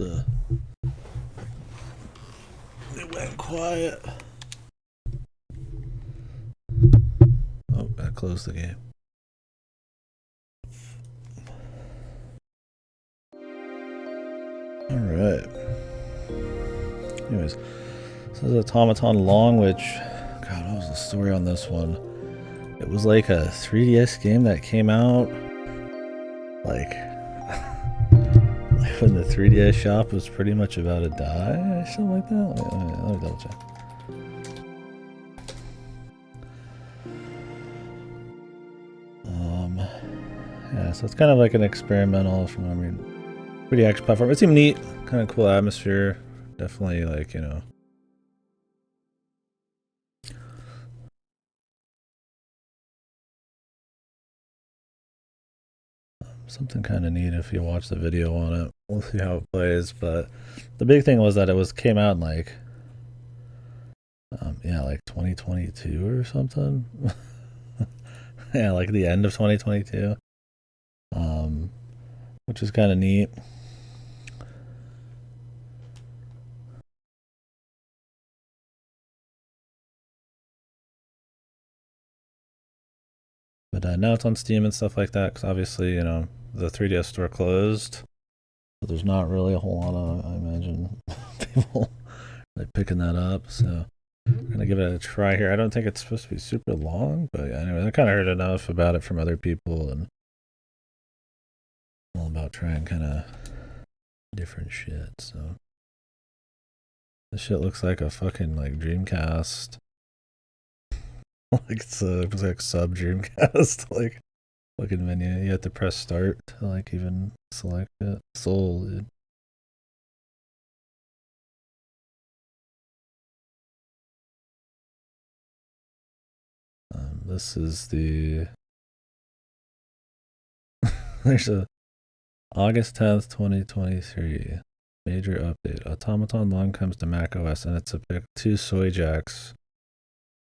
It went quiet. Oh, I closed the game. Alright. Anyways, this is Automaton Long, which, God, what was the story on this one? It was like a 3DS game that came out, like when the 3DS shop was pretty much about to die, or something like that. Let me double check. Yeah, so it's kind of like an experimental, from what I mean, 3D action platform. It seemed neat, kind of cool atmosphere. Definitely, like, you know, something kind of neat if you watch the video on it. We'll see how it plays, but the big thing was that it came out in like, yeah, like 2022 or something. Yeah, like the end of 2022, um, which is kind of neat. But now it's on Steam and stuff like that, because obviously, you know, the 3DS store closed. So there's not really a whole lot of, I imagine, people like picking that up. So I'm gonna give it a try here. I don't think it's supposed to be super long, but yeah, anyway, I kind of heard enough about it from other people, and all about trying kind of different shit. So this shit looks like a fucking like Dreamcast. Like it's like sub Dreamcast like fucking menu. You have to press start to like even select it. Soul, dude. This is the... There's a August 10th, 2023. Major update. Automaton Lung comes to macOS, and it's a pic 2 soy jacks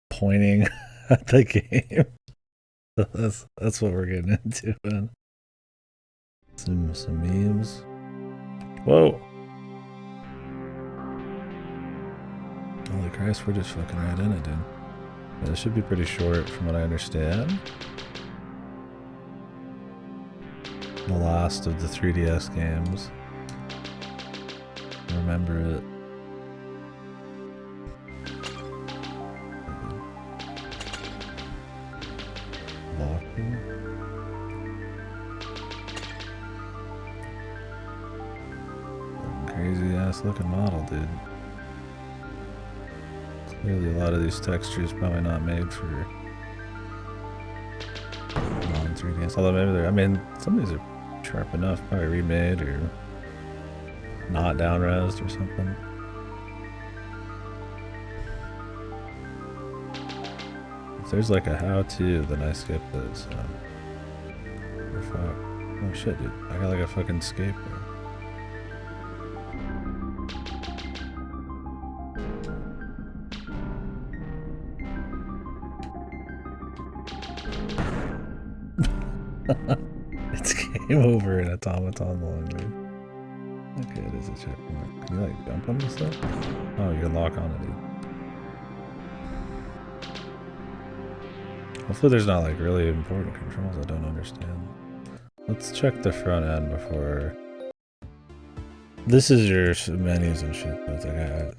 pointing at the game. That's what we're getting into, man. Some memes. Whoa! Holy Christ, we're just fucking right in it, dude. Yeah, this should be pretty short from what I understand. The last of the 3DS games. Remember it. Walking. Crazy ass looking model, dude. Clearly a lot of these textures probably not made for non-3DS. Although maybe they're, I mean, some of these are sharp enough, probably remade or not down-resed or something. If there's like a how-to, then I skipped it, so... We're fucked. Oh shit, dude. I got like a fucking skateboard. It's game over in Automaton Long, dude. Okay, it is a checkpoint. Can you like jump on this stuff? Oh, you can lock on it, dude. Hopefully there's not like really important controls I don't understand. Let's check the front end before... This is your menus and shit, but it's like,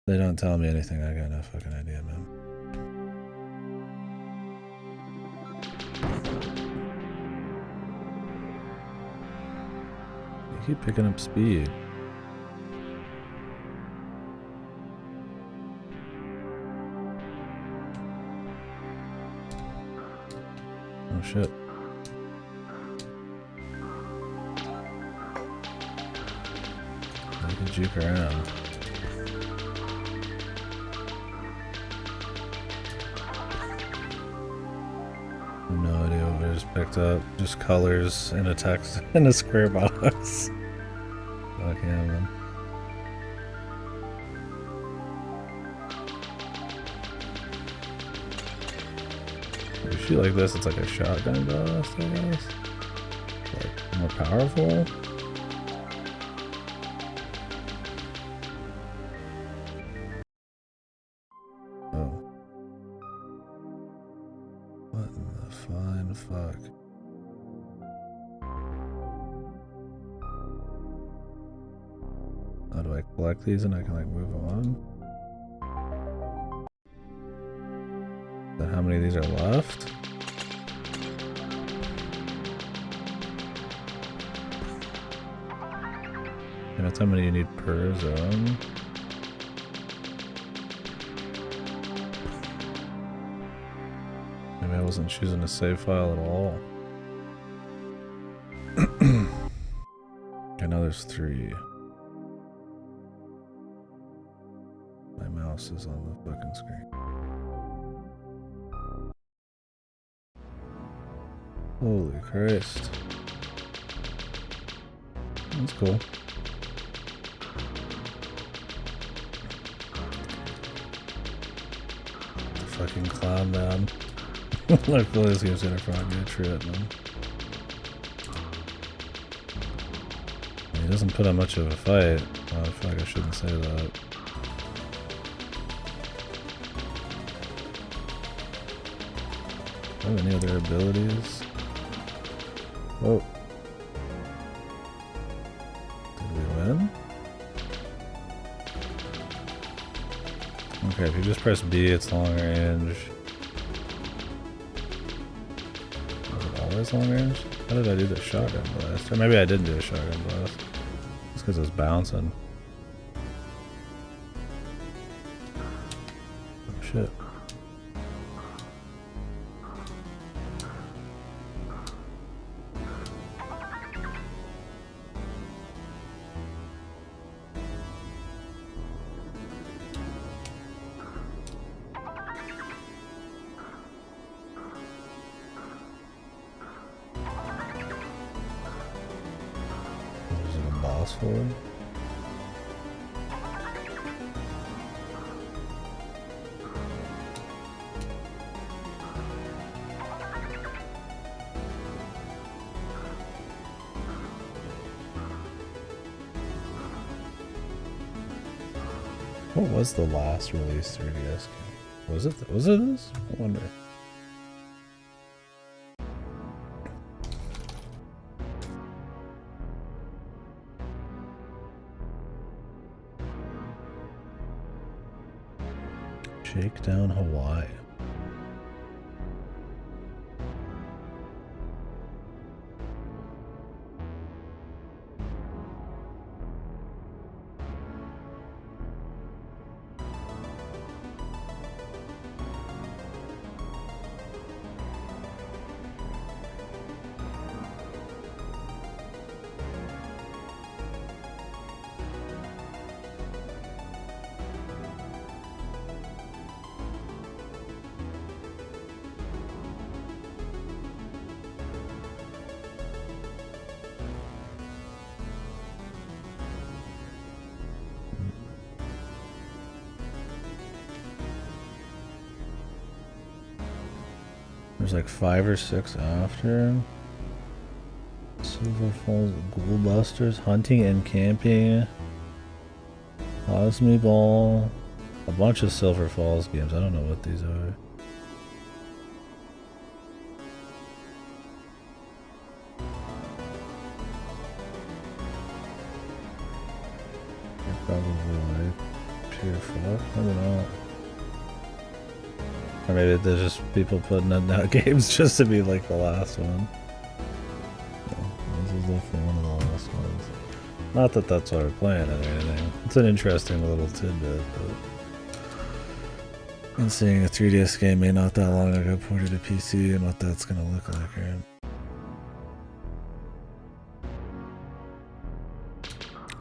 they don't tell me anything, I got no fucking idea, man. You keep picking up speed. Oh shit. You can juke around. No idea what I just picked up. Just colors and a text in a square box. Fuck yeah, man. If you shoot like this, it's like a shotgun blast, I guess. Like more powerful. Oh. What in the fine fuck? How do I collect these and I can like move on? Then how many of these are left? And that's how many you need per zone. Maybe I wasn't choosing a save file at all. I know there's 3. My mouse is on the fucking screen. Holy Christ. That's cool. The fucking clown man. I feel this game's gonna probably be a trip, man. He doesn't put up much of a fight. Oh, I feel like I shouldn't say that. Do I have any other abilities? Oh. Did we win? Okay, if you just press B, it's long range. Was it always long range? How did I do the shotgun blast? Or maybe I didn't do a shotgun blast. It's because it's bouncing. Oh shit. for. What was the last released 3DS game? Was it this? I wonder. Shakedown Hawaii. There's like 5 or 6 after. Silver Falls, Ghoul Busters, Hunting and Camping, Cosme Ball, a bunch of Silver Falls games. I don't know what these are. They're probably like pure fuck. I don't know. Or maybe there's just people putting in out games just to be like the last one. Yeah, this is definitely one of the last ones. Not that that's why we're playing it or anything. It's an interesting little tidbit, but... And seeing a 3DS game made not that long ago ported to PC and what that's gonna look like, right?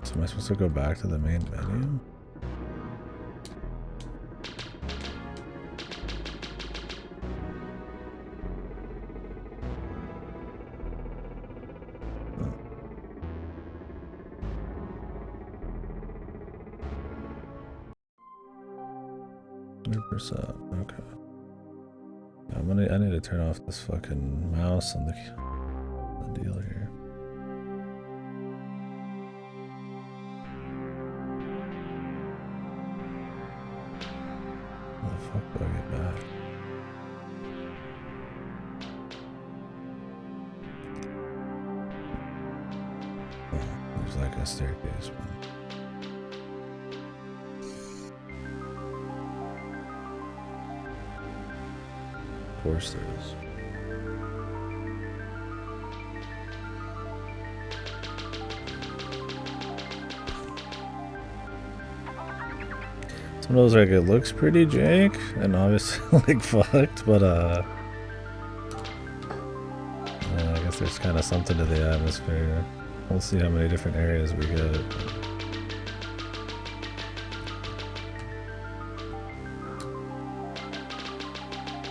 So am I supposed to go back to the main menu? Okay. I need to turn off this fucking mouse and the deal here. How the fuck do I get back? Oh, there's like a staircase. Of course there is. It's one of those like it looks pretty jank and obviously like fucked, but I guess there's kind of something to the atmosphere. We'll see how many different areas we get.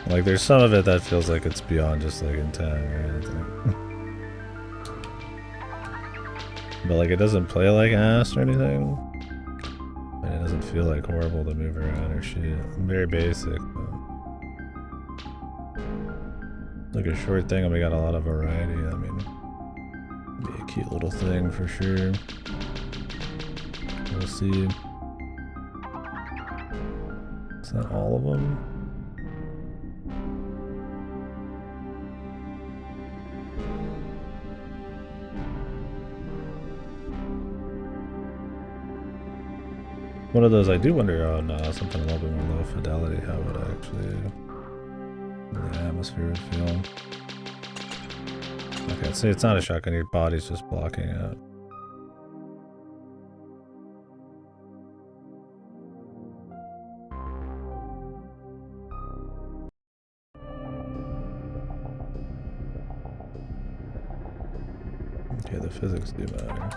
Like, there's some of it that feels like it's beyond just, like, intent, right? But, like, it doesn't play like ass or anything. And it doesn't feel, like, horrible to move around or shit. Very basic, but... Like a short thing, and we got a lot of variety. I mean, be a cute little thing for sure. We'll see. Is that all of them? One of those I do wonder on something a little bit more low fidelity, how would I actually the atmosphere would feel. Okay, see, it's not a shotgun, your body's just blocking it. Okay, the physics do matter.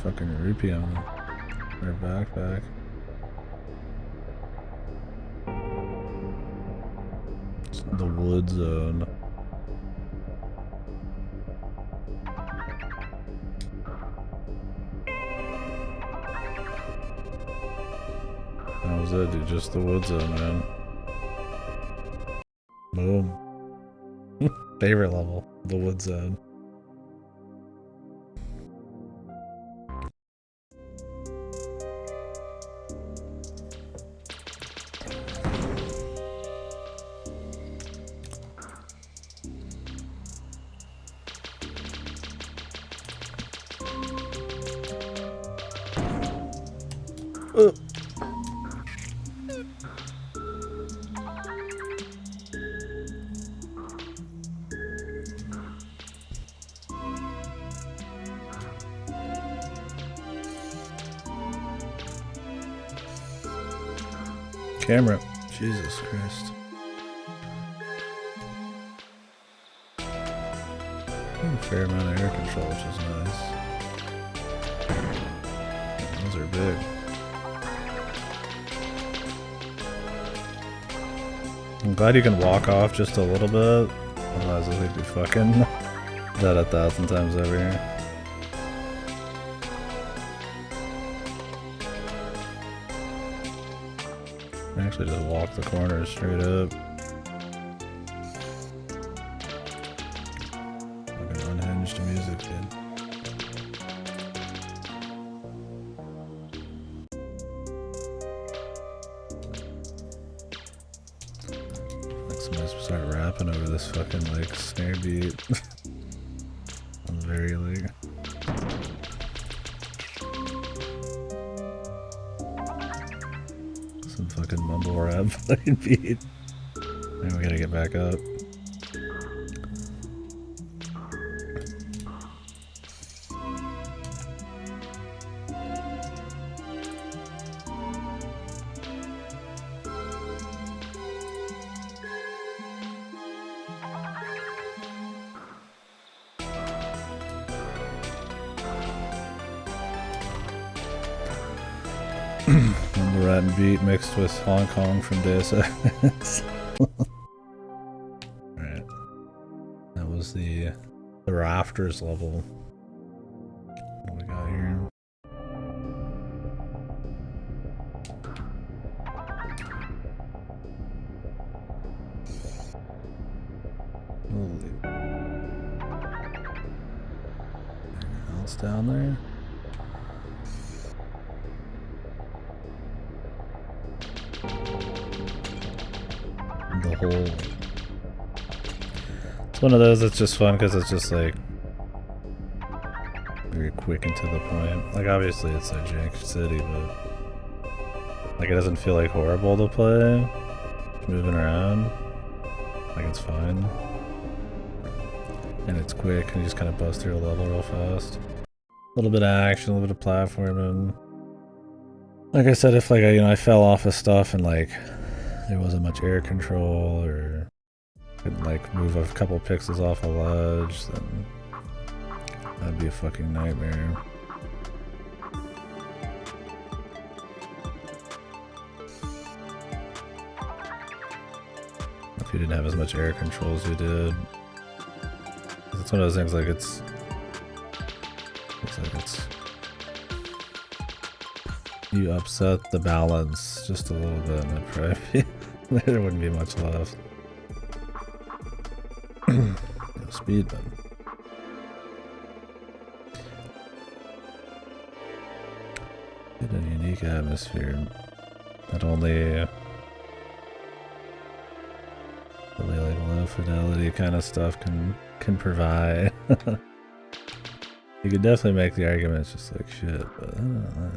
fucking rupee on her backpack. It's the wood zone. That was it, dude. Just the wood zone, man. Boom. Favorite level, the wood zone. Camera. Jesus Christ. A fair amount of air control, which is nice. Those are big. I'm glad you can walk off just a little bit. Otherwise we'd be fucking that 1,000 times over here. Actually just walk the corner straight up. Fucking unhinged music, dude. Like somebody's start rapping over this fucking like snare beat. I'm very like fucking mumble rap fucking beat. And we gotta get back up. Mumble rap and beat mixed with Hong Kong from Deus Ex. Alright. That was the rafters level. What do we got here? Holy. Anything else down there? The whole. It's one of those that's just fun because it's just like very quick and to the point. Like obviously it's a jank city, but like it doesn't feel like horrible to play. Moving around, like it's fine, and it's quick, and you just kind of bust through a level real fast. A little bit of action, a little bit of platforming. Like I said, if like I fell off of stuff and like there wasn't much air control or couldn't like move a couple pixels off a ledge, then that'd be a fucking nightmare. If you didn't have as much air control as you did. It's one of those things like it's you upset the balance just a little bit and it'd probably there wouldn't be much left. No speedman. Get a unique atmosphere that only really like low fidelity kind of stuff can provide. You could definitely make the argument it's just like shit, but I don't know.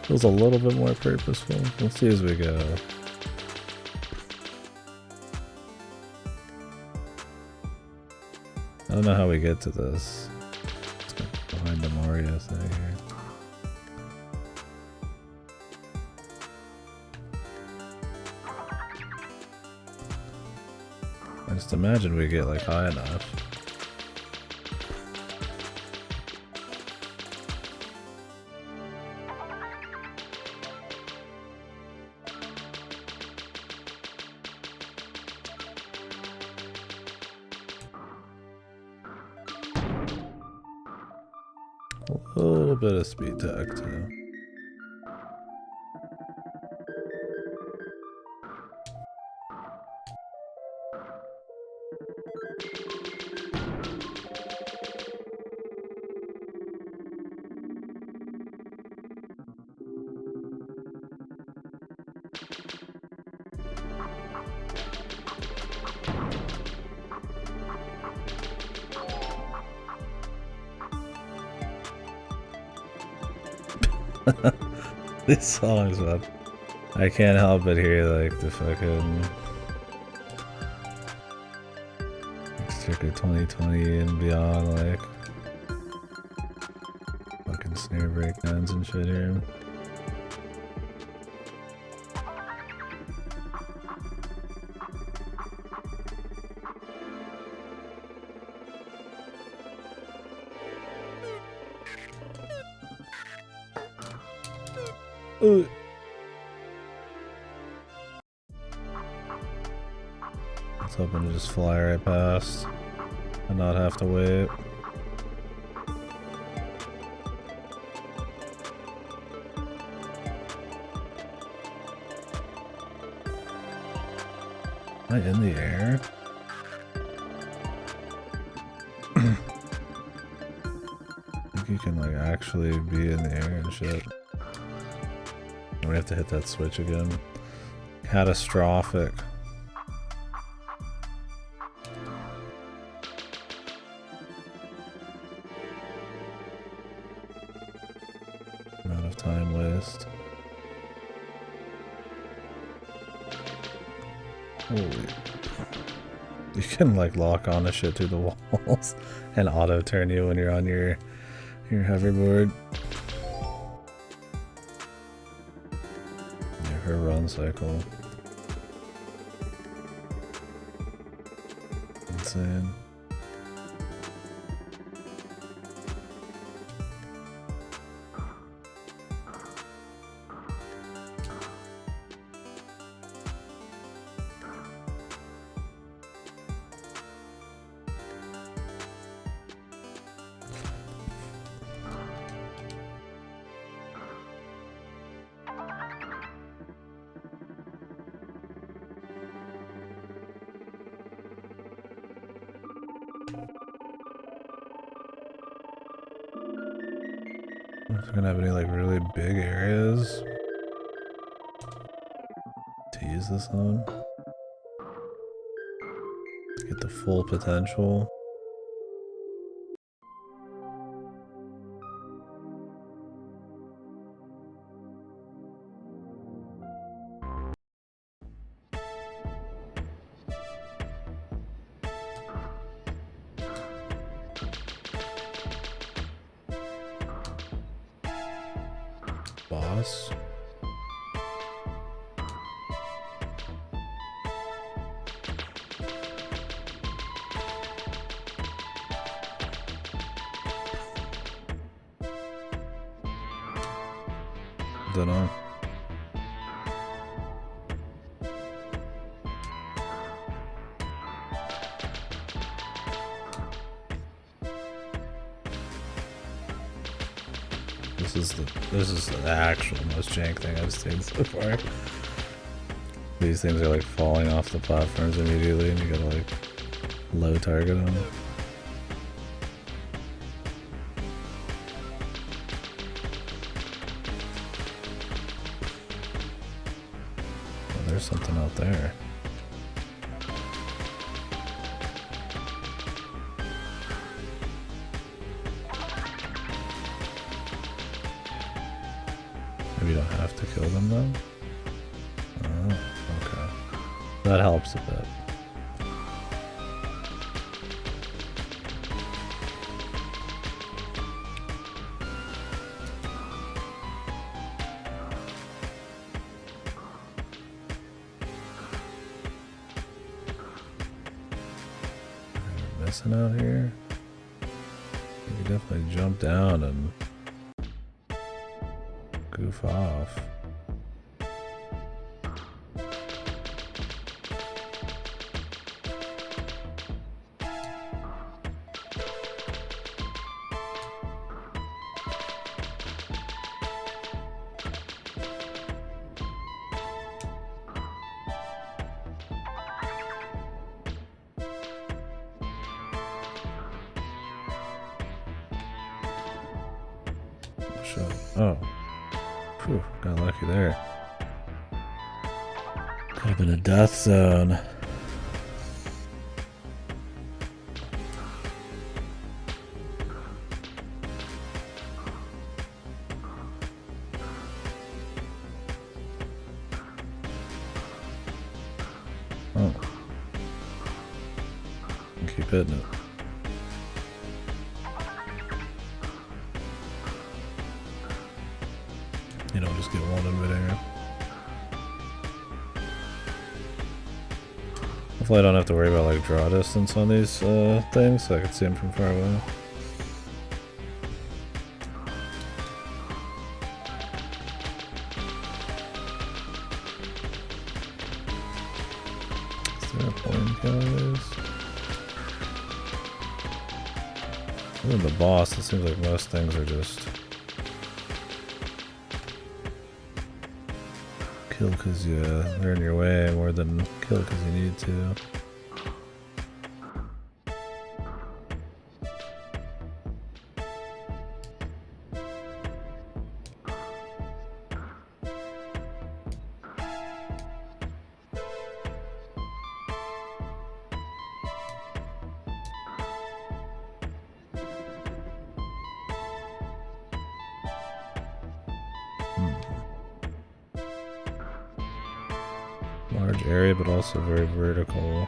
Feels a little bit more purposeful. We'll see as we go. I don't know how we get to this. Let's go behind the Mario thing here. I just imagine we get like high enough. little bit of speed tech too. These songs, man. I can't help but hear like the fucking Circa 2020 and beyond, like fucking snare breakdowns and shit here. Ooh. I was hoping to just fly right past and not have to wait. Am I in the air? I think you can like actually be in the air and shit. We have to hit that switch again. Catastrophic. Amount of time waste. Holy. You can like lock on to shit through the walls and auto turn you when you're on your hoverboard. Her run cycle. Insane. If we're gonna have any like really big areas to use this on, get the full potential. Boss. Dunno. This is the actual most jank thing I've seen so far. These things are like falling off the platforms immediately and you gotta like low target them. Oh, there's something out there. Maybe you don't have to kill them though? Oh, okay. That helps a bit. We're missing out here? We could definitely jump down and goof off. shit. Oh. Phew, got lucky there. Could have been a death zone. Oh. Keep hitting it. You don't just get one in midair. Hopefully I don't have to worry about like draw distance on these things, so I can see them from far away. Is there a point killing these? Other than the boss, it seems like most things are just kill because they're in your way more than kill because you need to. Large area, but also very vertical.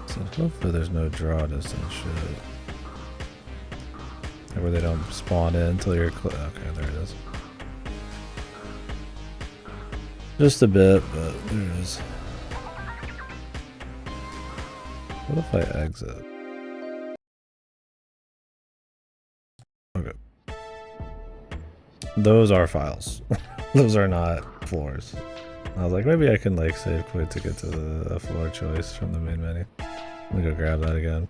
So hopefully there's no draw distance shit. Where they don't spawn in until you're okay, there it is. Just a bit, but there it is. What if I exit? Okay. Those are files. Those are not floors. I was like, maybe I can like save quit to get to the floor choice from the main menu. Let me go grab that again.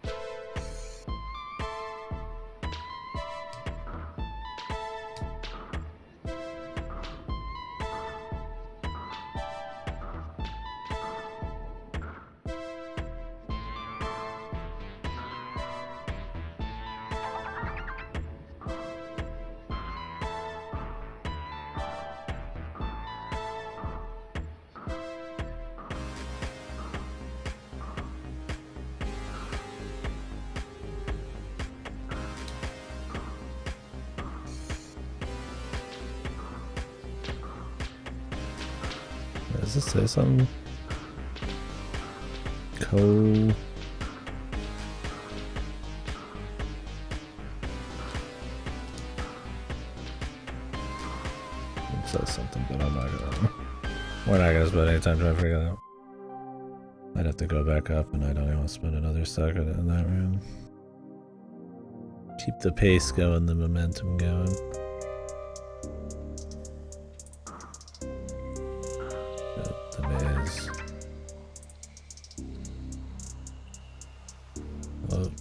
Does this say something? It says something, but I'm not gonna. We're not gonna spend any time trying to figure that out. I'd have to go back up, and I don't even want to spend another second in that room. Keep the pace going, the momentum going. The maze. Whoa.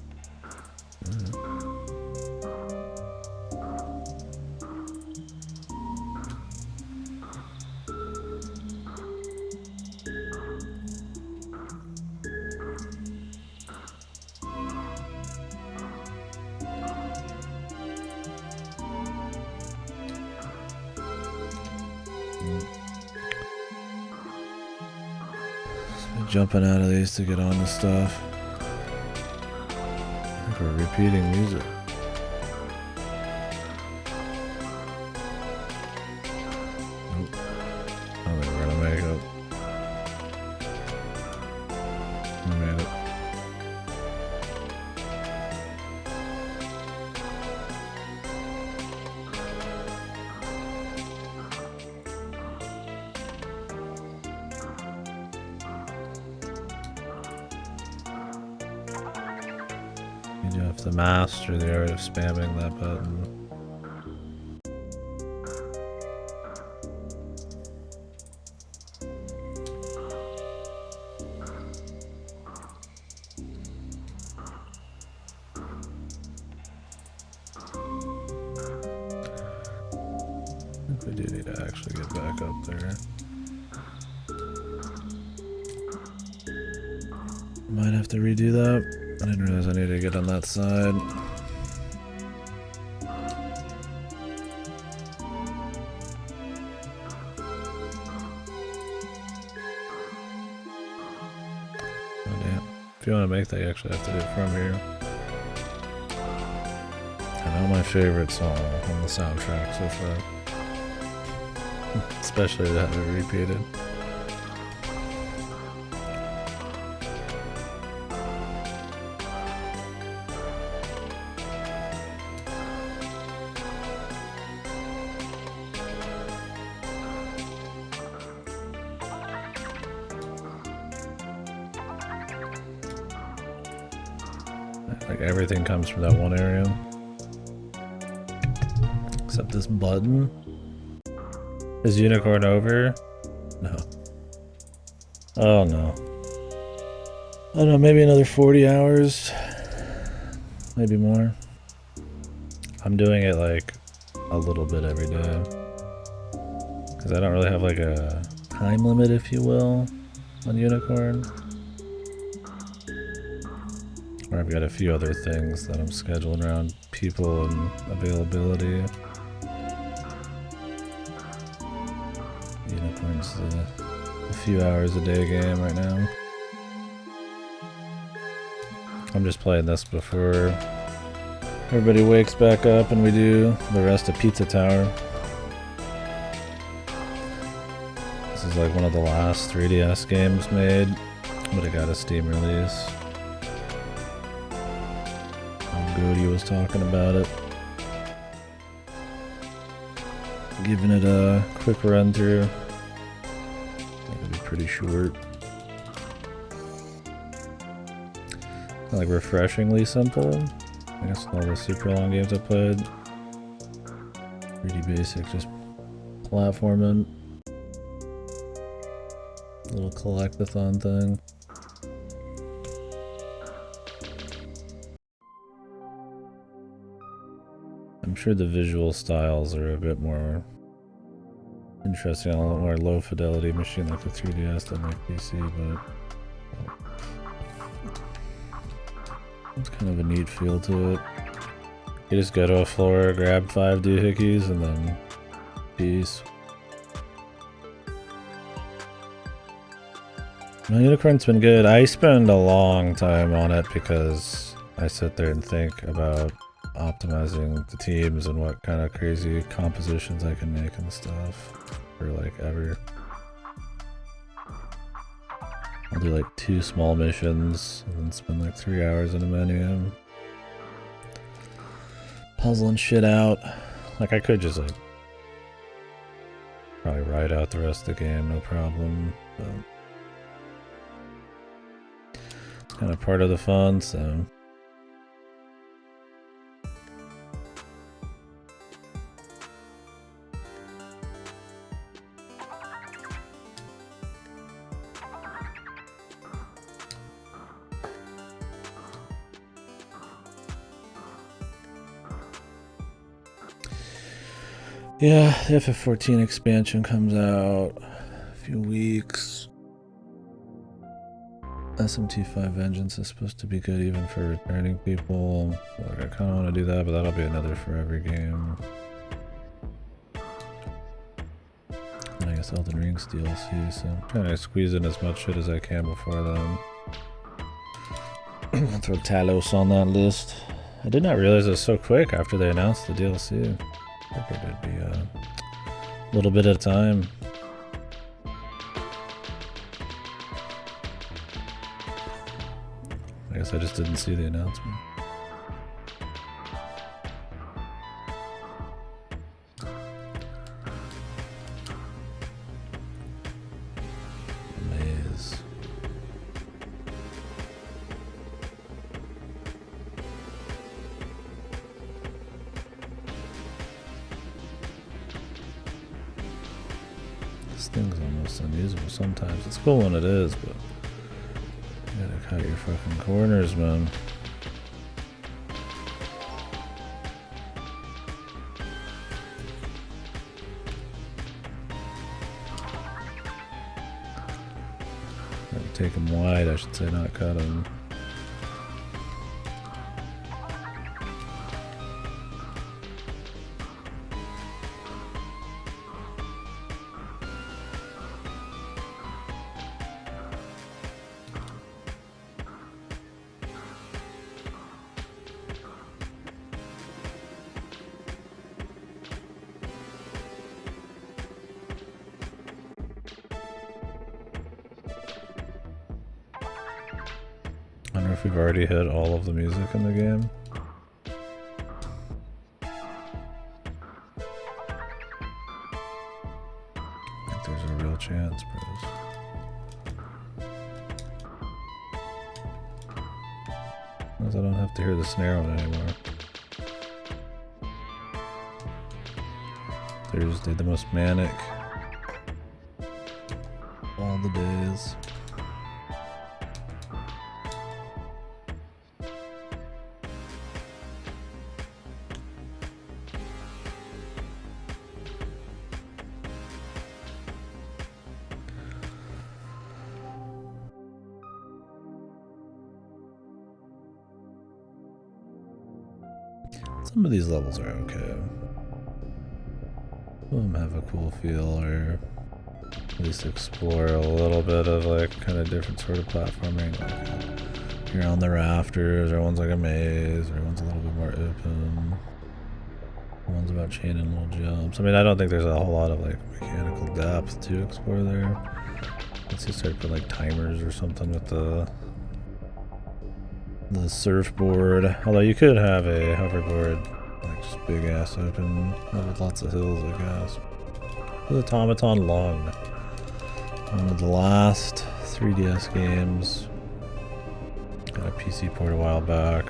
Jumping out of these to get on the stuff. I think we're repeating music. Nope. I think we're gonna make it. We made it. You have to master the art of spamming that button. think we do need to actually get back up there. Might have to redo that. I didn't realize I needed to get on that side. Oh damn. If you want to make that, you actually have to do it from here. I know my favorite song on the soundtrack so far. Especially to have it repeated. Like everything comes from that one area. Except this button. Is Unicorn over? No. Oh no. I don't know, maybe another 40 hours. Maybe more. I'm doing it like a little bit every day. Because I don't really have like a time limit, if you will, on Unicorn. Or I've got a few other things that I'm scheduling around people and availability. Unicorn's a few hours a day game right now. I'm just playing this before everybody wakes back up and we do the rest of Pizza Tower. This is like one of the last 3DS games made, but it got a Steam release. Goody was talking about it. Giving it a quick run through. It'll be pretty short. Like refreshingly simple. I guess all the super long games I played. Pretty basic, just platforming. Little collect-a-thon thing. I'm sure the visual styles are a bit more interesting on a lot more low fidelity machine like the 3DS than like PC, but it's kind of a neat feel to it. You just go to a floor, grab 5 doohickeys, and then peace. My Unicorn's been good. I spend a long time on it because I sit there and think about optimizing the teams and what kind of crazy compositions I can make and stuff for like ever. I'll do like 2 small missions and then spend like 3 hours in a menu puzzling shit out. Like I could just like probably ride out the rest of the game, no problem, but it's kind of part of the fun, so yeah, the FF14 expansion comes out a few weeks. SMT5 Vengeance is supposed to be good even for returning people. Like, I kind of want to do that, but that'll be another forever game. And I guess Elden Ring's DLC, so I'm trying to squeeze in as much shit as I can before then. I'll throw Talos on that list. I did not realize it was so quick after they announced the DLC. I figured it'd be a little bit at a time. I guess I just didn't see the announcement. Maze. This thing's almost unusable sometimes. It's cool when it is, but you gotta cut your fucking corners, man. take them wide, I should say, not cut them. I wonder if we've already hit all of the music in the game. I think there's a real chance, bros. Because I don't have to hear the snare one anymore. Thursday, the most manic of all the days. Some of these levels are okay. Some of them have a cool feel, or at least explore a little bit of like kind of different sort of platforming. Like you're on the rafters, or one's like a maze, or one's a little bit more open. One's about chaining little jumps. I mean, I don't think there's a whole lot of like mechanical depth to explore there. Let's just start putting like timers or something with the surfboard. Although you could have a hoverboard, like just big ass open with lots of hills, I guess. The Automaton Long, one of the last 3DS games. Got a PC port a while back.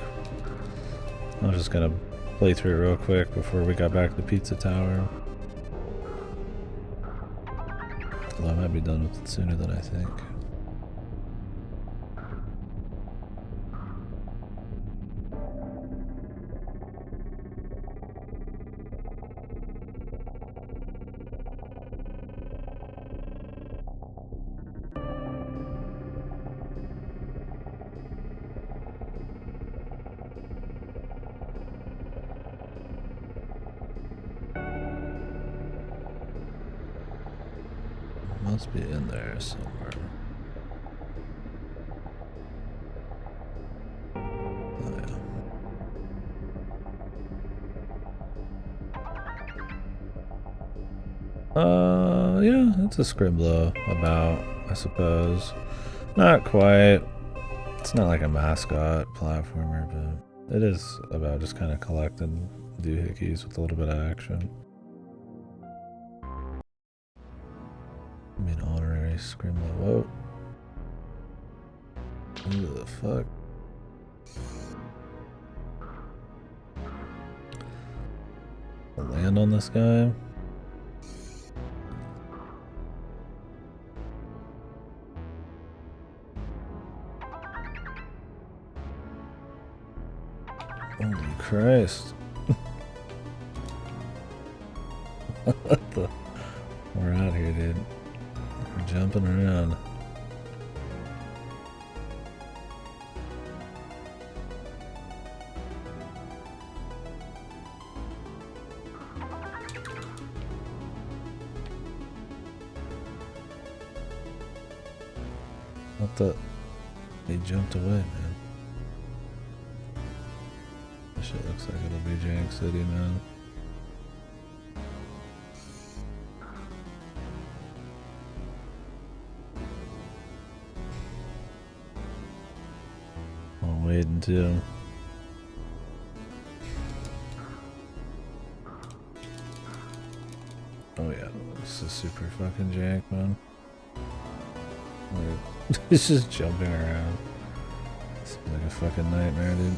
I was just gonna play through it real quick before we got back to the Pizza Tower. Although I might be done with it sooner than I think. Must be in there somewhere. Oh yeah. Yeah, it's a Scribbler about, I suppose. Not quite. It's not like a mascot platformer, but it is about just kind of collecting doohickeys with a little bit of action. I mean, honorary Scribbler. Whoa. Who the fuck? I'll land on this guy. Holy Christ. What the? We're out here, dude. We're jumping around. What the? He jumped away, man. This shit looks like it'll be Jank City, man. I'm waiting too. Oh yeah, this is super fucking jank, man. He's just jumping around. It's like a fucking nightmare, dude.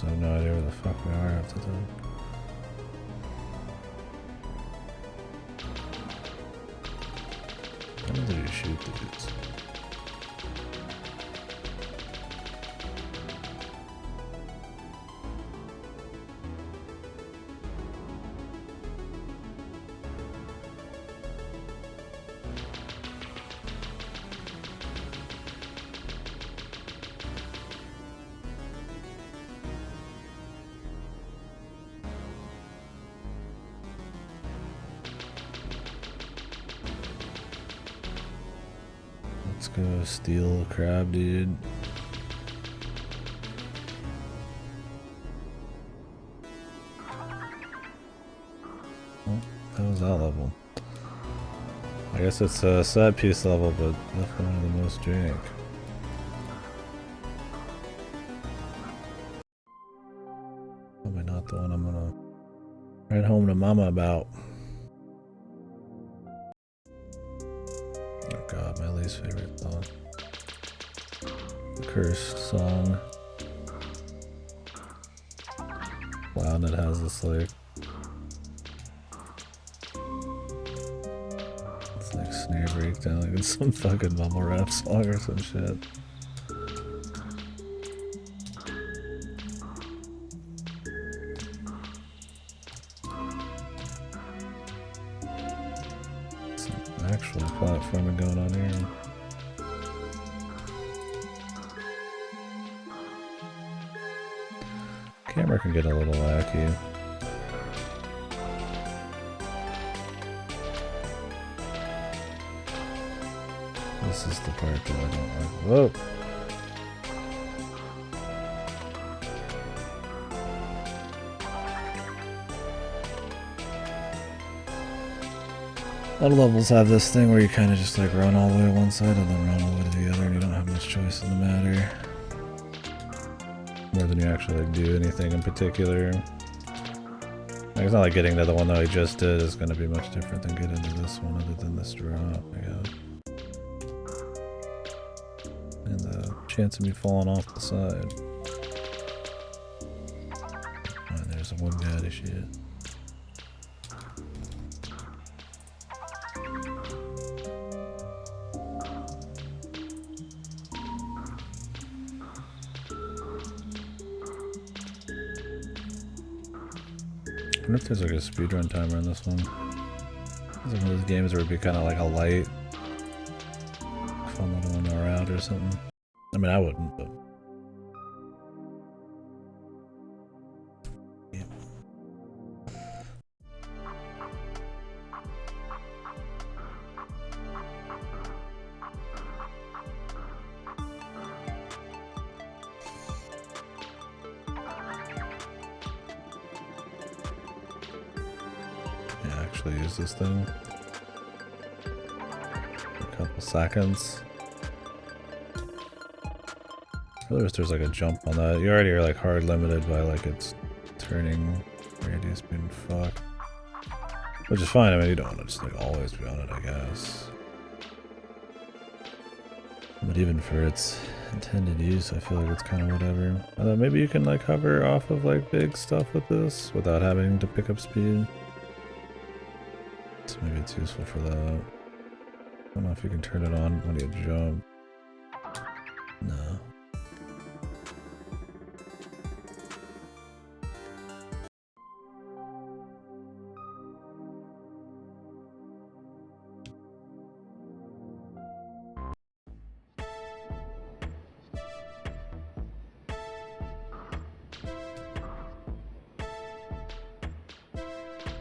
because I have no idea where the fuck we are half the time. How did you shoot these? Let's go steal a crab, dude. Oh, that was that level. I guess it's a side piece level, but definitely one of the most jank. Probably not the one I'm gonna write home to mama about. Oh god, my least favorite song. The cursed song. Wow, and it has this like... it's like snare breakdown, like it's some fucking mumble rap song or some shit. Some actual platforming going on here. Camera can get a little wacky. This is the part that I don't like. Whoa! A lot of levels have this thing where you kind of just like run all the way to one side and then run all the way to the other and you don't have much choice in the matter. More than you actually like do anything in particular. Like, it's not like getting to the one that I just did is going to be much different than getting to this one other than this drop, I guess. And the chance of me falling off the side. Oh, there's a one guy to shit. I wonder if there's like a speedrun timer on this one. It's one of those games where it'd be kind of like a light, fun little 1 hour out or something. I mean, I wouldn't, but. Yeah. Actually use this thing for a couple seconds. I wish there's like a jump on that. You already are like hard limited by like its turning radius being fucked. Which is fine, I mean you don't want to just like always be on it, I guess. But even for its intended use, I feel like it's kind of whatever. Although maybe you can like hover off of like big stuff with this without having to pick up speed. So maybe it's useful for that. I don't know if you can turn it on when you jump. No.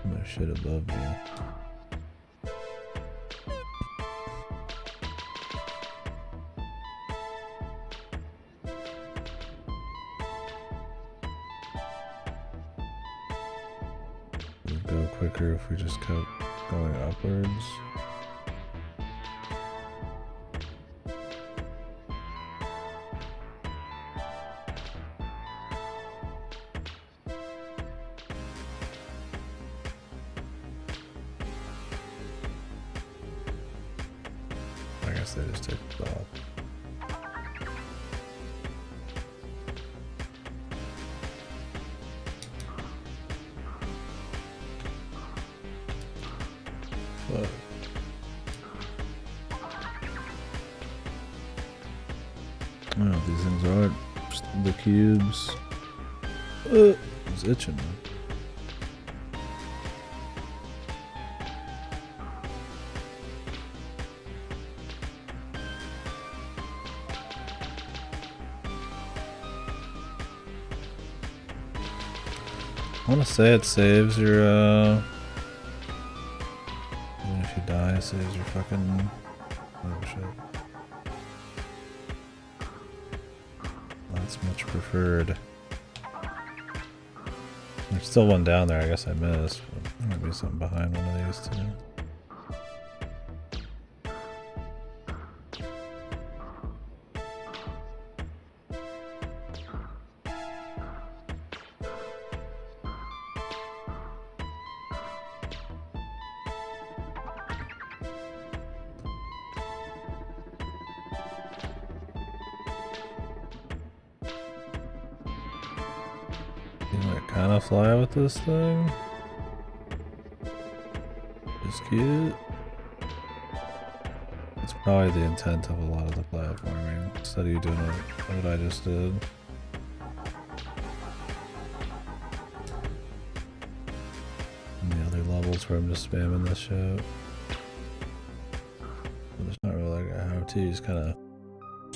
There's shit above you. Go quicker if we just kept going upwards. I guess they just take it off. Fuck. I don't know what these things are. Just the cubes. It's itching, man. I want to say it saves your, even if you die, it saves your fucking, oh shit. That's much preferred. There's still one down there, I guess I missed. But there might be something behind one of these too. Kind of fly with this thing. It's cute. It's probably the intent of a lot of the platforming, instead of you doing what I just did. And the other levels where I'm just spamming this shit. But there's not really like a how-to, you just kind of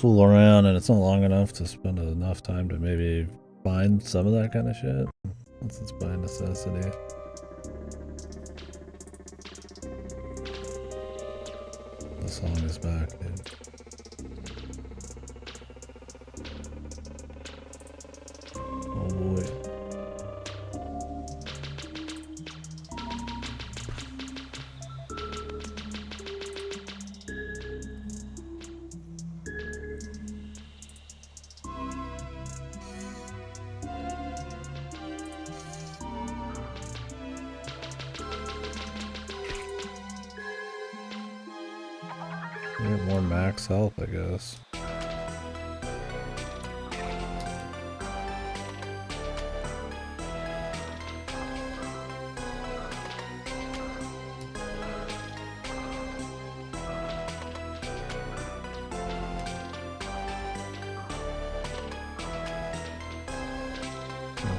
fool around, and it's not long enough to spend enough time to maybe find some of that kind of shit. Unless it's by necessity. The song is back, dude. Oh boy. Get more max health, I guess.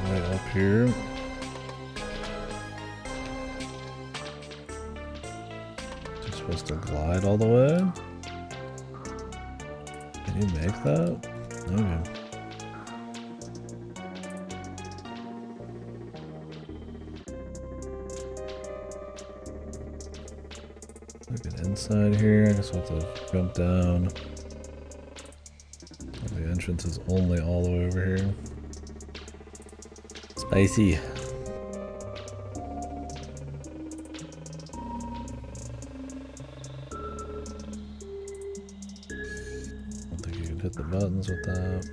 Right up here. Just supposed to glide all the way. Can you make that? Maybe. Look at inside here. I guess we'll have to jump down. The entrance is only all the way over here. Spicy. Hit the buttons with that.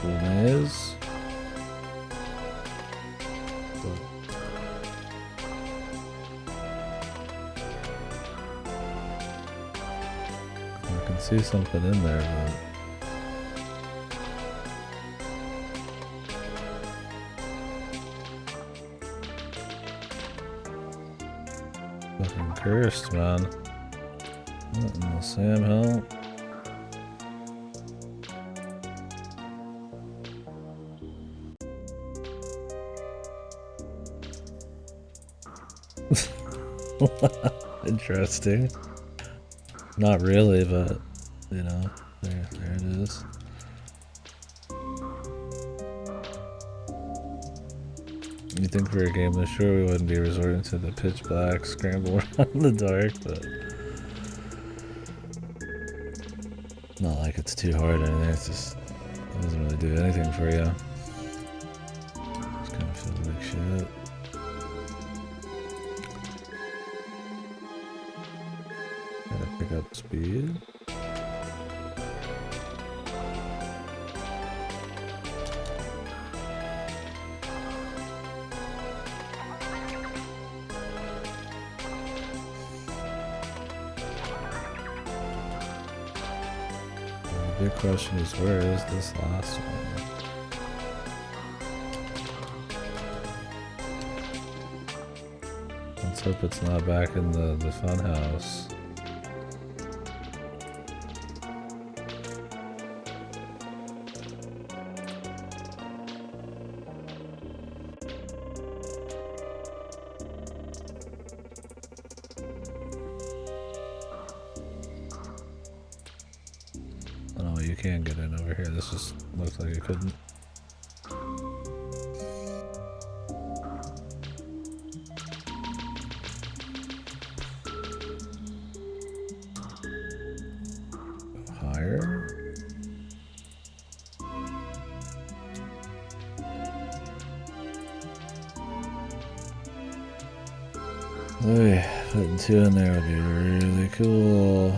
Cool maze. I can see something in there, but fucking cursed, man. What in the Sam hell? Interesting. Not really, but you know, there it is. You think for a game this short we wouldn't be resorting to the pitch black scramble around in the dark, but not like it's too hard or anything. It's just it doesn't really do anything for you. Just kind of feels like shit. Gotta pick up speed. big question is, where is this last one? Let's hope it's not back in the fun house. Oh, you can get in over here. This just looks like it couldn't. Higher? Hey, putting two in there would be really cool.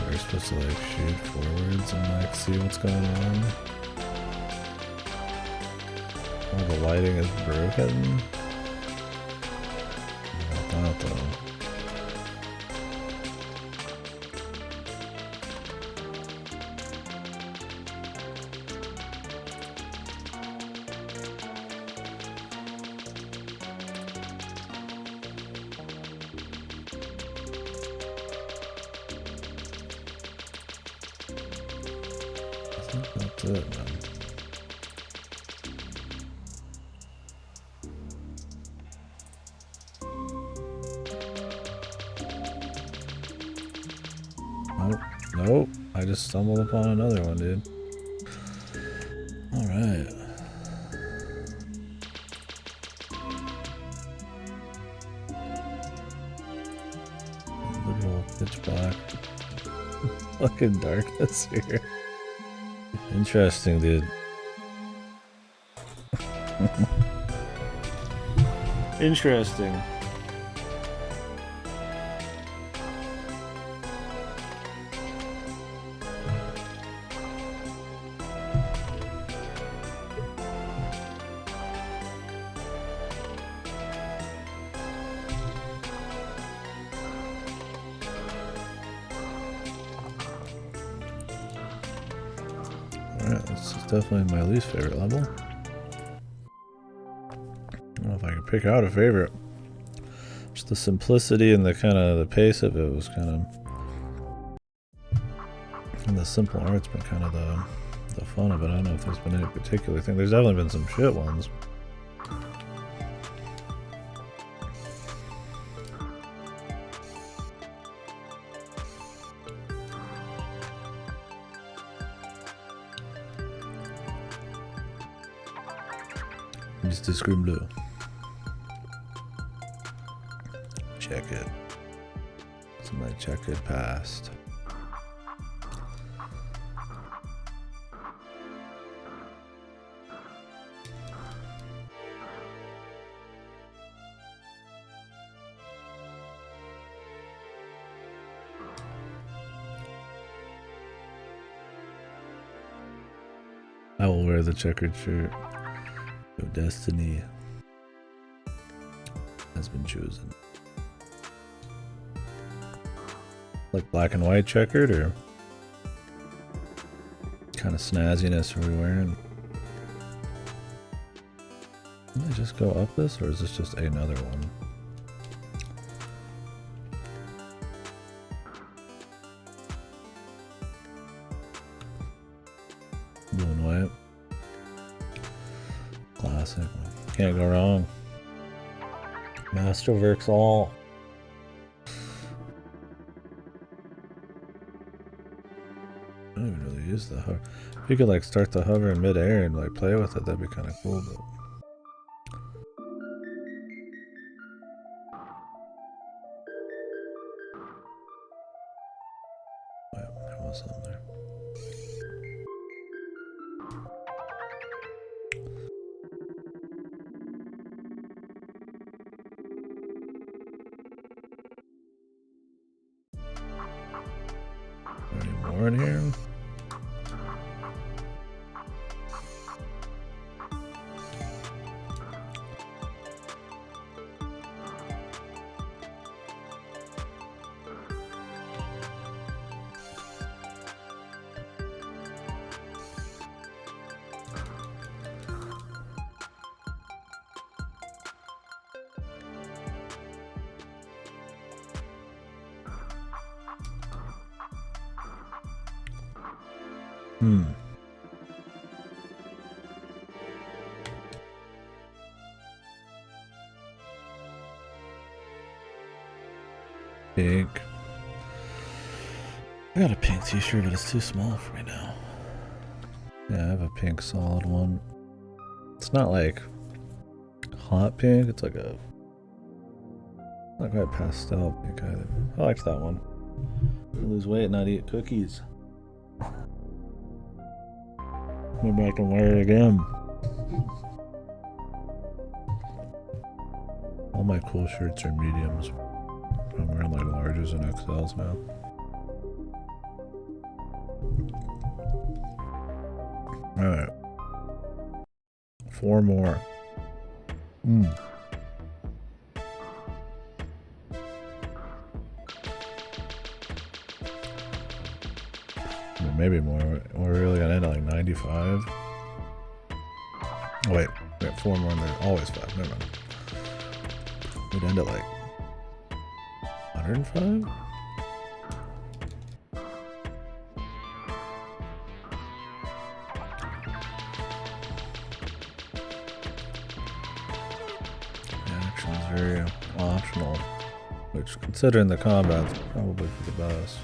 We're supposed to like shoot forwards and like see what's going on. Oh, the lighting is broken. Not that though. That's it, man. Nope. Nope. I just stumbled upon another one, dude. Alright. Literal pitch black. Fucking darkness here. Interesting, dude. Interesting. Alright, this is definitely my least favorite level. I don't know if I can pick out a favorite. Just the simplicity and the kind of the pace of it was kind of, and the simple art's been kind of the fun of it. I don't know if there's been any particular thing. There's definitely been some shit ones. Mr. Scrimblue. Check it. It's my checkered past. I will wear the checkered shirt. Your destiny has been chosen. Like black and white checkered, or kind of snazziness are we wearing? Can I just go up this, or is this just another one? Blue and white. Classic. Can't go wrong. Masterworks all. I don't even really use the hover. If you could like start the hover in mid-air and like play with it, that'd be kind of cool, but there was something there. Any more in here? Hmm. Pink. I got a pink t-shirt, but it's too small for me now. Yeah, I have a pink solid one. It's not like hot pink, it's like a not quite pastel pink either. I liked that one. Lose weight and not eat cookies. Maybe I can wear it again. All my cool shirts are mediums. I'm wearing like larges and XLs now. Alright. 4 more. Maybe more. We're really gonna end at like 95. Oh, wait, we got 4 more and there's always 5. Never mind. We'd end at like 105? The action's very optional, which considering the combat's probably for the best.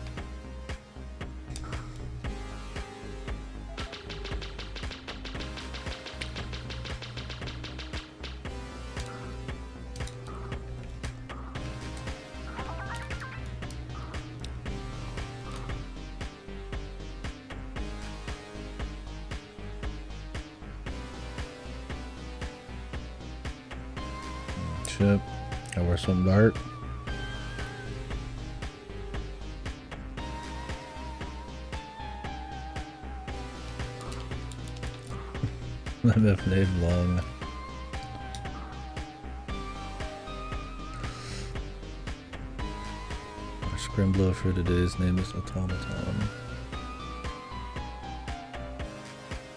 Shit. I wear some dark. I've made long. Our scrimbler for today's name is Automaton.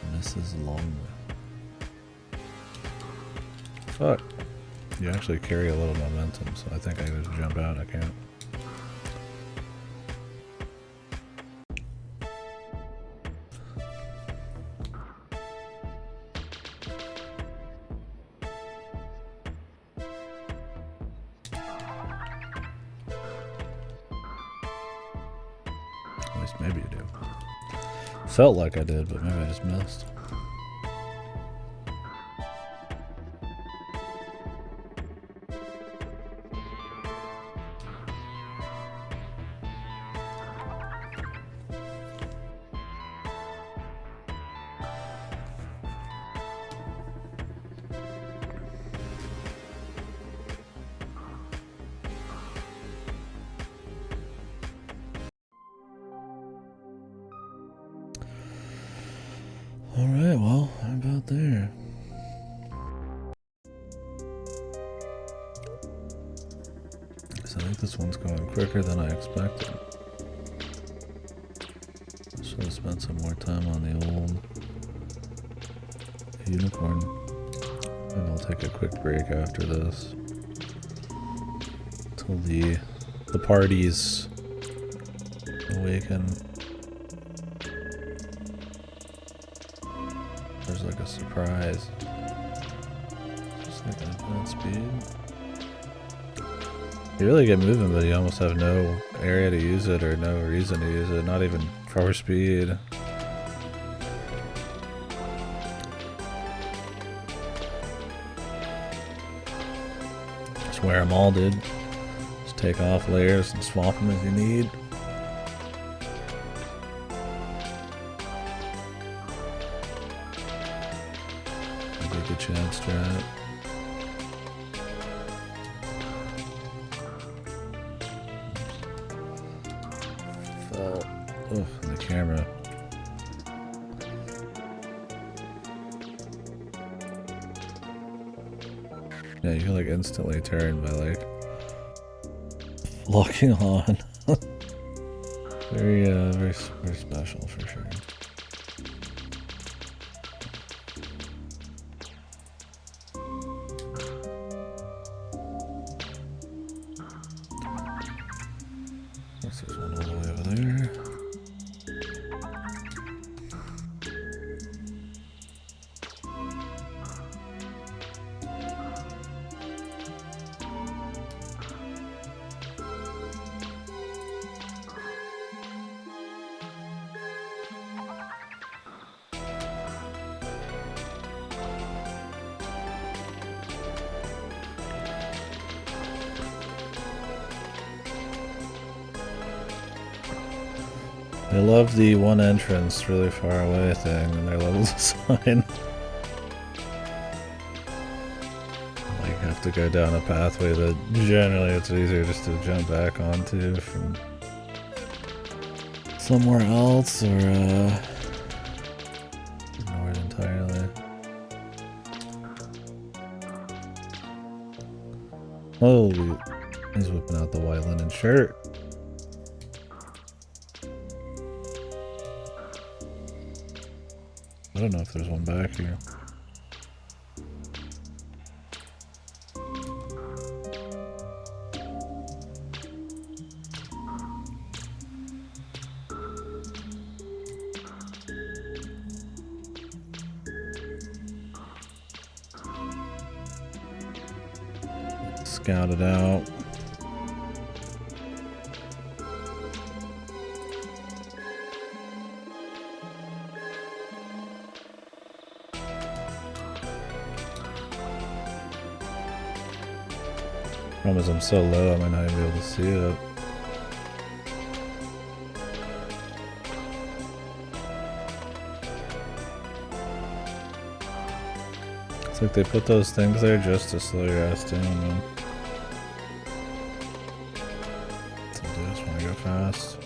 And this is long. Fuck. You actually carry a little momentum, so I think I just jump out. I can't. At least maybe you do. Felt like I did, but maybe I just missed. Alright, well, how about there? So I think this one's going quicker than I expected. I should have spent some more time on the old unicorn. And I'll take a quick break after this. Till the parties awaken. There's like a surprise. Just like infinite speed. You really get moving, but you almost have no area to use it or no reason to use it, not even for speed. Just wear them all, dude. Just take off layers and swap them as you need. Chance strat. Fell in the camera. Yeah, you can like instantly turn by like locking on. very special for sure. There's one all the way over there. They love the one entrance really far away thing in their level design. Like, you have to go down a pathway that generally it's easier just to jump back onto from somewhere else, or ignore it entirely. Holy, he's whipping out the white linen shirt. I don't know if there's one back here. Scout it out. Problem is I'm so low I might not even be able to see it. It's like they put those things there just to slow your ass down, man. So I just want to go fast.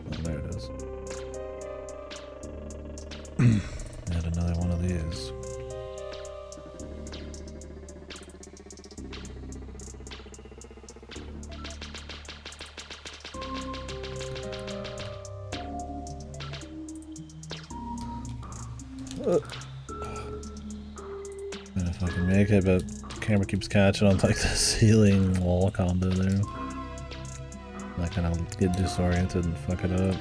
Oh, there it is. Add another one of these. And if I can make it, but the camera keeps catching on like the ceiling wall combo there. I kind of get disoriented and fuck it up.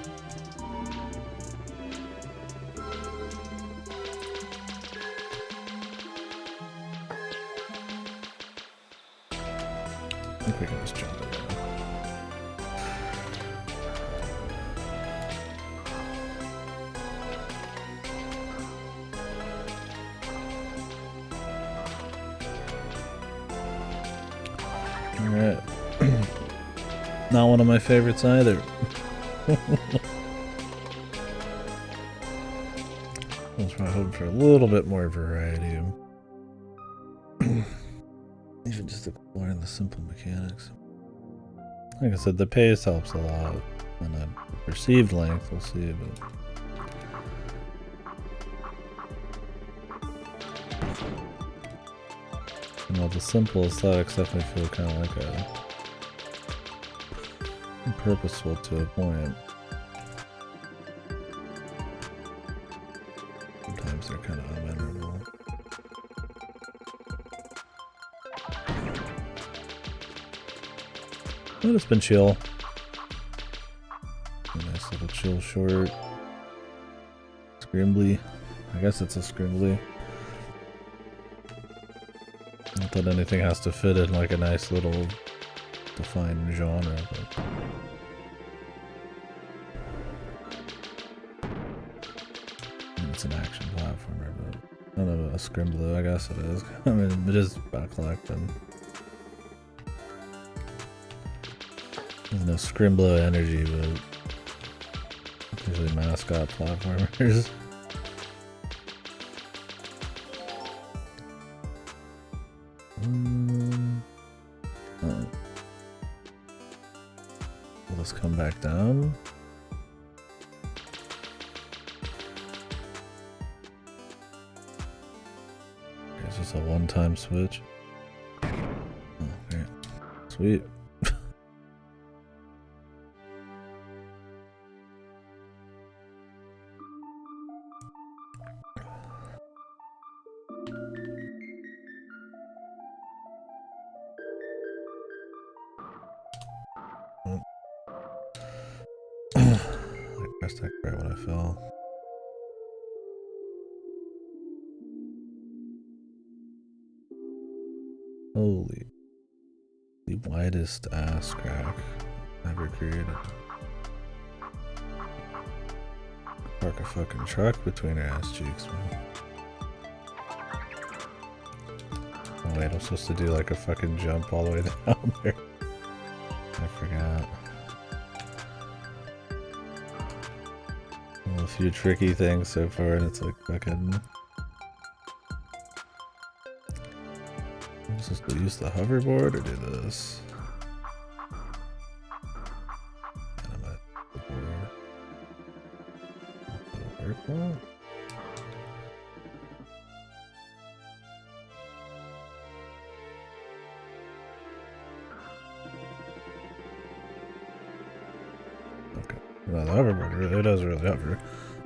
I think we can just jump it now. Alright. Not one of my favorites either. I was probably hoping for a little bit more variety. Even just exploring the simple mechanics. Like I said, the pace helps a lot. And the perceived length, we'll see, but... And while the simple aesthetics definitely feel kind of like a... purposeful to a point. Sometimes they're kind of unmemorable. But it's been chill. A nice little chill short. Scrimbly. I guess it's a scrimbly. Not that anything has to fit in like a nice little defined genre, but... It's an action platformer, but I don't know, a scrimbly, I guess it is. I mean, it is about collecting. There's no scrimbly energy, but usually mascot platformers. Oh. Will this come back down? It's just a one-time switch. Oh, okay. Sweet. I pressed that right when I fell. Holy. The widest ass crack ever created. park a fucking truck between her ass cheeks, man. Oh wait, I'm supposed to do like a fucking jump all the way down there. I forgot. Well, a few tricky things so far, and it's like fucking... I'm supposed to use the hoverboard or do this? Well, okay. Well, the hoverboard, it does really hover.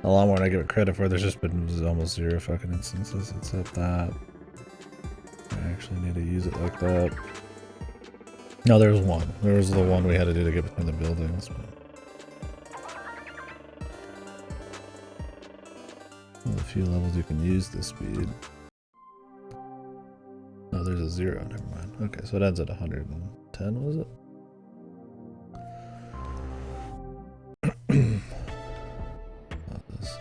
A lot more than I give it credit for. There's just been almost zero fucking instances except that. I actually need to use it like that. No, there was one. There was the one we had to do to get between the buildings. But... there's a few levels you can use this speed. Oh, there's a 0. Never mind. Okay, so it ends at 110, was it? This.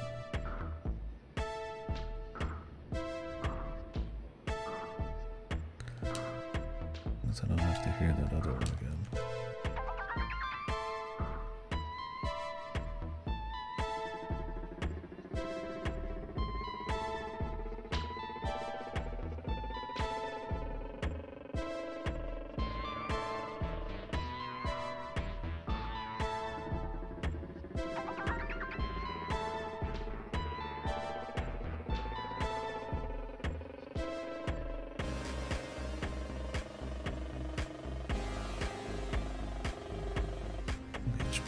I don't have to hear that other one again.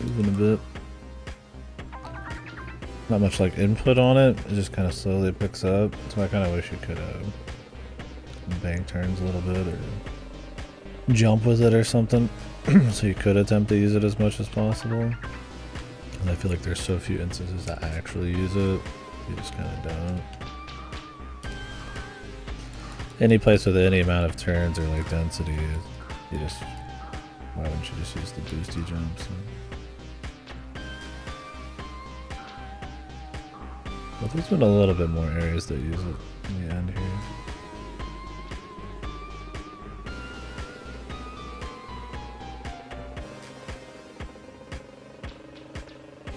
Moving a bit. Not much like input on it. It just kind of slowly picks up. So I kind of wish you could bank turns a little bit or jump with it or something, so you could attempt to use it as much as possible. And I feel like there's so few instances that actually use it. You just kind of don't. Any place with any amount of turns or like density, you just, why wouldn't you just use the boosty jumps? But there's been a little bit more areas that use it in the end here.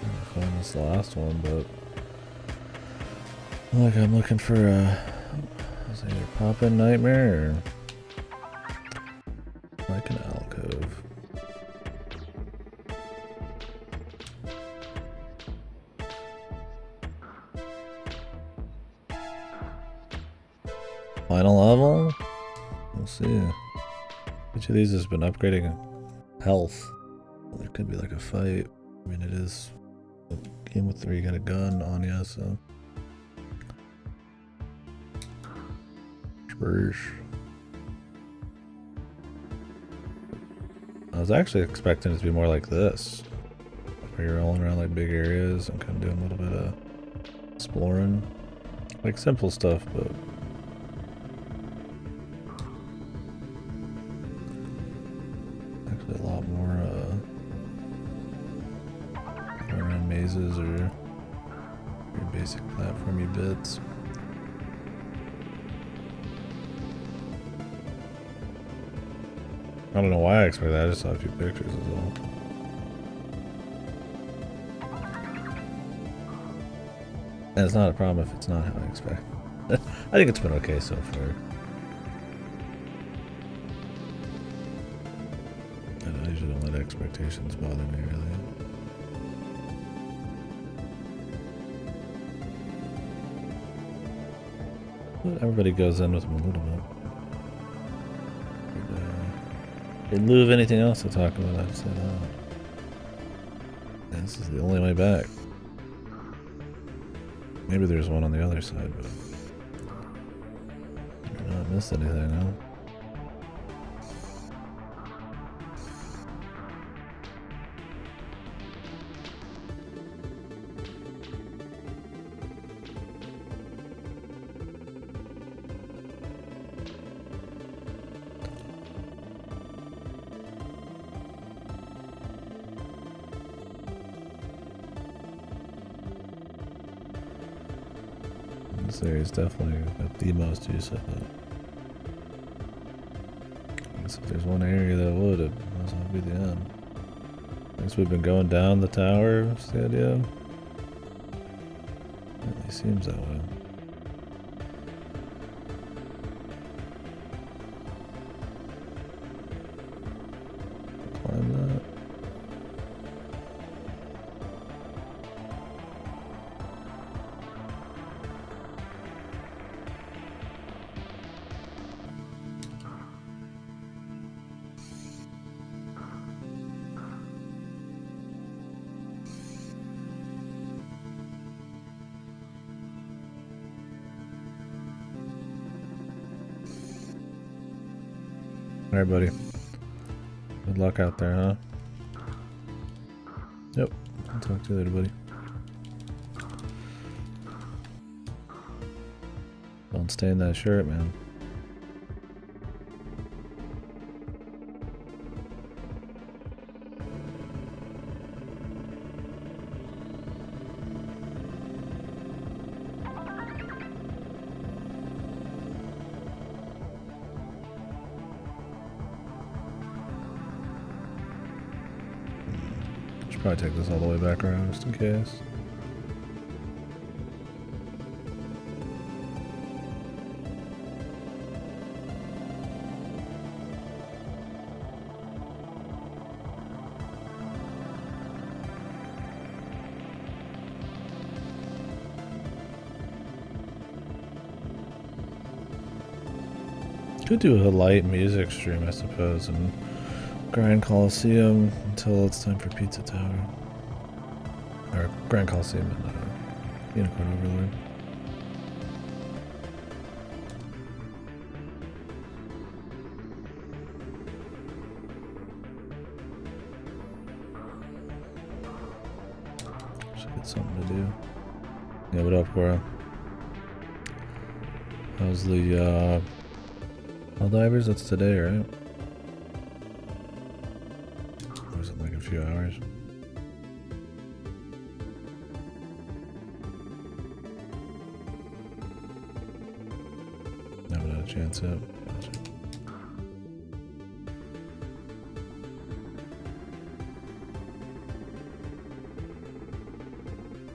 I find this last one, but look, I'm looking for is it either Pop-In Nightmare or like an alcove. Final level? We'll see. Each of these has been upgrading health. Well, there could be like a fight. I mean, it is a game with where you got a gun on you, so. Spurs. I was actually expecting it to be more like this, where you're rolling around like big areas and kind of doing a little bit of exploring. Like simple stuff, but. A lot more around mazes or your basic platformy bits. I don't know why I expect that. I just saw a few pictures as well. And it's not a problem if it's not how I expect. I think it's been okay so far. I usually don't let expectations bother me, really. But everybody goes in with them a little bit. In lieu of anything else to talk about, I'd say that. Yeah, this is the only way back. Maybe there's one on the other side, but I did not miss anything, huh? This area's definitely got the most use of it. I guess if there's one area that would, it might as well be the end. I guess we've been going down the tower, is the idea? It really seems that way. Climb that. Alright, buddy. Good luck out there, huh? Yep. I'll talk to you later, buddy. Don't stain that shirt, man. Probably take this all the way back around just in case. Could do a light music stream, I suppose, and Grand Coliseum until it's time for Pizza Tower. Or Grand Coliseum and Unicorn Overlord. Should get something to do. Yeah, what up, Cora? How's the Helldivers? That's today, right? A few hours. Haven't had a chance yet. Gotcha.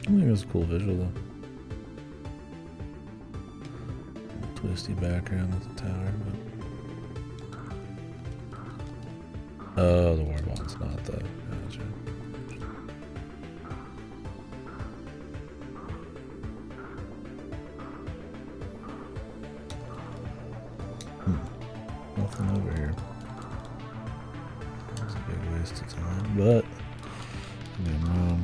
I think it was a cool visual though. Twisty background at the tower, but oh, the Warbond's not the. Gotcha. Nothing over here. It's a big waste of time, but I'm wrong.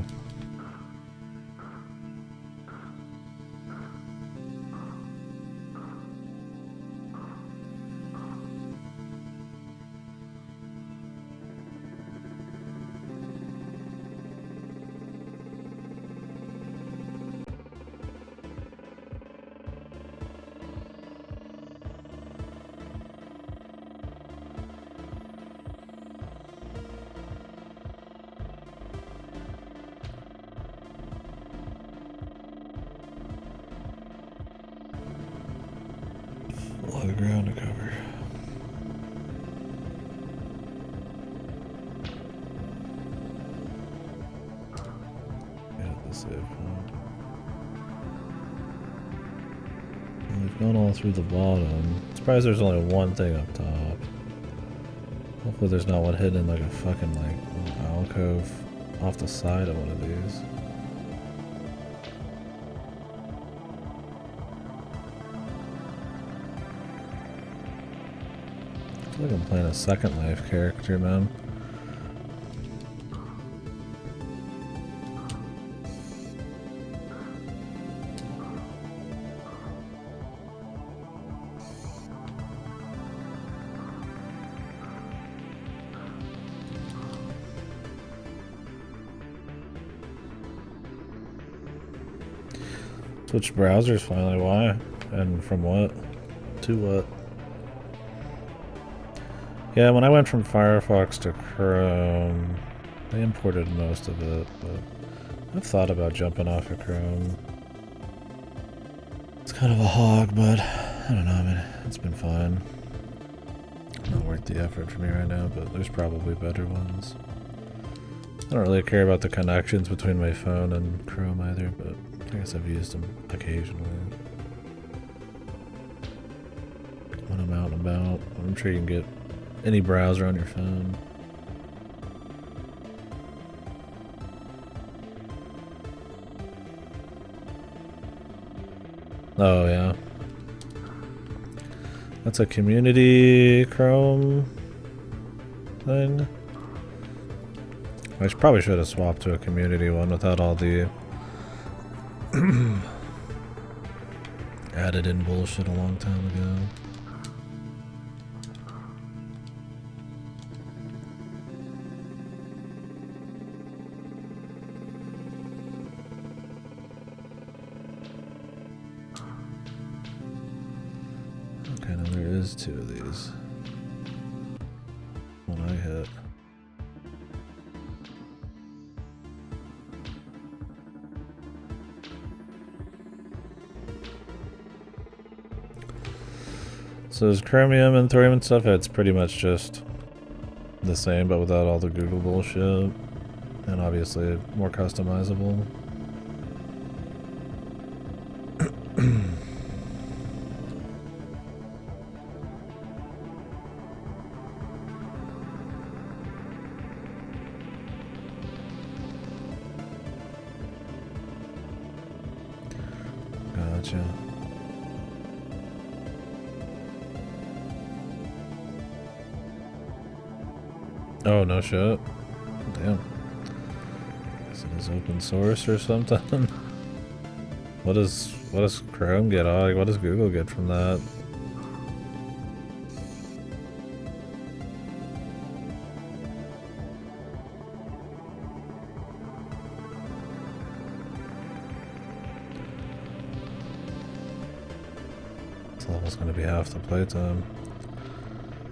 A lot of ground to cover. Yeah, the save point. And we've gone all through the bottom. I'm surprised there's only one thing up top. Hopefully there's not one hidden in like a fucking like alcove off the side of one of these. I feel like I'm playing a Second Life character, man. Switch browsers finally, why? And from what? To what? Yeah, when I went from Firefox to Chrome, they imported most of it, but I've thought about jumping off of Chrome. It's kind of a hog, but I don't know, I mean, it's been fine. Not worth the effort for me right now, but there's probably better ones. I don't really care about the connections between my phone and Chrome either, but I guess I've used them occasionally. When I'm out and about, I'm sure you can get any browser on your phone. Oh yeah. That's a community Chrome thing. I probably should have swapped to a community one without all the added in bullshit a long time ago. Okay, now there is 2 of these. One I hit. So there's Chromium and Thorium and stuff, it's pretty much just the same but without all the Google bullshit. And obviously more customizable. Gotcha. Oh, no shit. Damn. Is it is open source or something? What does Chrome get? Like, what does Google get from that? This level's gonna be half the playtime.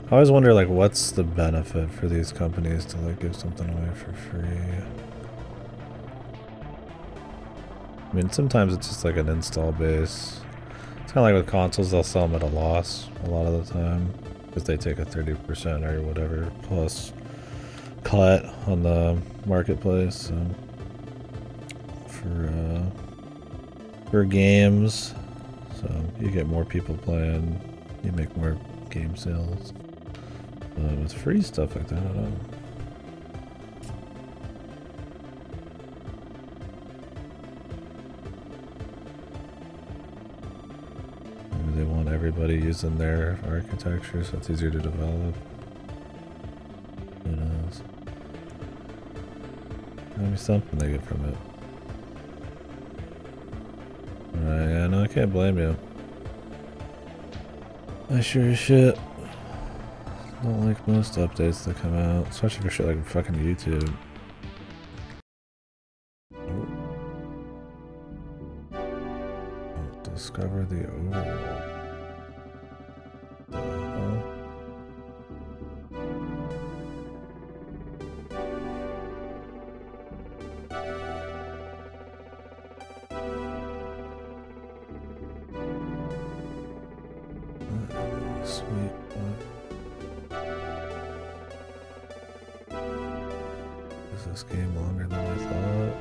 I always wonder, like, what's the benefit for these companies to, like, give something away for free? I mean, sometimes it's just like an install base. It's kind of like with consoles, they'll sell them at a loss a lot of the time because they take a 30% or whatever plus cut on the marketplace. So for games, so you get more people playing, you make more game sales. With free stuff like that, I don't know. Maybe they want everybody using their architecture so it's easier to develop. Who knows? Maybe something they get from it. Alright, yeah, no, I can't blame you. I sure as shit don't like most updates that come out, especially for shit like fucking YouTube. Oh, discover the overworld. Sweet. Is this game longer than I thought?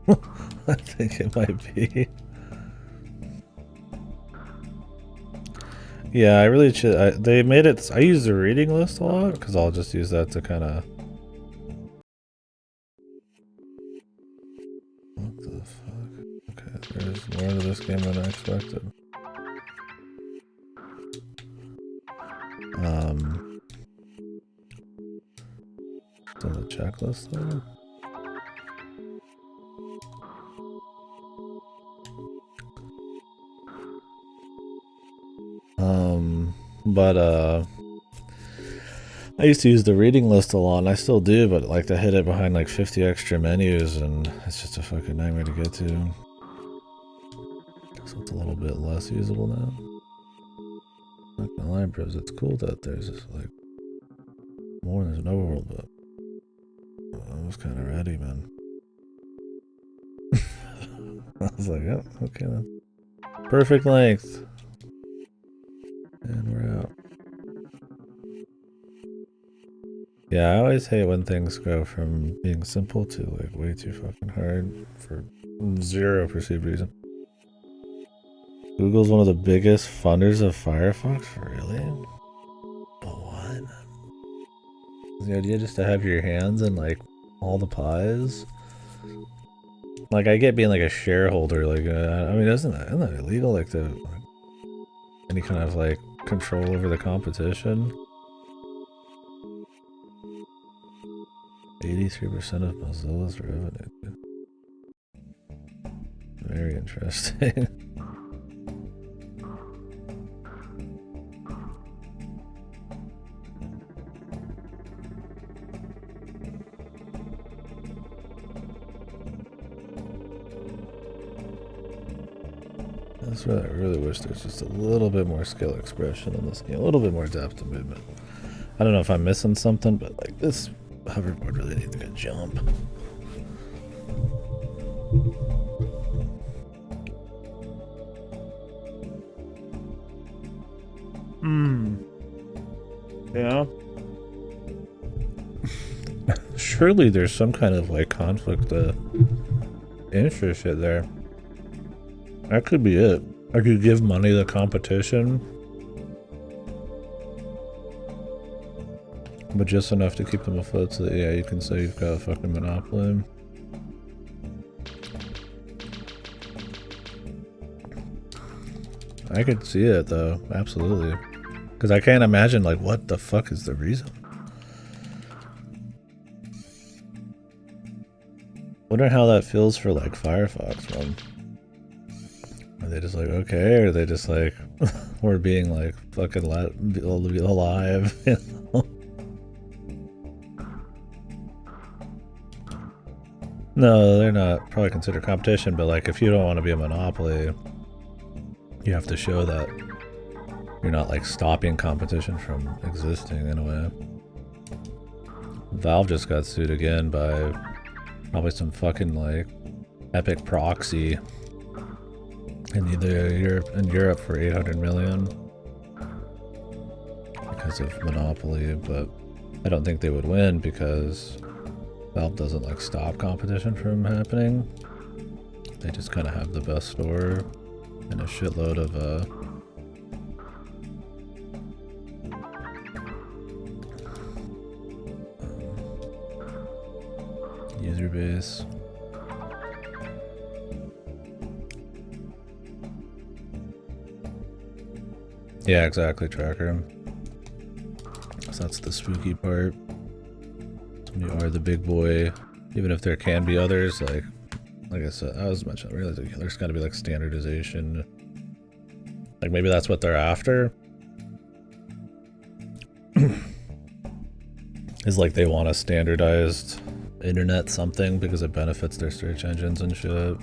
Oh. I think it might be. Yeah, I really should. They made it. I use the reading list a lot because I'll just use that to kind of. What the fuck? Okay, there's more to this game than I expected. Still the checklist though. But I used to use the reading list a lot, and I still do, but like I hit it behind like 50 extra menus, and it's just a fucking nightmare to get to. So it's a little bit less usable now. Not gonna lie, bros, it's cool that there's this, like, more than there's an overworld, but I was kind of ready, man. I was like, oh, okay then. Perfect length. And we're out. Yeah, I always hate when things go from being simple to like way too fucking hard for zero perceived reason. Google's one of the biggest funders of Firefox? Really? But what? The idea just to have your hands in like all the pies? Like, I get being like a shareholder, like, I mean, isn't that illegal? Like, any kind of like control over the competition? 83% of Mozilla's revenue. Very interesting. That's what I really wish there's just a little bit more skill expression in this game, a little bit more depth of movement. I don't know if I'm missing something, but like this hoverboard really needs a jump. Yeah. Surely there's some kind of like conflict interest shit there. That could be it. I could give money to the competition, but just enough to keep them afloat so that, yeah, you can say you've got a fucking monopoly. I could see it though, absolutely. Because I can't imagine, like, what the fuck is the reason? Wonder how that feels for, like, Firefox, man. Are they just like, okay, or are they just like, we're being like, fucking alive, you know? No, they're not probably considered competition, but like, if you don't want to be a monopoly, you have to show that you're not like stopping competition from existing in a way. Valve just got sued again by probably some fucking like epic proxy in Europe for 800 million because of monopoly, but I don't think they would win because Valve doesn't like stop competition from happening. They just kind of have the best store and a shitload of user base. Yeah, exactly, Tracker. So that's the spooky part. When you are the big boy, even if there can be others, like I said, I was mentioning, really, there's got to be like standardization. Like maybe that's what they're after. Is like they want a standardized internet something because it benefits their search engines and shit.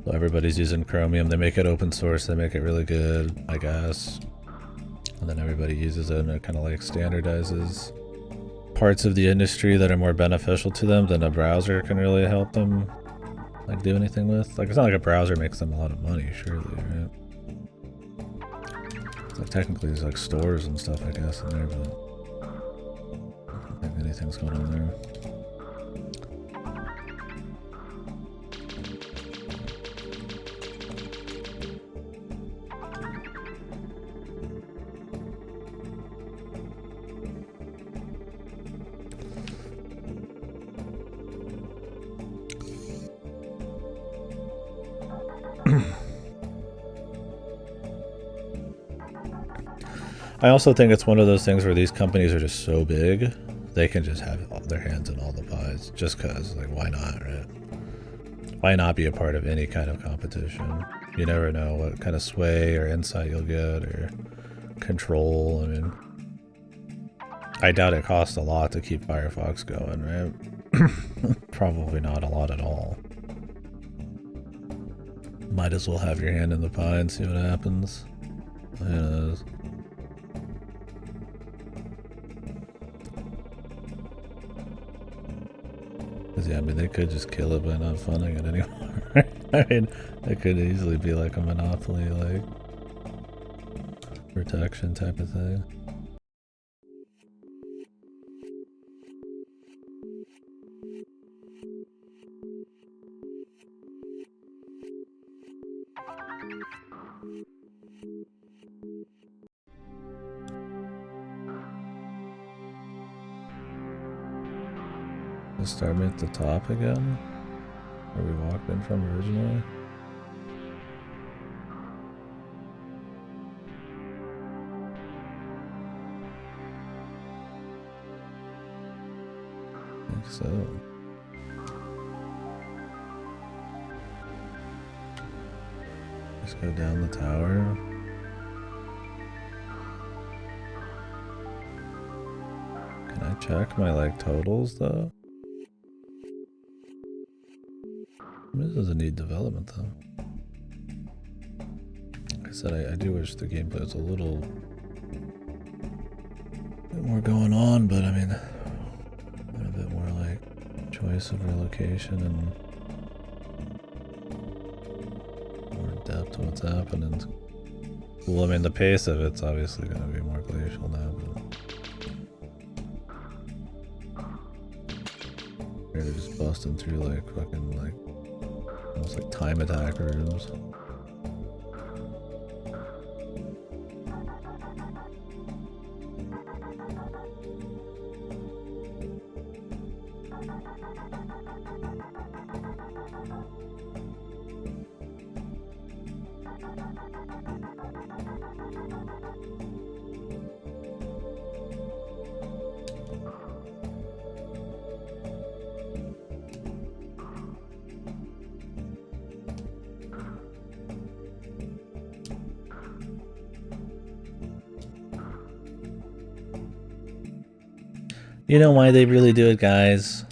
So everybody's using Chromium. They make it open source. They make it really good, I guess. And then everybody uses it and it kind of like standardizes parts of the industry that are more beneficial to them than a browser can really help them like do anything with. Like it's not like a browser makes them a lot of money, surely, right? It's like technically there's like stores and stuff, I guess, in there, but I don't think anything's going on there. I also think it's one of those things where these companies are just so big, they can just have their hands in all the pies, just cause, like, why not, right? Why not be a part of any kind of competition? You never know what kind of sway or insight you'll get, or control. I mean, I doubt it costs a lot to keep Firefox going, right? Probably not a lot at all. Might as well have your hand in the pie and see what happens. Who knows? Because, yeah, I mean, they could just kill it by not funding it anymore. I mean, it could easily be like a monopoly, like, protection type of thing. Just start me at the top again? Where we walked in from originally? I think so. Just go down the tower. Can I check my, like, totals, though? This doesn't need development, though. Like I said, I do wish the gameplay was a little bit more going on, but I mean, a bit more like choice of relocation and more depth to what's happening. Well, I mean, the pace of it's obviously going to be more glacial now, but they're just busting through like fucking like almost like time attack rooms. You know why they really do it, guys?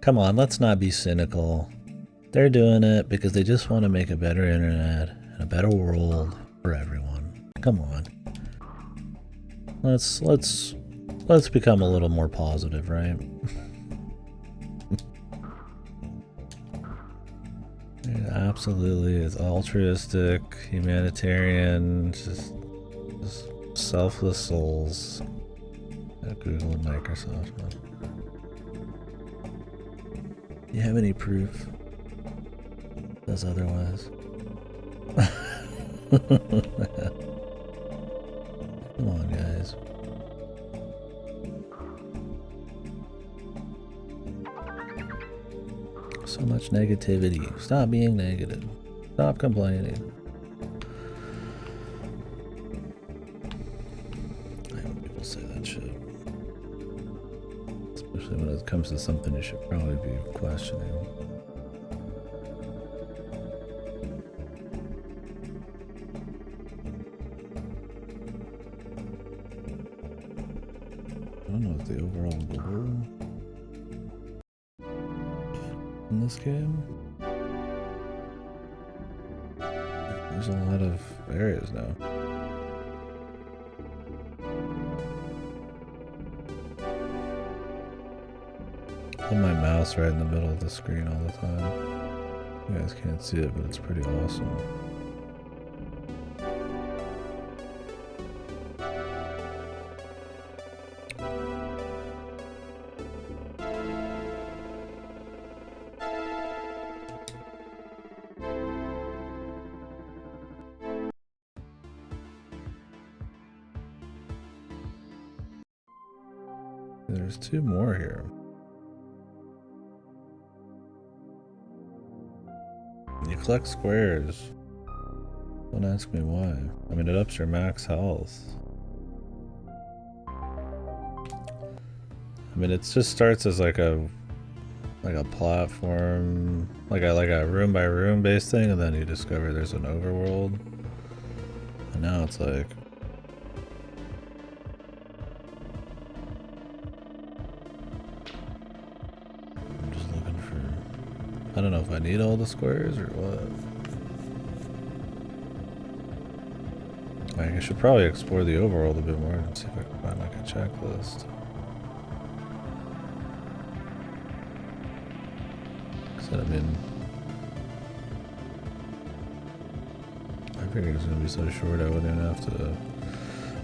Come on, let's not be cynical. They're doing it because they just want to make a better internet and a better world for everyone. Come on. Let's become a little more positive, right? It absolutely is altruistic, humanitarian, just selfless souls. Google and Microsoft. Do you have any proof? Says otherwise. Come on, guys. So much negativity. Stop being negative. Stop complaining. I hope people say that shit. Especially when it comes to something you should probably be questioning. I don't know what the overall goal in this game. There's a lot of areas now. Hold my mouse right in the middle of the screen all the time. You guys can't see it, but it's pretty awesome. There's two more here. You collect squares. Don't ask me why. I mean, it ups your max health. I mean, it just starts as like a platform, like a room by room based thing, and then you discover there's an overworld. And now it's like I'm just looking for. I don't know if I need all the squares or what. Like, I should probably explore the overworld a bit more and see if I can find like a checklist. said, I mean, I figured it was gonna be so short I wouldn't even have to,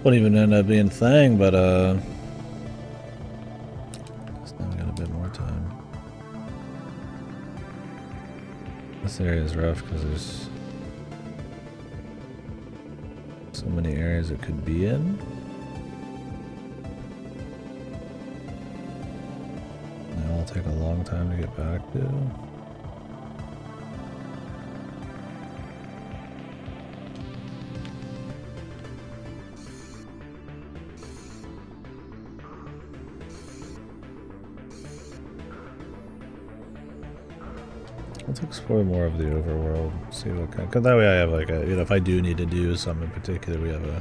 wouldn't even end up being thing, but guess now we got a bit more time. This area is rough because there's so many areas it could be in. They all take a long time to get back to. Let's explore more of the overworld. See what kind. Cause that way I have like a, you know, if I do need to do something in particular, we have a,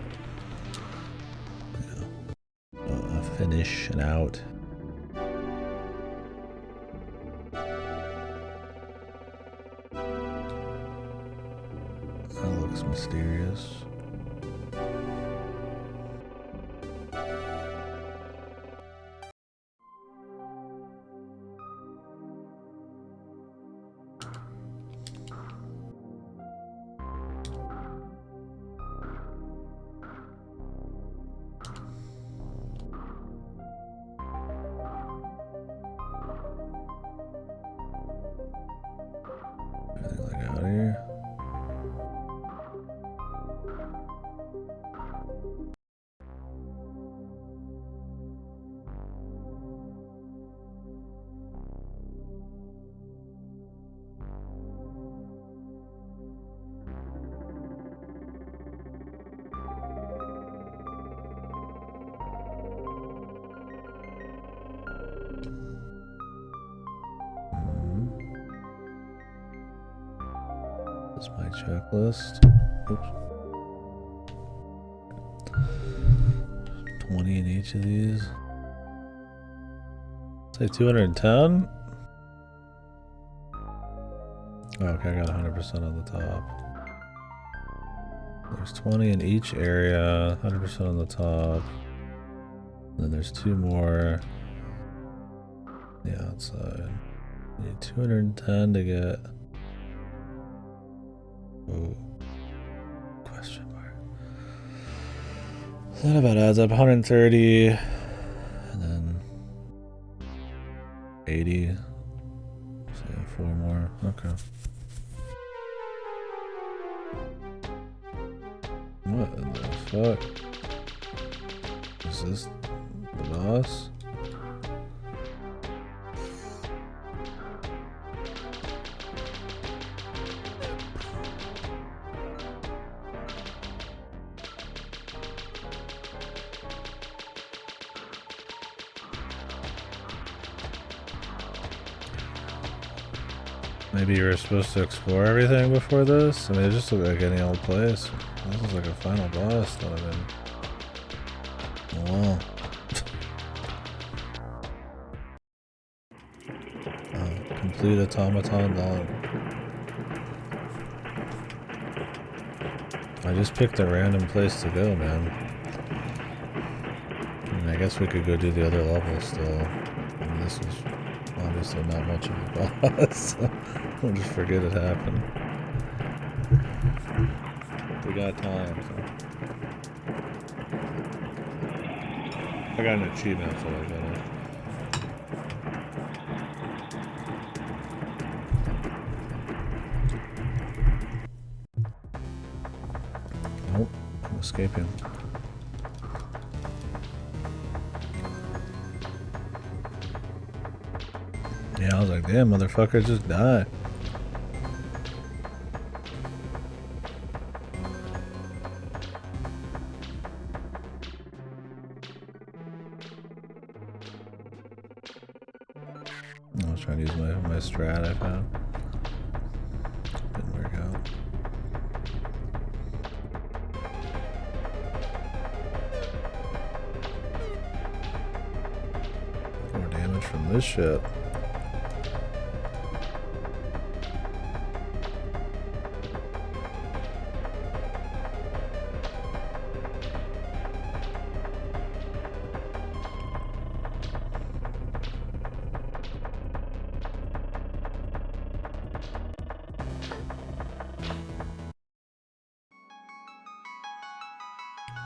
you know, a finish and out. That looks mysterious. Anything like out here? That's my checklist. Oops. 20 in each of these. Say 210? Oh, okay, I got 100% on the top. There's 20 in each area, 100% on the top. And then there's 2 more the outside. You need 210 to get. Oh, question mark. So that about adds up 130 and then 80. So 4 more. Okay. What in the fuck? Is this the boss? Maybe you were supposed to explore everything before this? I mean, it just looked like any old place. This is like a final boss that I've been... Wow. Complete Automaton log. I just picked a random place to go, man. I mean, I guess we could go do the other level still. I mean, this is obviously not much of a boss, so we'll just forget it happened. We got time, so. I got an achievement, so I got it. Nope, I'm escaping. Yeah, I was like, damn, motherfucker, just die. I was trying to use my strat I found. Didn't work out. More damage from this shit.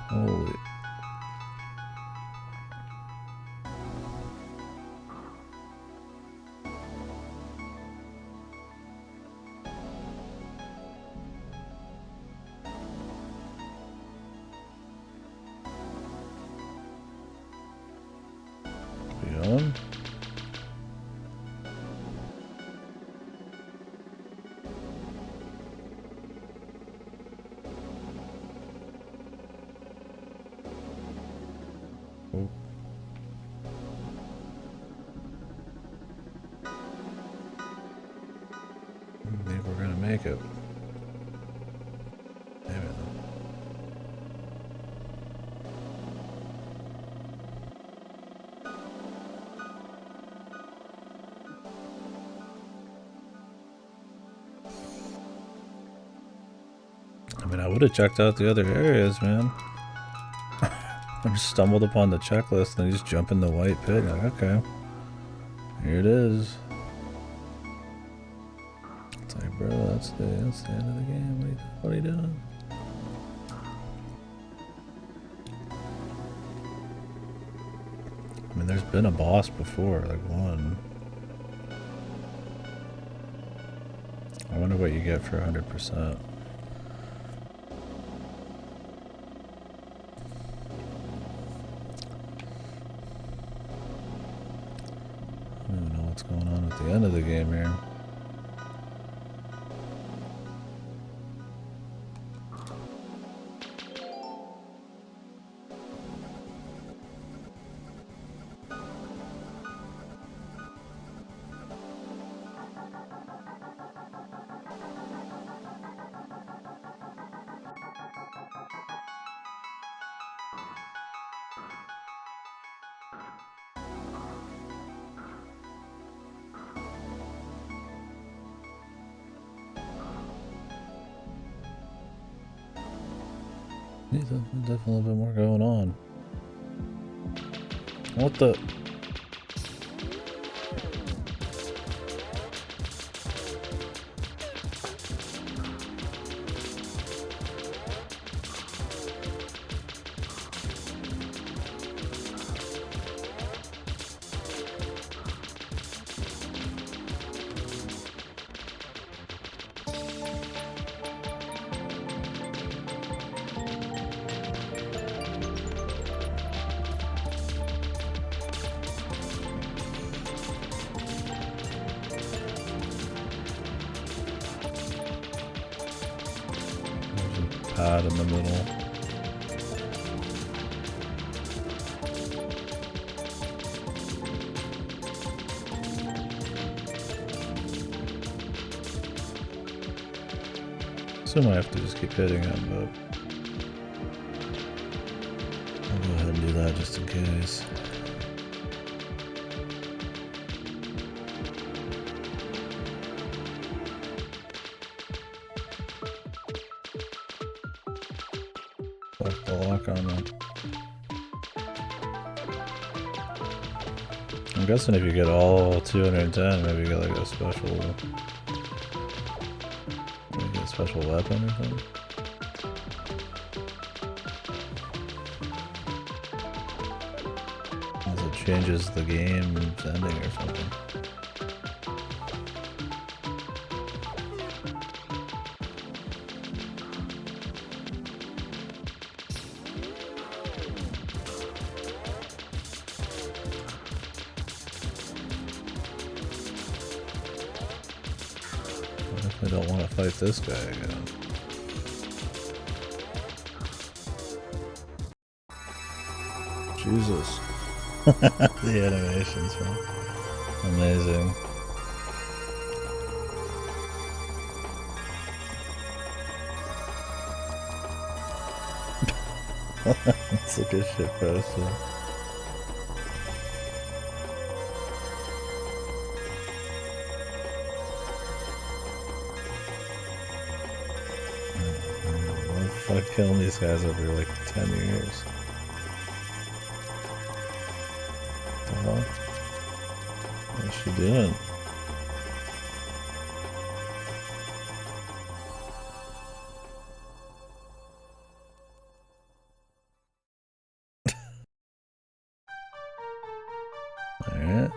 Holy. We on? Oh. I think we're gonna make it. Maybe not. I mean, I would have checked out the other areas, man. I just stumbled upon the checklist and I just jump in the white pit. Like, okay, here it is. It's like, bro, that's the end of the game. What are you doing? I mean, there's been a boss before, like one. I wonder what you get for 100%. I don't know what's going on at the end of the game here. There's definitely a little bit more going on. What the? Pad in the middle. Assume I have to just keep hitting him, but I'll go ahead and do that just in case. Fuck the lock on them. I'm guessing if you get all 210, maybe you get like a special, maybe get a special weapon or something. Unless it changes the game's ending or something. I don't want to fight this guy again. Jesus. The animations, man. Amazing. That's a good shit poster. I've killing these guys over like 10 years. What the hell? What's she doing? Alright.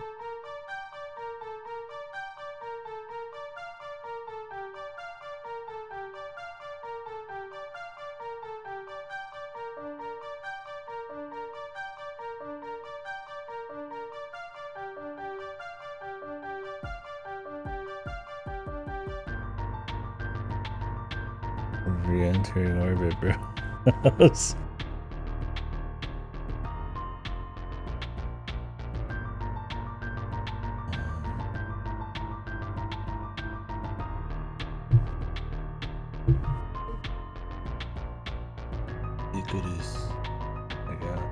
Re-entering orbit, bro. Ubiquitous. I got it.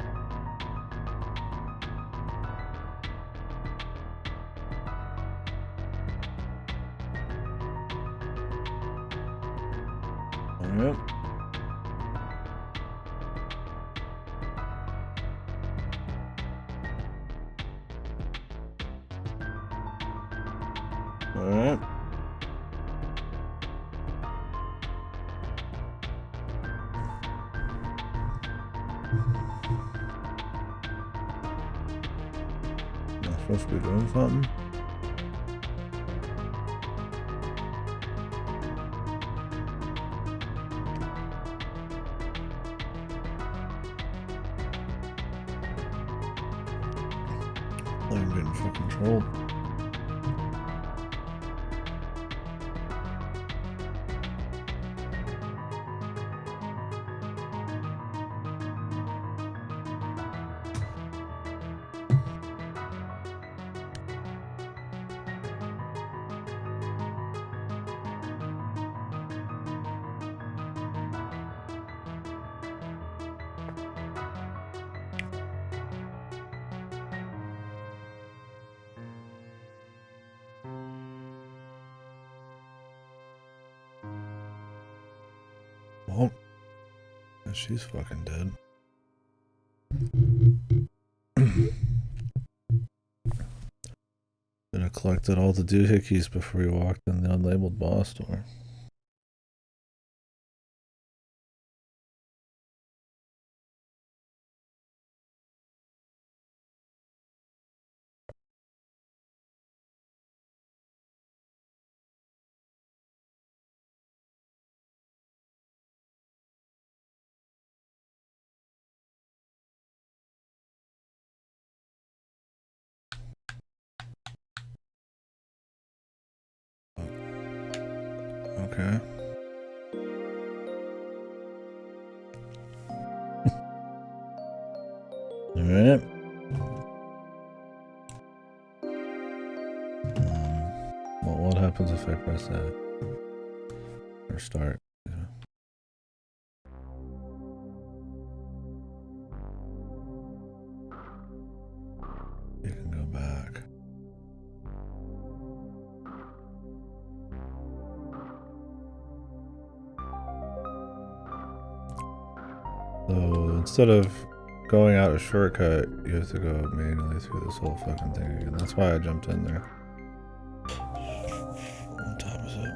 Yep. Alright. Not supposed to be doing something? I'm getting fucking trolled. Well, she's fucking dead. Then I collected all the doohickeys before we walked in the unlabeled boss door. Okay. Alright. Well, what happens if I press that? Or start? Yeah. You can go back. So instead of going out a shortcut, you have to go manually through this whole fucking thing again. That's why I jumped in there. What time is it?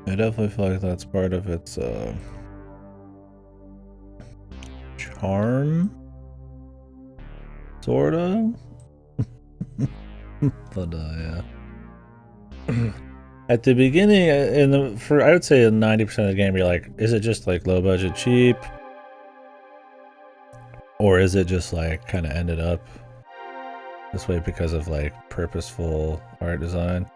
I definitely feel like that's part of its charm, sorta. But yeah. At the beginning, I would say 90% of the game, you're like, is it just like low budget cheap, or is it just like kind of ended up this way because of like purposeful art design?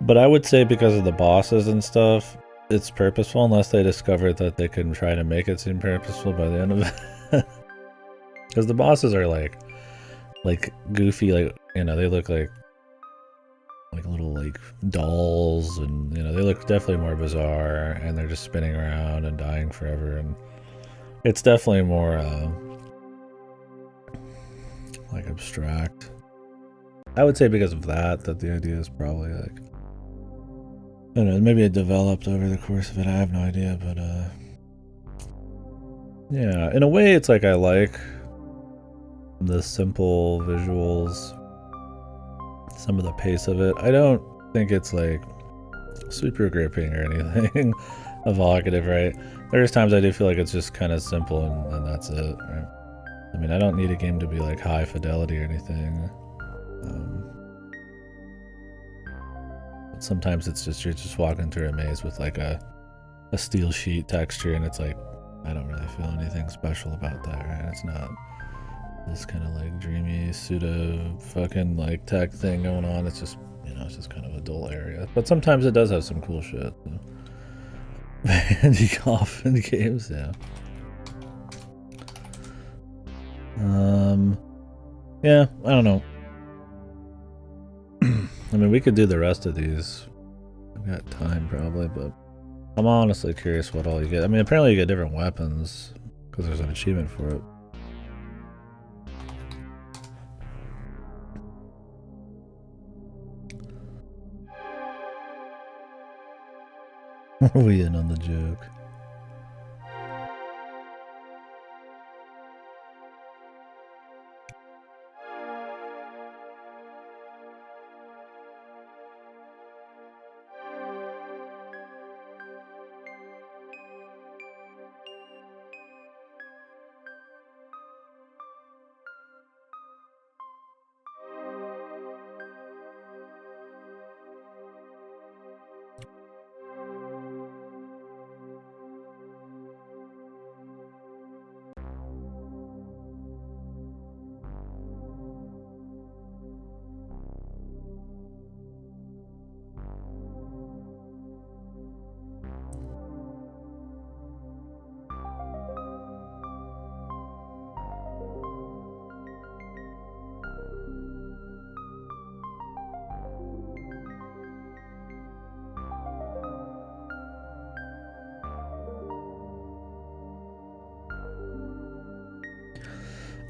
But I would say because of the bosses and stuff, it's purposeful, unless they discovered that they can try to make it seem purposeful by the end of it. Because the bosses are like goofy, like, you know, they look like little like dolls, and you know, they look definitely more bizarre, and they're just spinning around and dying forever, and it's definitely more like abstract. I would say because of that the idea is probably like, I don't know, maybe it developed over the course of it. I have no idea, but yeah, in a way it's like I like the simple visuals, some of the pace of it. I don't think it's like super gripping or anything evocative, right? There's times I do feel like it's just kind of simple and that's it, right? I mean, I don't need a game to be like high fidelity or anything. But sometimes it's just, you're just walking through a maze with like a steel sheet texture and it's like, I don't really feel anything special about that, right? It's not this kind of like dreamy pseudo fucking like tech thing going on. It's just, you know, it's just kind of a dull area. But sometimes it does have some cool shit. So. Bandy golf in games, yeah. Yeah, I don't know. I mean, we could do the rest of these. I've got time probably, but I'm honestly curious what all you get. I mean, apparently you get different weapons because there's an achievement for it. Are we in on the joke?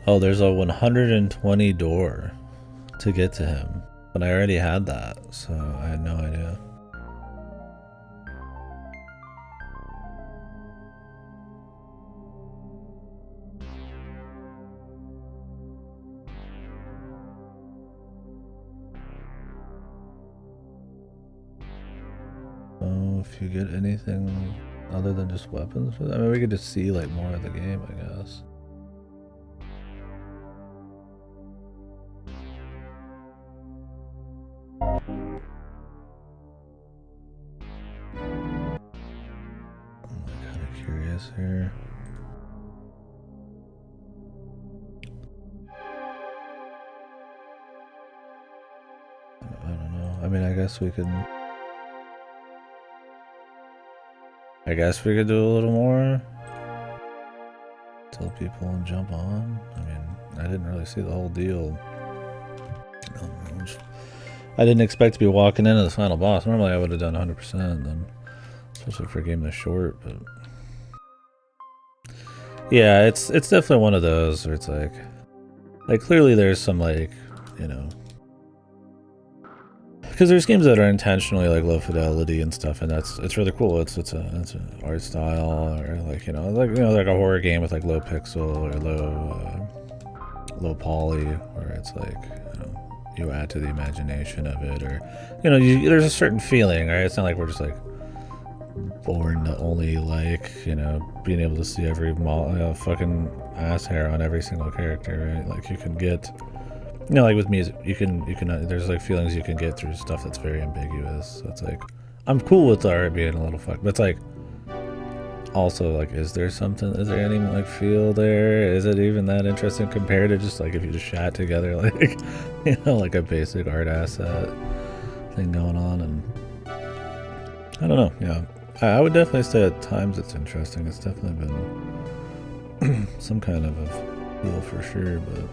Oh, there's a 120 door to get to him, but I already had that, so I had no idea. Oh, if you get anything other than just weapons, I mean, we could just see like more of the game, I guess. Here. I don't know. I mean, I guess we could do a little more. Tell people and jump on. I mean, I didn't really see the whole deal. I didn't expect to be walking into the final boss. Normally I would have done 100%, then, especially for a game this short, but yeah, it's definitely one of those where it's like clearly there's some like, you know, because there's games that are intentionally like low fidelity and stuff, and it's really cool. It's an art style, or like, you know, like a horror game with like low pixel or low poly, where it's like, you know, you add to the imagination of it, or, you know, there's a certain feeling, right? It's not like we're just like born to only like, you know, being able to see every fucking ass hair on every single character, right? Like you can get, you know, like with music, you can there's like feelings you can get through stuff that's very ambiguous. So it's like, I'm cool with the art being a little fucked, but it's like, also like, is there any like feel there? Is it even that interesting compared to just like if you just shot together like, you know, like a basic art asset thing going on? And I don't know, yeah. I would definitely say at times it's interesting. It's definitely been some kind of a feel for sure, but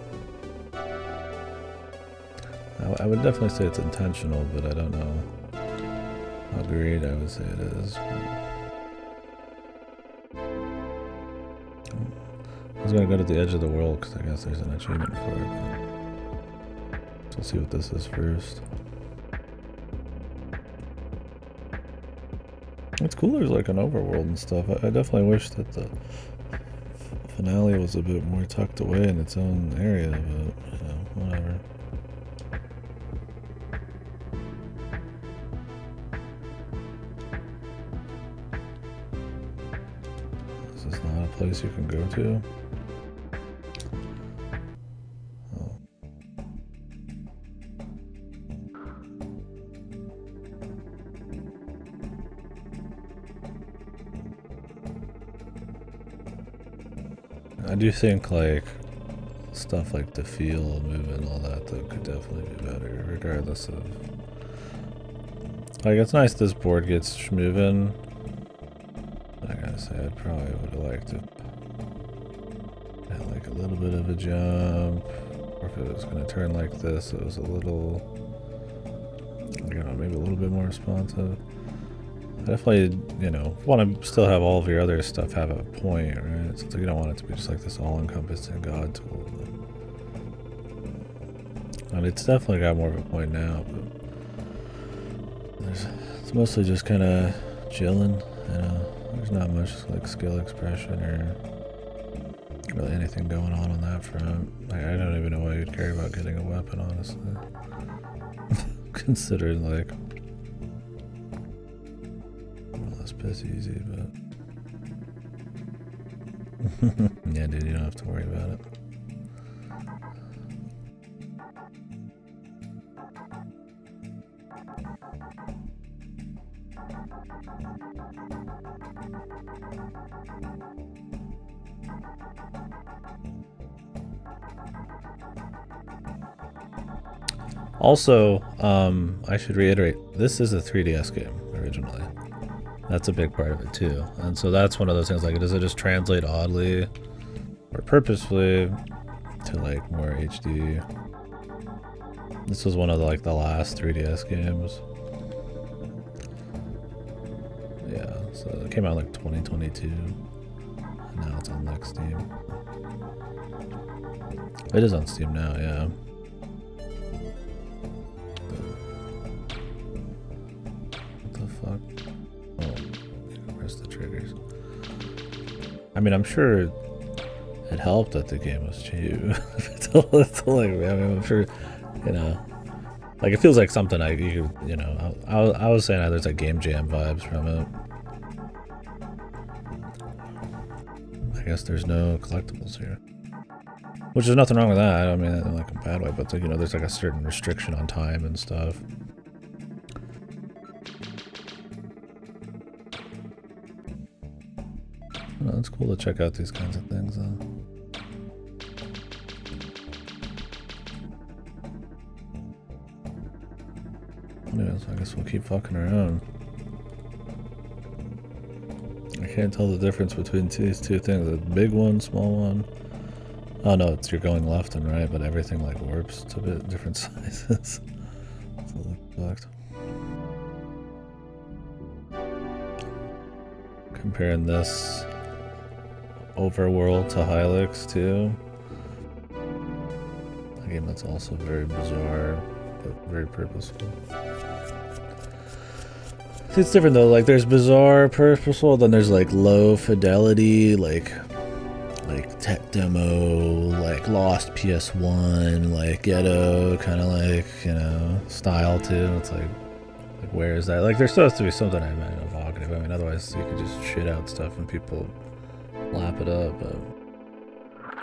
I would definitely say it's intentional, but I don't know how great I would say it is. I was gonna go to the edge of the world because I guess there's an achievement for it. So let's see what this is first. What's cool is like an overworld and stuff. I definitely wish that the finale was a bit more tucked away in its own area, but you know, whatever. This is not a place you can go to. Oh. I do think like stuff like the feel, movement, all that though could definitely be better, regardless of. Like it's nice this board gets moving. I gotta say, I probably would have liked it. Had like a little bit of a jump, or if it was gonna turn like this, it was a little, you know, maybe a little bit more responsive. I definitely, you know, want to still have all of your other stuff have a point, right? So you don't want it to be just like this all-encompassing God tool. And it's definitely got more of a point now, but it's mostly just kind of chilling, you know. There's not much like skill expression or really anything going on that front. Like, I don't even know why you'd care about getting a weapon, honestly. Considering like, well, this bit's easy, but yeah, dude, you don't have to worry about it. Also, I should reiterate, this is a 3DS game originally. That's a big part of it too. And so that's one of those things, like, does it just translate oddly or purposefully to like more HD? This was one of the, like the last 3DS games. Yeah, so it came out like 2022. And now it's on like Steam. It is on Steam now, yeah. I mean, I'm sure it helped that the game was cheap. Like, I mean, I'm sure, you know, like it feels like something you know, I was saying there's like Game Jam vibes from it. I guess there's no collectibles here, which is nothing wrong with that. I don't mean that in like a bad way, but like, you know, there's like a certain restriction on time and stuff. Well, it's cool to check out these kinds of things, though. Anyways, I guess we'll keep fucking around. I can't tell the difference between these two things. A big one, small one. Oh no, it's you're going left and right, but everything like warps to a bit different sizes. It's a little fucked. Comparing this overworld to Hylix too. A game that's also very bizarre, but very purposeful. See, it's different though, like there's bizarre, purposeful, then there's like low fidelity, like tech demo, like lost PS1, like ghetto, kind of like, you know, style too. It's like where is that? Like there's supposed to be something evocative. I mean, otherwise you could just shit out stuff and people lap it up, but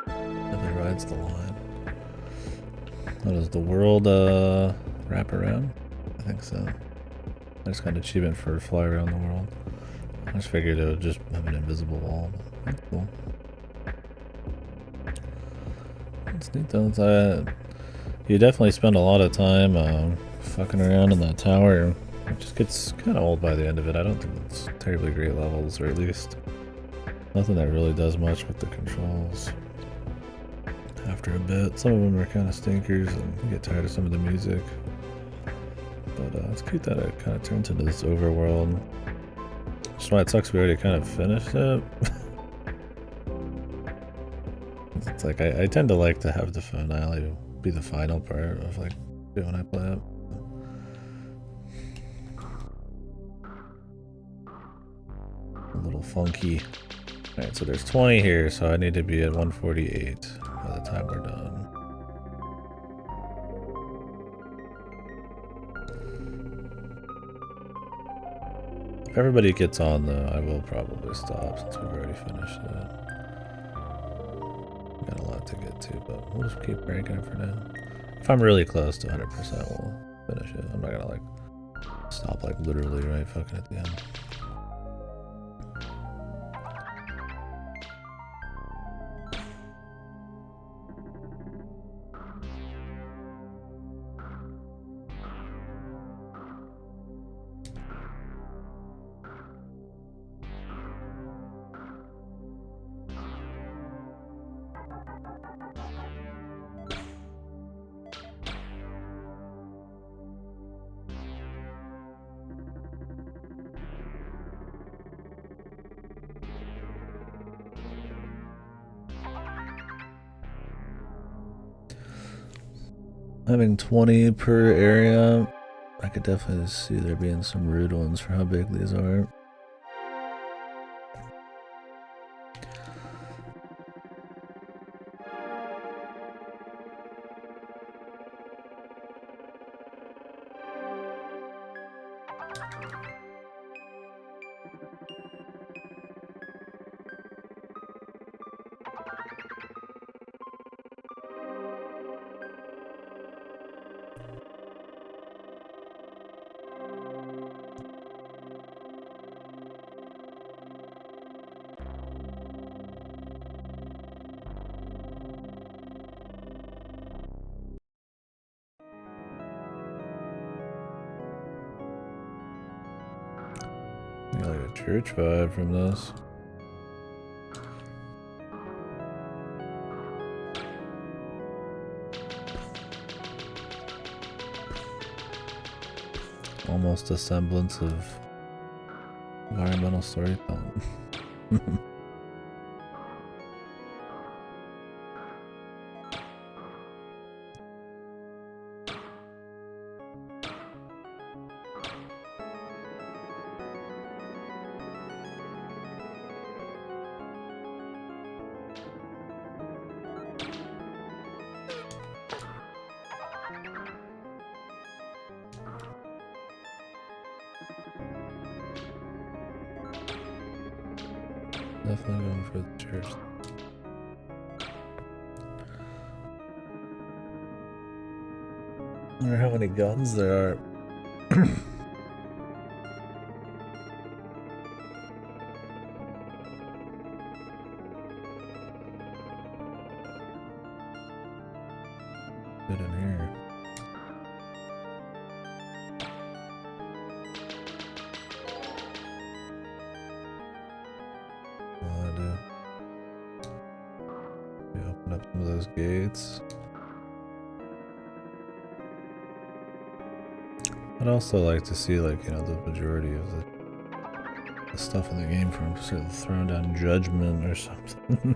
nobody rides the line. What is the world wrap around? I think so. I just got an achievement for fly around the world. I just figured it would just have an invisible wall. That's cool. It's neat though. You definitely spend a lot of time fucking around in that tower. It just gets kind of old by the end of it. I don't think it's terribly great levels, or at least nothing that really does much with the controls. After a bit, some of them are kind of stinkers, and you get tired of some of the music. But it's cute that it kind of turns into this overworld. Just why it sucks we already kind of finished it. It's like I tend to like to have the finale be the final part of like when I play it. A little funky. Alright, so there's 20 here, so I need to be at 148 by the time we're done. If everybody gets on though, I will probably stop since we've already finished it. Got a lot to get to, but we'll just keep ranking it for now. If I'm really close to 100%, we'll finish it. I'm not gonna like stop like literally right fucking at the end. Having 20 per area, I could definitely see there being some rude ones for how big these are. I got like a church vibe from this. Almost a semblance of environmental storytelling. Definitely going for the church. I wonder how many guns there are. Good in here. Open up some of those gates. I'd also like to see, like, you know, the majority of the stuff in the game from sort of throwing down judgment or something.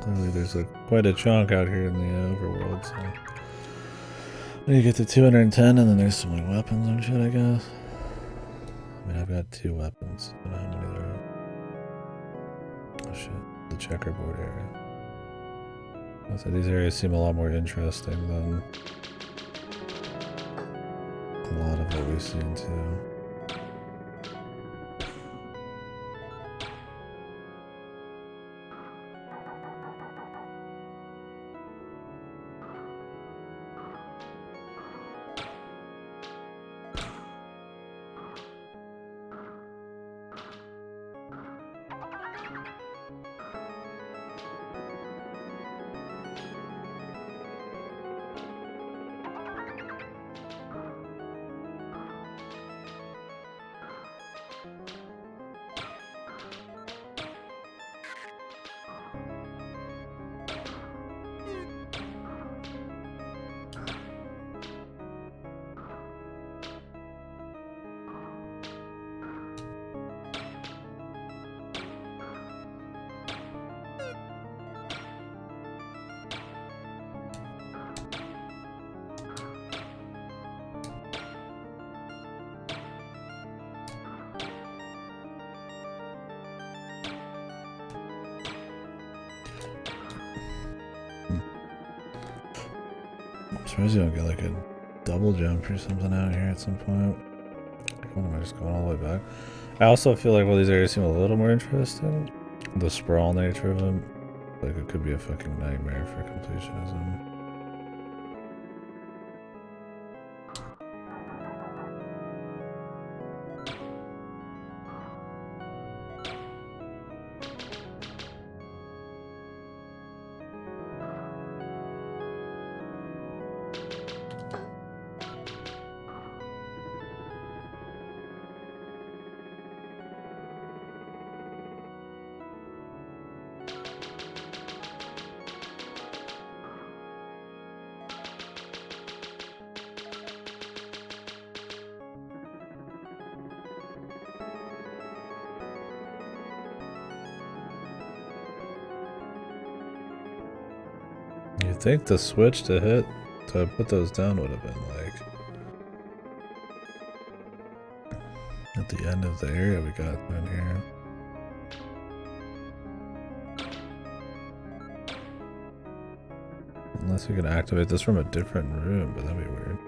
Clearly there's quite a chunk out here in the overworld, so when you get to 210 and then there's some like weapons and shit, I guess. I mean, I've got 2 weapons. I don't know how many there are. Oh shit, the checkerboard area. So these areas seem a lot more interesting than a lot of what we've seen too. Suppose you don't get like a double jump or something out here at some point. What am I just going all the way back? I also feel like, well, these areas seem a little more interesting. The sprawl nature of them. Like it could be a fucking nightmare for completionism. You'd think the switch to put those down would have been like at the end of the area we got down here. Unless we can activate this from a different room, but that'd be weird.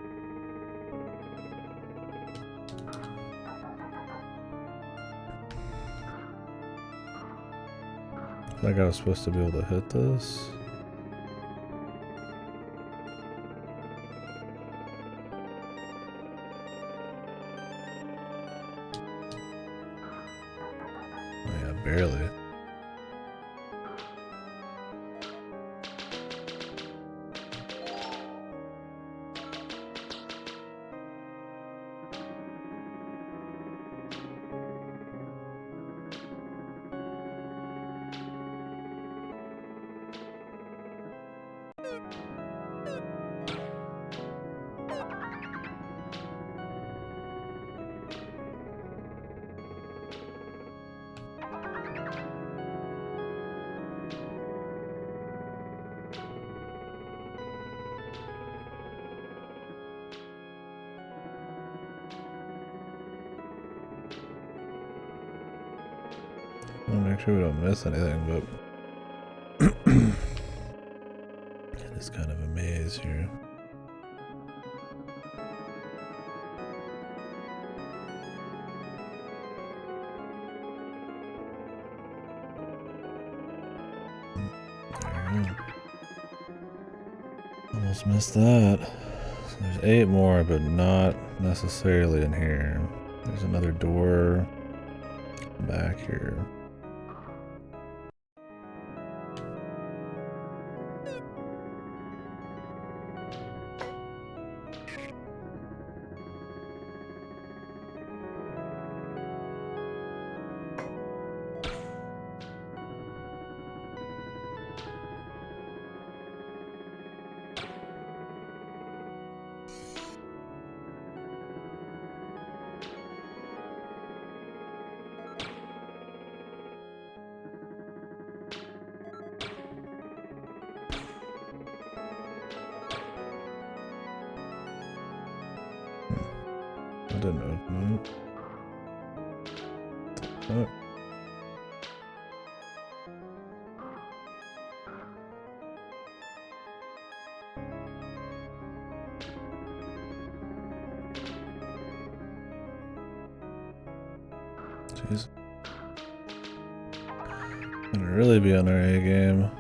I feel like I was supposed to be able to hit this. Barely. I'll make sure we don't miss anything, but it is kind of a maze here. There you go. Almost missed that. So there's 8 more, but not necessarily in here. There's another door back here. I didn't open it. Oh. Jeez. Gonna really be on our A game.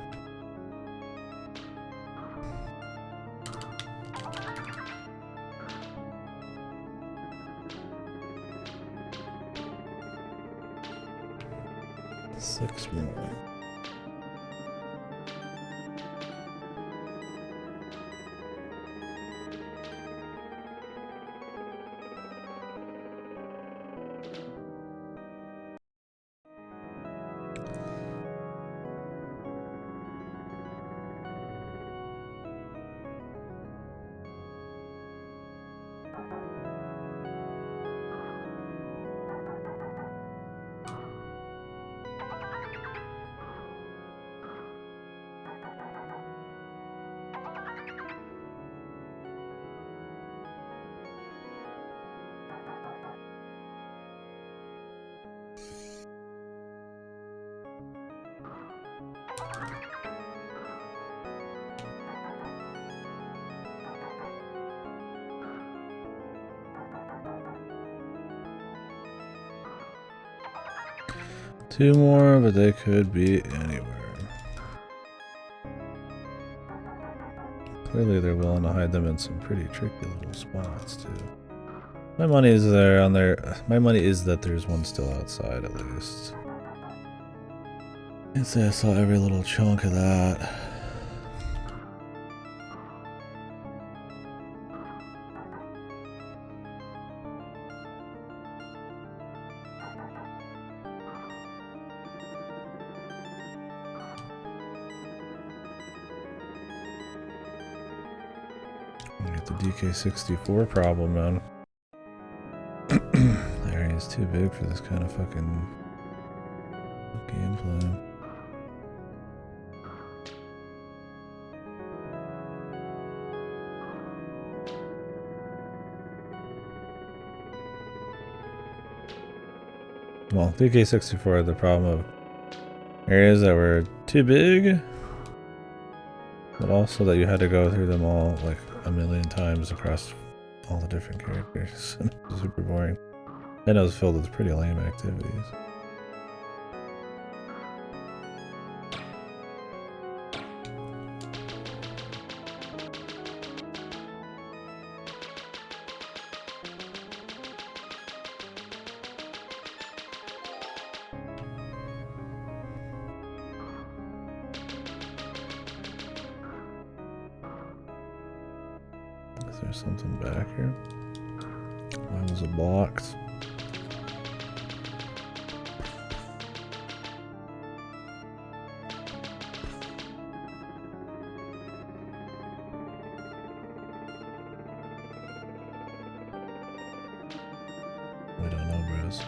Six more. 2 more, but they could be anywhere. Clearly they're willing to hide them in some pretty tricky little spots too. My money is there on there. My money is that there's one still outside at least. I'd say I saw every little chunk of that. Get the DK64 problem, man. The area is too big for this kind of fucking gameplay. Well, DK64 had the problem of areas that were too big, but also that you had to go through them all like a million times across all the different characters. It was super boring. And it was filled with pretty lame activities. Is there something back here? Why was it blocked? We don't know, bros.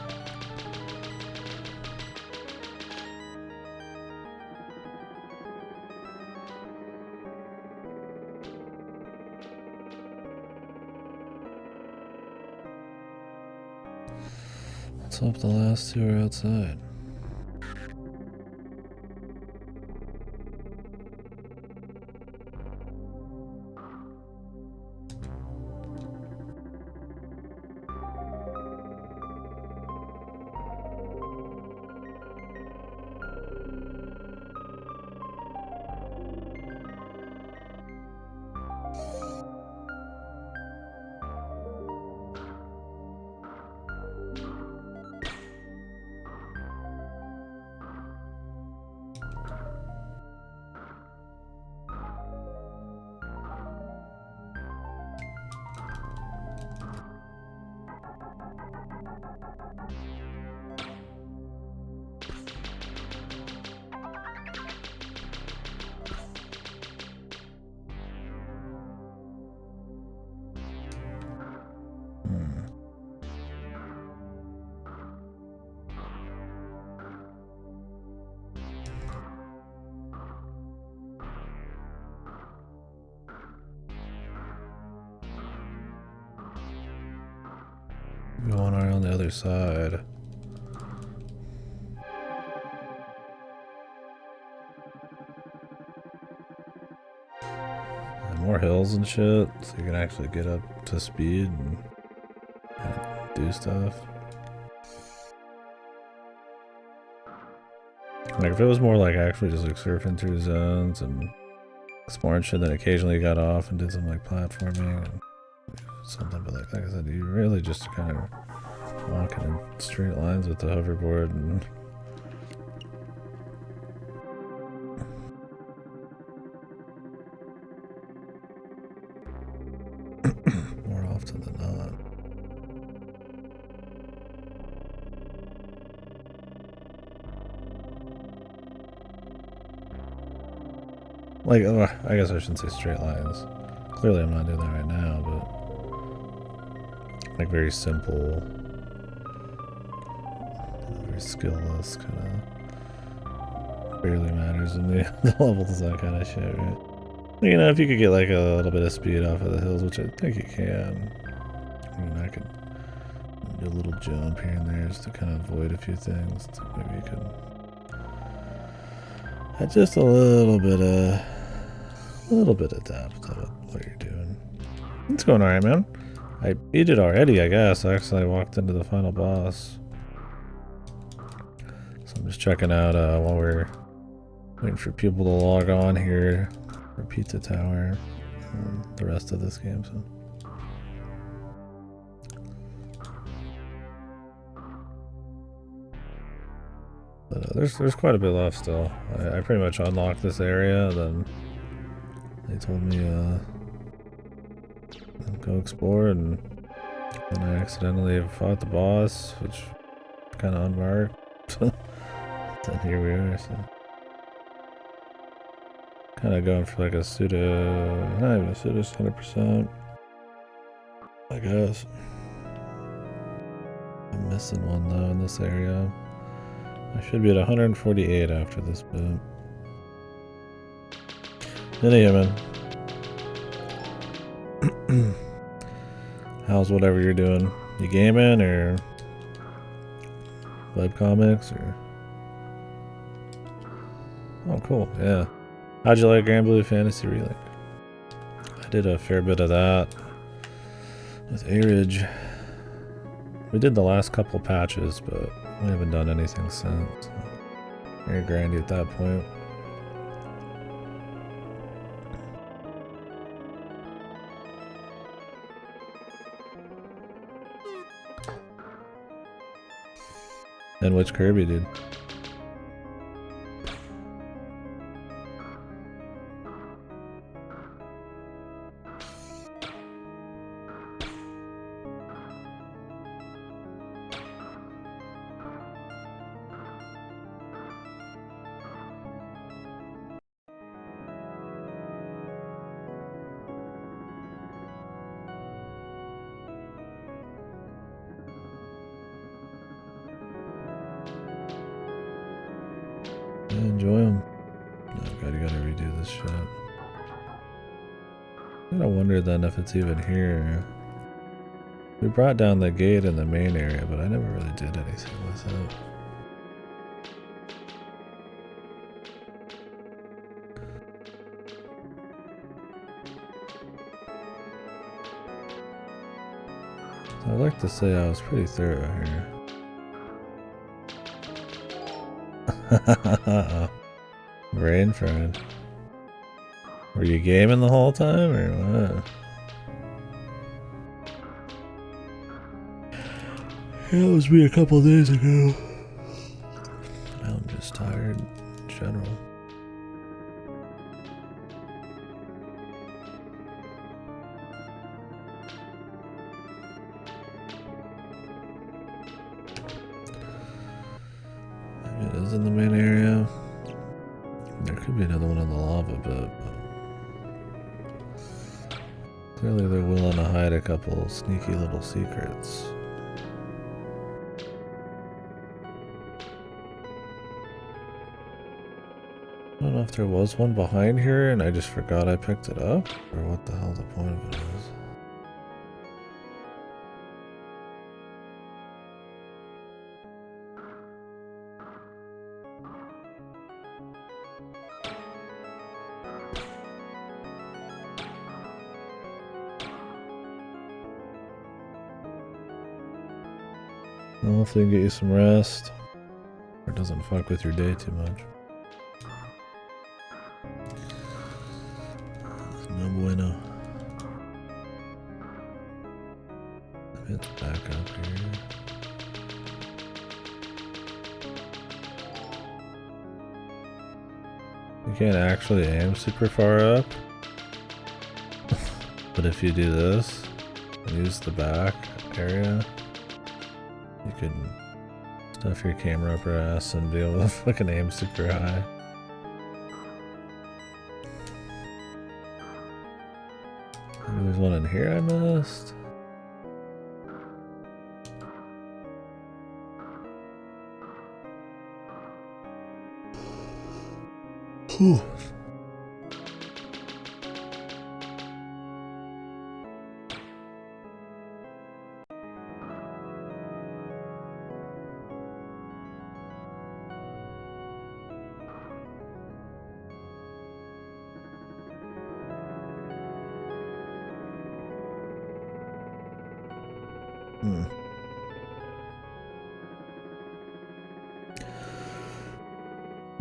Let's hope the last two are outside. We want our on the other side. And more hills and shit, so you can actually get up to speed and do stuff. Like if it was more like actually just like surfing through zones and exploring shit, then occasionally got off and did some like platforming and something, but like I said, you really just kind of walking in straight lines with the hoverboard and more often than not. Like, I guess I shouldn't say straight lines. Clearly I'm not doing that right now, but like very simple, very skillless, kind of barely matters in the, the levels, that kind of shit, right? You know, if you could get like a little bit of speed off of the hills, which I think you can. I mean, I could do a little jump here and there just to kind of avoid a few things. So maybe you could add just a little bit of depth to what you're doing. It's going alright, man. I beat it already, I guess. Actually, I walked into the final boss. So I'm Just checking out while we're waiting for people to log on here for Pizza Tower and the rest of this game. So. But there's quite a bit left still. I pretty much unlocked this area, and then they told me go explore, and then I accidentally fought the boss, which kind of unmarked. Then here we are. So. Kind of going for like a pseudo, not even a pseudo 100%, I guess. I'm missing one though in this area. I should be at 148 after this bit. Anyway, man. How's whatever you're doing? You gaming or webcomics or? Oh, cool. Yeah. How'd you like Grand Blue Fantasy Relink? I did a fair bit of that with A-Ridge. We did the last couple patches, but we haven't done anything since. So very grindy at that point. And which Kirby, dude? Enjoy them. Oh god, you gotta redo this shit. I gotta wonder then if it's even here. We brought down the gate in the main area, but I never really did anything with it. I'd like to say I was pretty thorough here. Brain fried. Were you gaming the whole time or what? Yeah, it was me a couple of days ago. I'm just tired in general. Maybe it is in the main area. There could be another one in the lava pit, but clearly they're willing to hide a couple sneaky little secrets. I don't know if there was one behind here and I just forgot I picked it up, or what the hell the point of it is. Well, hopefully get you some rest, or it doesn't fuck with your day too much. No bueno. It's back up here. You can't actually aim super far up, but if you do this and use the back area, you can stuff your camera up your ass and be able to fucking aim super high. Maybe there's one in here I missed. Whew.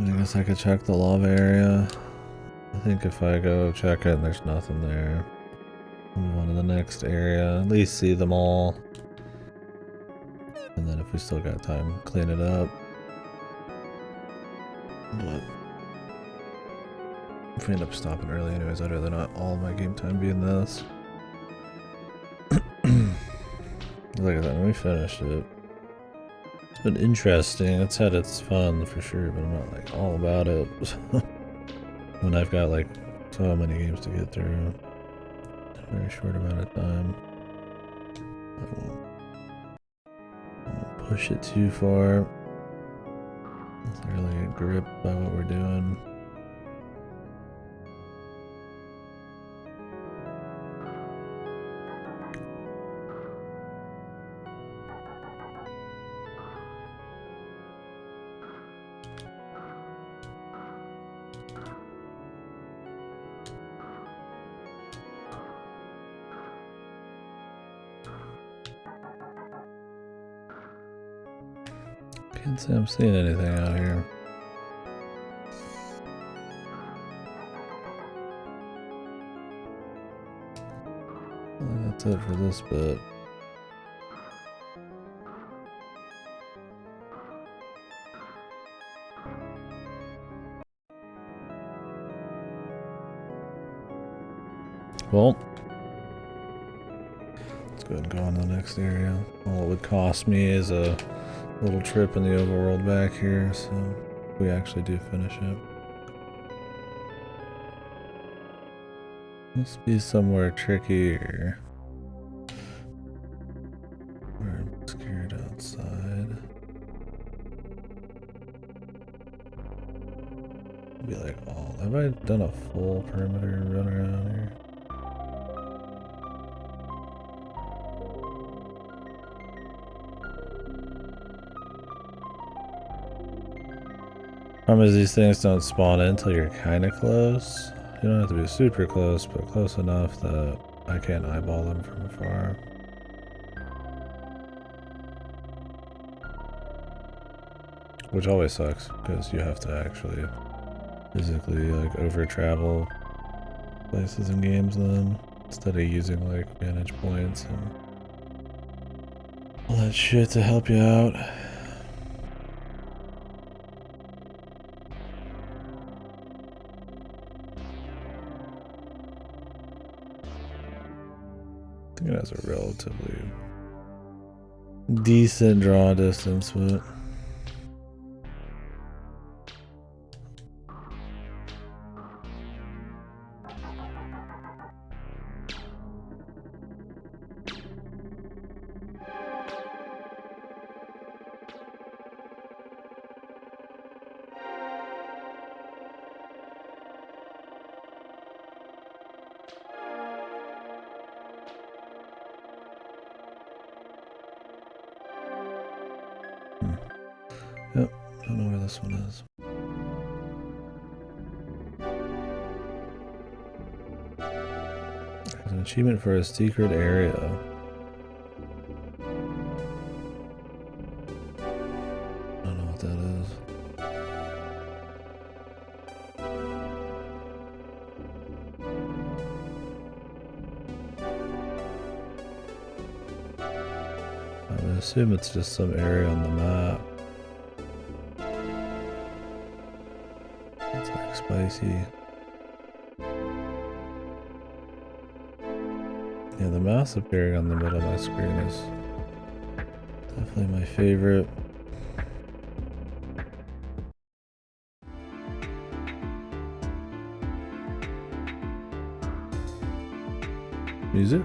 I guess I could check the lava area. I think if I go check it and there's nothing there, move on to the next area, at least see them all. And then if we still got time, clean it up. But if we end up stopping early anyways, I'd rather not all my game time be in this. Like I said, when we finished it, it's been interesting. It's had its fun for sure, but I'm not like all about it. When I've got like so many games to get through in a very short amount of time, I won't push it too far. Let's really get gripped by what we're doing. Can't say I'm seeing anything out here. Well, that's it for this bit. Well, let's go ahead and go on to the next area. All it would cost me is a little trip in the overworld back here, so we actually do finish it. Must be somewhere trickier. Or obscured outside. Be like, oh, have I done a full perimeter run around here? Problem is these things don't spawn in until you're kind of close. You don't have to be super close, but close enough that I can't eyeball them from afar. Which always sucks, because you have to actually physically like over travel places and games then, instead of using like vantage points and all that shit to help you out. I think it has a relatively decent draw distance, but yep, don't know where this one is. There's an achievement for a secret area. I don't know what that is. I would assume it's just some area on the map. It's like spicy. Yeah, the mouse appearing on the middle of my screen is definitely my favorite. Music?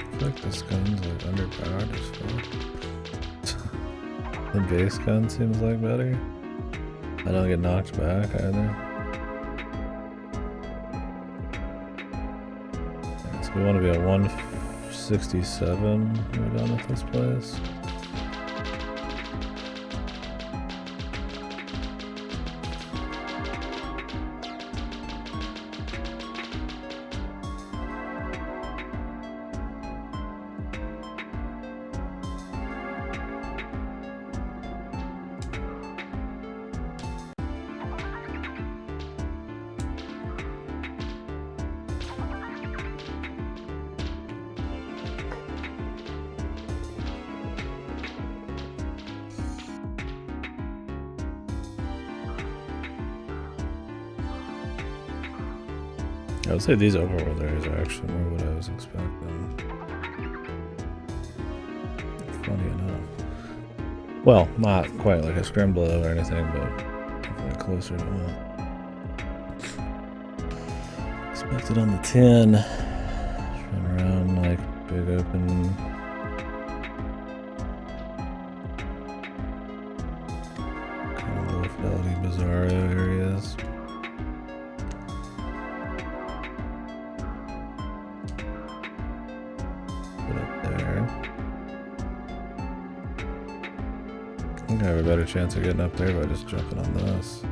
I feel like this gun's like underpowered as fuck. The base gun seems like better. I don't get knocked back either. Yeah, so we want to be at 167 when we're done with this place. I would say these overworld areas are actually more what I was expecting. Funny enough. Well, not quite like a Scrimblow or anything, but definitely closer to what expected on the 10. Just run around like big open. Kind of low fidelity bizarro areas. I think I have a better chance of getting up there by just jumping on this.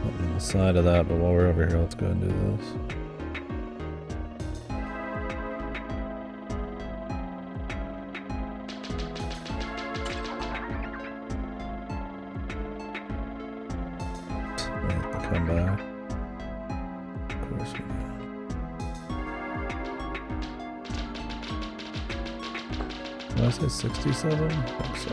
On the side of that, but while we're over here, let's go and do this. Come back. Of course we do. Did I say 67? I think so.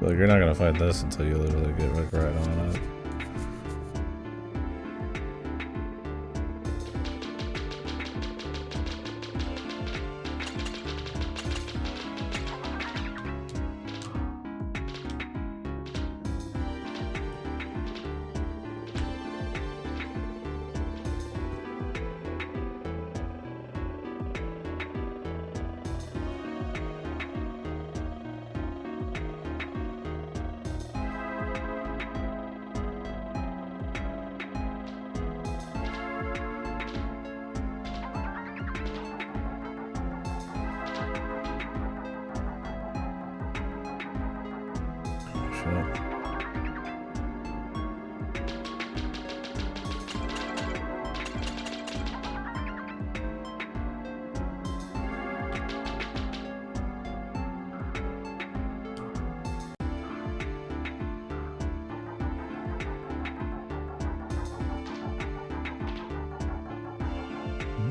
Like, you're not gonna fight this until you literally get like right on it.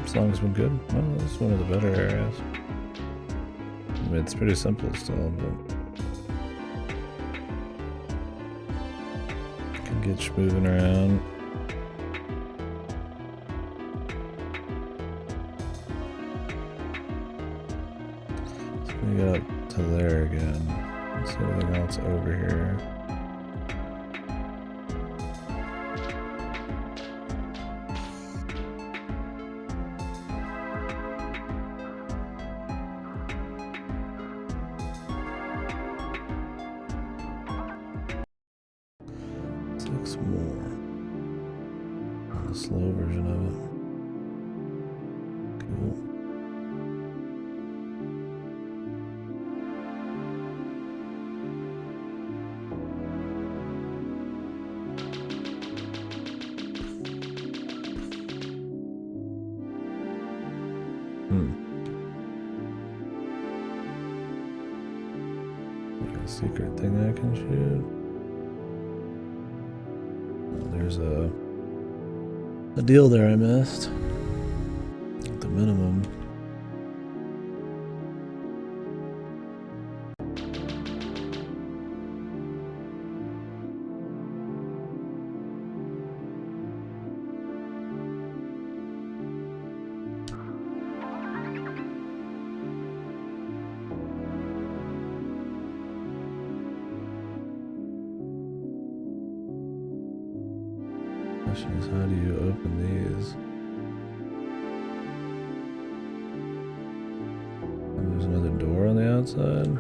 This long's been good. Well, this is one of the better areas. I mean, it's pretty simple still, but can get you moving around. So we get up to there again. Let's see anything else over here. More on the slow version of it. Cool. Like a secret thing I can shoot. There's a deal there I missed. At the minimum. Question is, how do you open these? Oh, there's another door on the outside.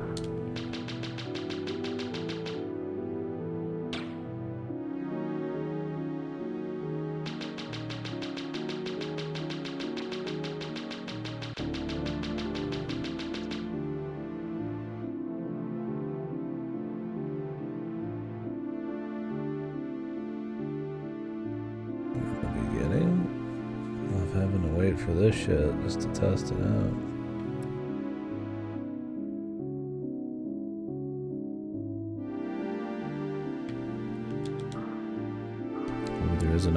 Having to wait for this shit just to test it out.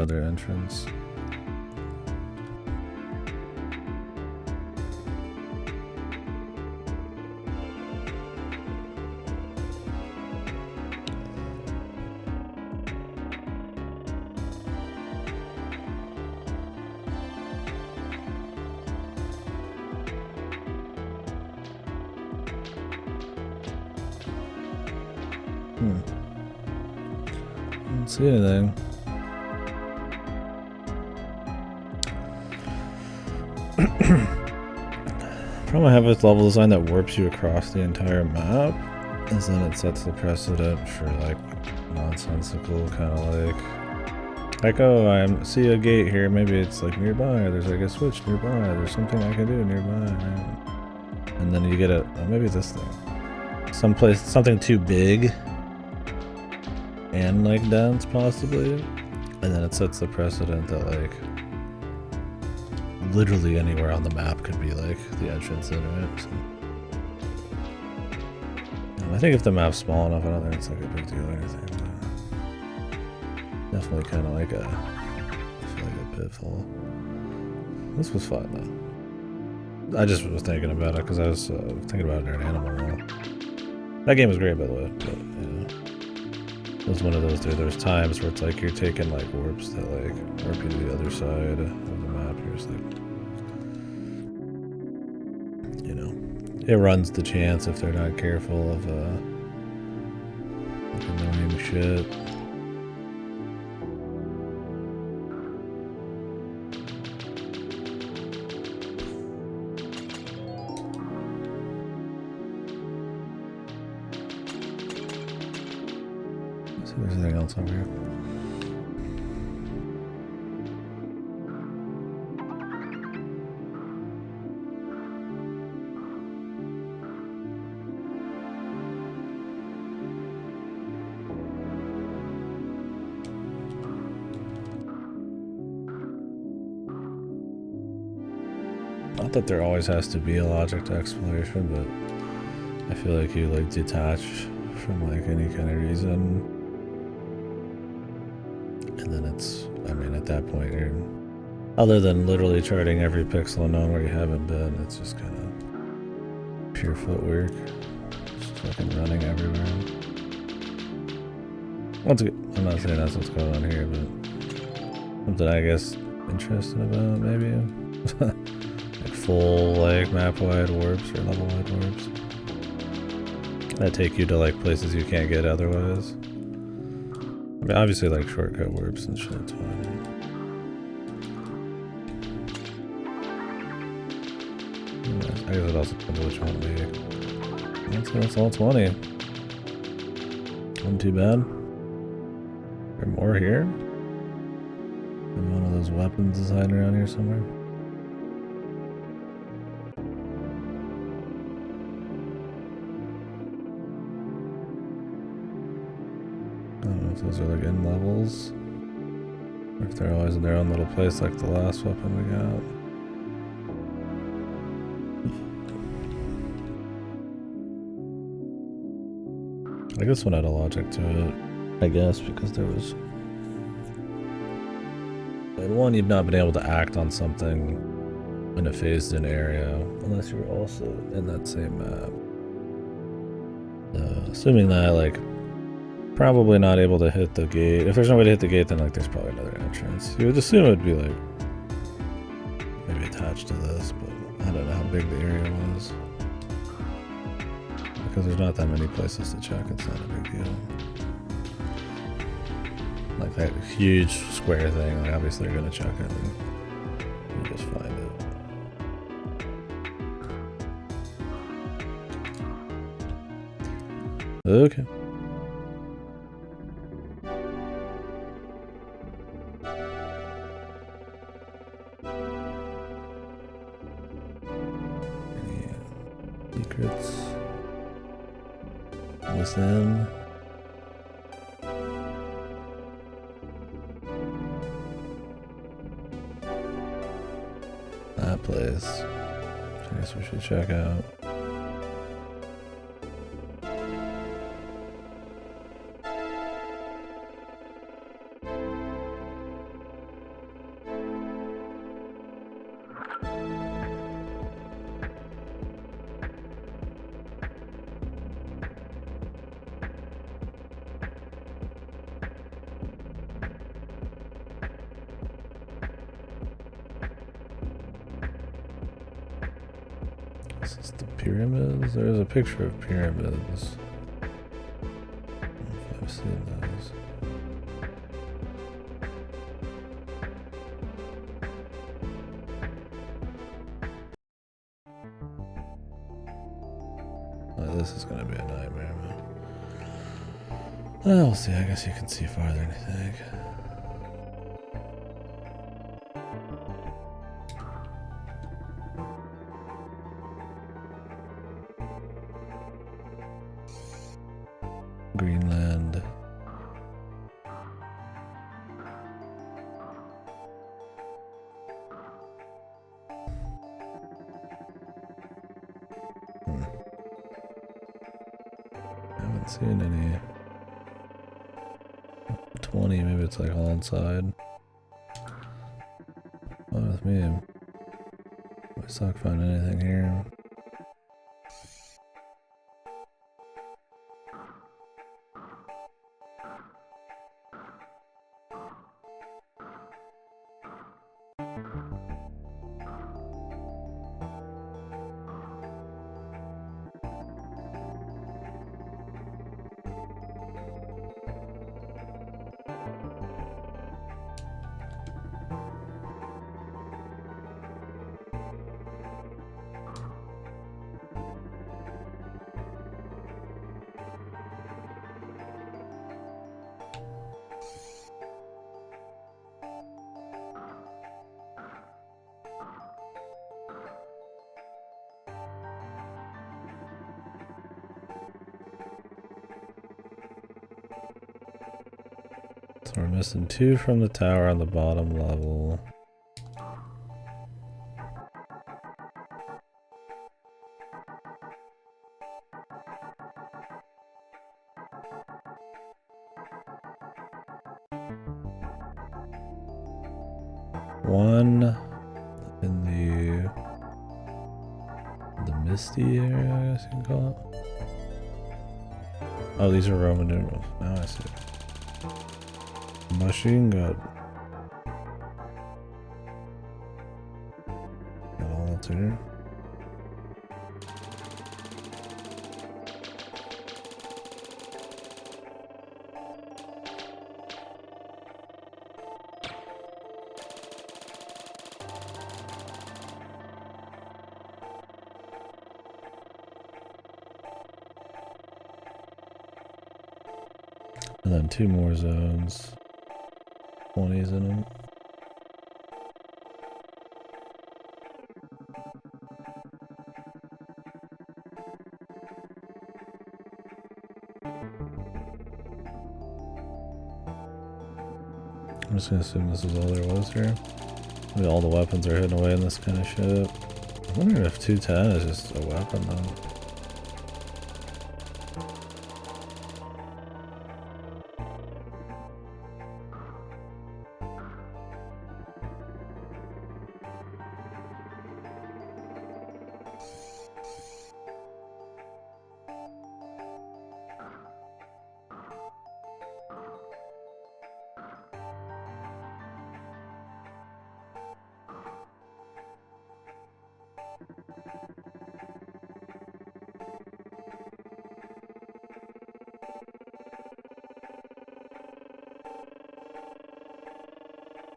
another entrance. Don't see anything. Problem I have with level design that warps you across the entire map is then it sets the precedent for like nonsensical kind of like oh, I see a gate here, maybe it's like nearby, there's like a switch nearby, there's something I can do nearby, right? And then you get a, oh, maybe this thing. Someplace, something too big and like dense possibly, and then it sets the precedent that like literally anywhere on the map could be like the entrance into it. So. I think if the map's small enough, I don't think it's like a big deal or anything. But definitely kind of like a, I feel like a pitfall. This was fun though. I just was thinking about it because I was thinking about it during Animal Wall. That game was great, by the way. But yeah, it was one of those. There's times where it's like you're taking like warps that like warp you to the other side of the map. You're just like, you know, it runs the chance if they're not careful of like annoying shit. See if there's anything else over here. Not that there always has to be a logic to exploration, but I feel like you like detach from like any kind of reason. And then it's, I mean, at that point, you're, other than literally charting every pixel and knowing where you haven't been, it's just kind of pure footwork. Just fucking running everywhere. Once again, I'm not saying that's what's going on here, but something I guess interesting about maybe. Like full like map-wide warps or level-wide warps. That take you to like places you can't get otherwise. I mean, obviously, like shortcut warps and shit, it's fine. Yeah, I guess it also depends on which one we. That's all 20. Wasn't too bad. There more here? Maybe one of those weapons is hiding around here somewhere. I don't know if those are like in levels, or if they're always in their own little place like the last weapon we got. Like this one had a logic to it, I guess, because there was... In one, you've not been able to act on something in a phased-in area, unless you were also in that same map. Assuming that, like, probably not able to hit the gate. If there's no way to hit the gate, then like there's probably another entrance. You would assume it'd be like maybe attached to this, but I don't know how big the area was. Because there's not that many places to check, it's not a big deal. Like that huge square thing, like obviously you're gonna check it and you just find it. Okay. Secrets within. That place. I guess we should check out. This is the pyramids? There's a picture of pyramids. I don't know if I've seen those. Oh, this is gonna be a nightmare, man. We'll see. I guess you can see farther than you think. Greenland. I haven't seen any. 20, maybe it's like all inside. What with me? I suck finding anything here. So we're missing 2 from the tower on the bottom level. One in the misty area, I guess you can call it. Oh, these are Roman numerals. Now I see. Machine gun. Got all that's here. And then 2 more zones. 20s in them. I'm just gonna assume this is all there was here. Maybe all the weapons are hidden away in this kind of shit. I wonder if 210 is just a weapon though.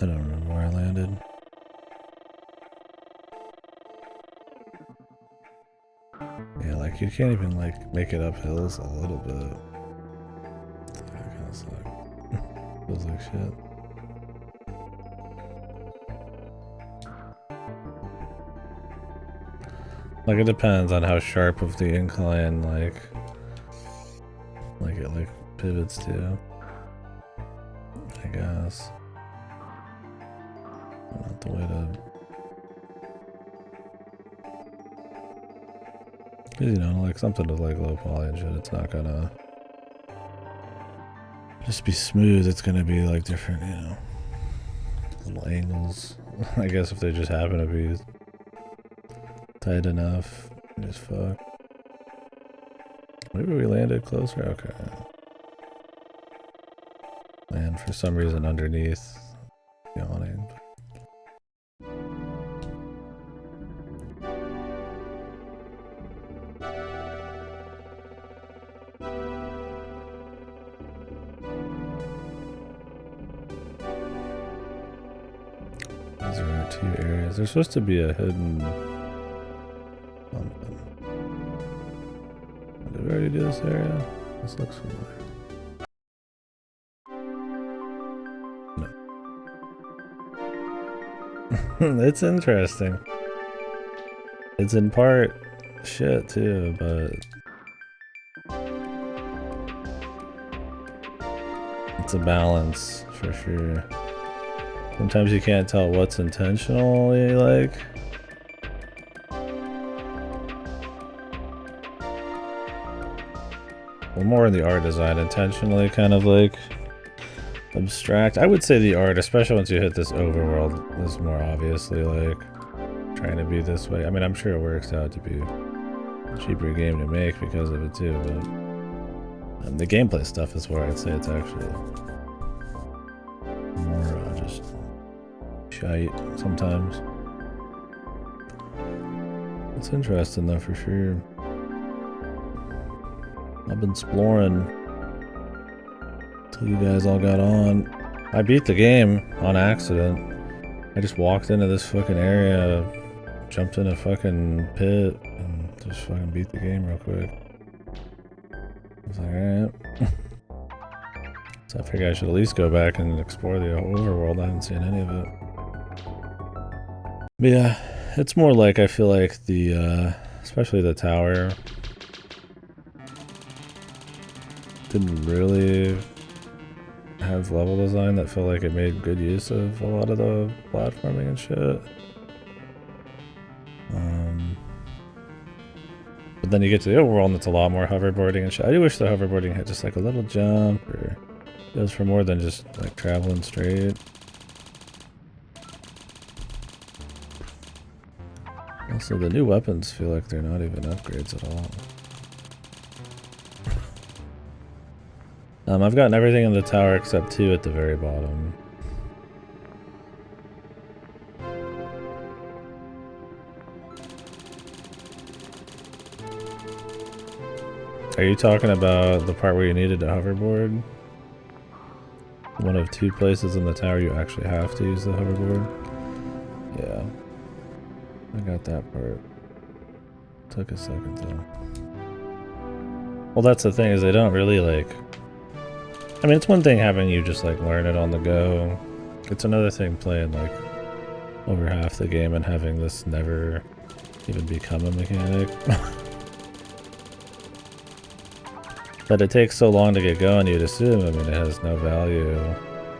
I don't remember where I landed. Yeah, like you can't even like make it up hills a little bit. That kind of sucks. Feels like shit. Like it depends on how sharp of the incline like it like pivots to, I guess. Not the way to, because you know, like something with like low poly and shit, it's not gonna just be smooth. It's gonna be like different, you know, little angles. I guess if they just happen to be tight enough, just fuck. Maybe we landed closer. Okay. Land for some reason underneath the awning. are 2 areas. There's supposed to be a hidden something. Did we already do this area? This looks familiar. No. It's interesting. It's in part shit too, but it's a balance for sure. Sometimes you can't tell what's intentionally like. Well, more in the art design, intentionally kind of like abstract. I would say the art, especially once you hit this overworld, is more obviously like trying to be this way. I mean, I'm sure it works out to be a cheaper game to make because of it too, but the gameplay stuff is where I'd say it's actually more just shite sometimes. It's interesting though for sure. I've been exploring till you guys all got on. I beat the game on accident. I just walked into this fucking area, jumped in a fucking pit, and just fucking beat the game real quick. I was like, alright. So I figured I should at least go back and explore the overworld. I haven't seen any of it. But yeah, it's more like I feel like the, especially the tower, didn't really have level design that felt like it made good use of a lot of the platforming and shit. But then you get to the overworld and it's a lot more hoverboarding and shit. I do wish the hoverboarding had just like a little jump or goes for more than just like traveling straight. Also, the new weapons feel like they're not even upgrades at all. I've gotten everything in the tower except 2 at the very bottom. Are you talking about the part where you needed a hoverboard? One of 2 places in the tower you actually have to use the hoverboard? Yeah. I got that part. Took a second though. Well, that's the thing, is they don't really like... I mean, it's one thing having you just like learn it on the go. It's another thing playing like over half the game and having this never even become a mechanic. That it takes so long to get going, you'd assume, I mean, it has no value.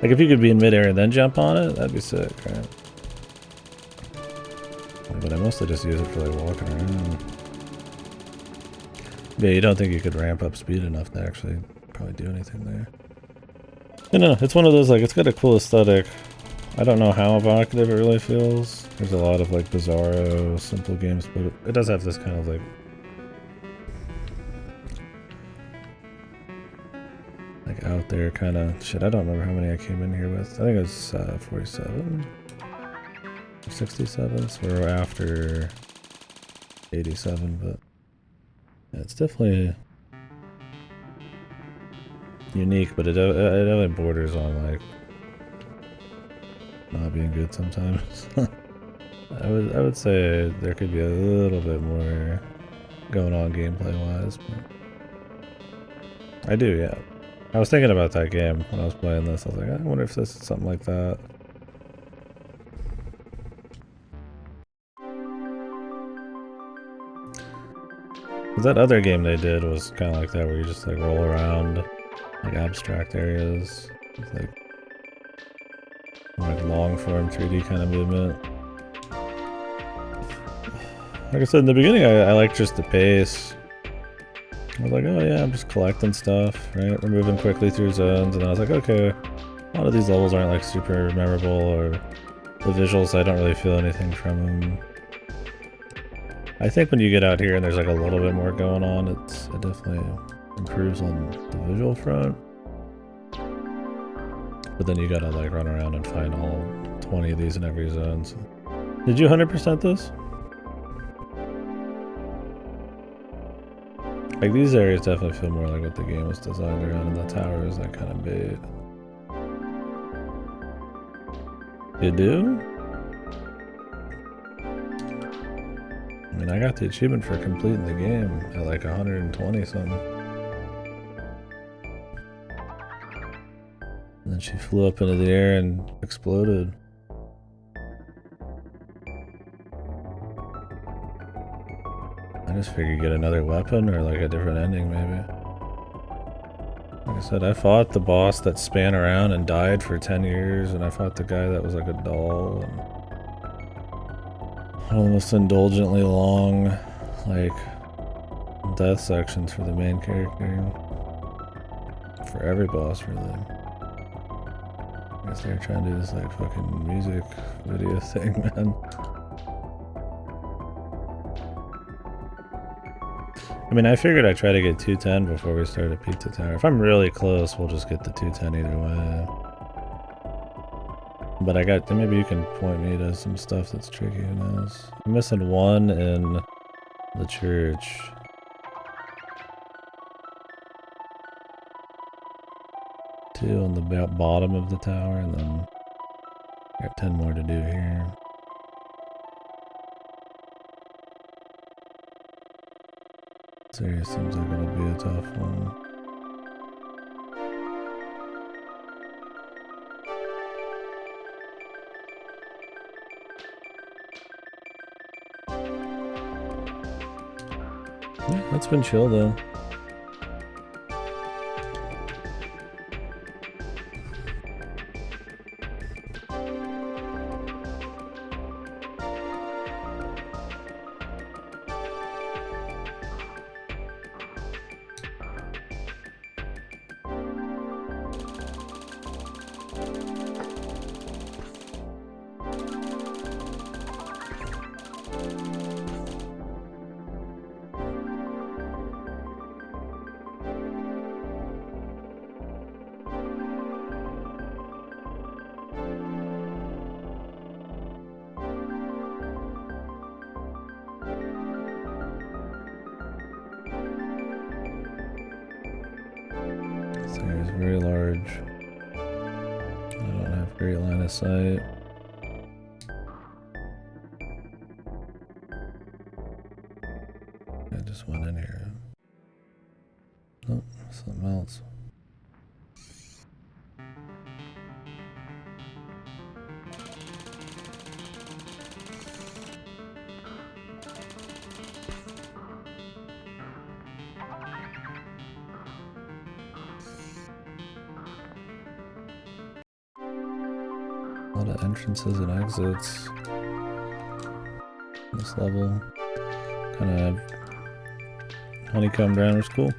Like if you could be in midair and then jump on it, that'd be sick, right? But I mostly just use it for like walking around. Yeah, you don't think you could ramp up speed enough to actually probably do anything there. You know, it's one of those, like, it's got a cool aesthetic. I don't know how evocative it really feels. There's a lot of, like, bizarro, simple games, but it does have this kind of, like out there kind of shit. I don't remember how many I came in here with. I think it was 47 or 67, so we're after 87, but yeah, it's definitely unique, but it definitely borders on like not being good sometimes. I would say there could be a little bit more going on gameplay wise, but I do, yeah. I was thinking about that game when I was playing this. I was like, I wonder if this is something like that. That other game they did was kind of like that, where you just like roll around like abstract areas with like long form 3D kind of movement. Like I said in the beginning, I liked just the pace. I was like, oh yeah, I'm just collecting stuff, right? We're moving quickly through zones, and then I was like, okay, a lot of these levels aren't like super memorable, or the visuals, I don't really feel anything from them. I think when you get out here and there's like a little bit more going on, it definitely improves on the visual front. But then you gotta like run around and find all 20 of these in every zone. So. Did you 100% this? Like these areas definitely feel more like what the game was designed around, and the tower is like kind of bait. You do? I mean, I got the achievement for completing the game at like 120 something. And then she flew up into the air and exploded. I just figured get another weapon or like a different ending maybe. Like I said, I fought the boss that span around and died for 10 years, and I fought the guy that was like a doll, and one of the most indulgently long, like, death sections for the main character. For every boss, really. I guess they're trying to do this, like, fucking music video thing, man. I mean, I figured I'd try to get 210 before we start at Pizza Tower. If I'm really close, we'll just get the 210 either way. But I got, maybe you can point me to some stuff that's tricky, who knows. I'm missing one in the church. Two on the bottom of the tower, and then I got 10 more to do here. Serious seems like it'll be a tough one. Yeah, that's been chill though. There's very large. I don't have great line of sight. I just went in here. Oh, something else. A lot of entrances and exits. This level kind of honeycombed around was cool.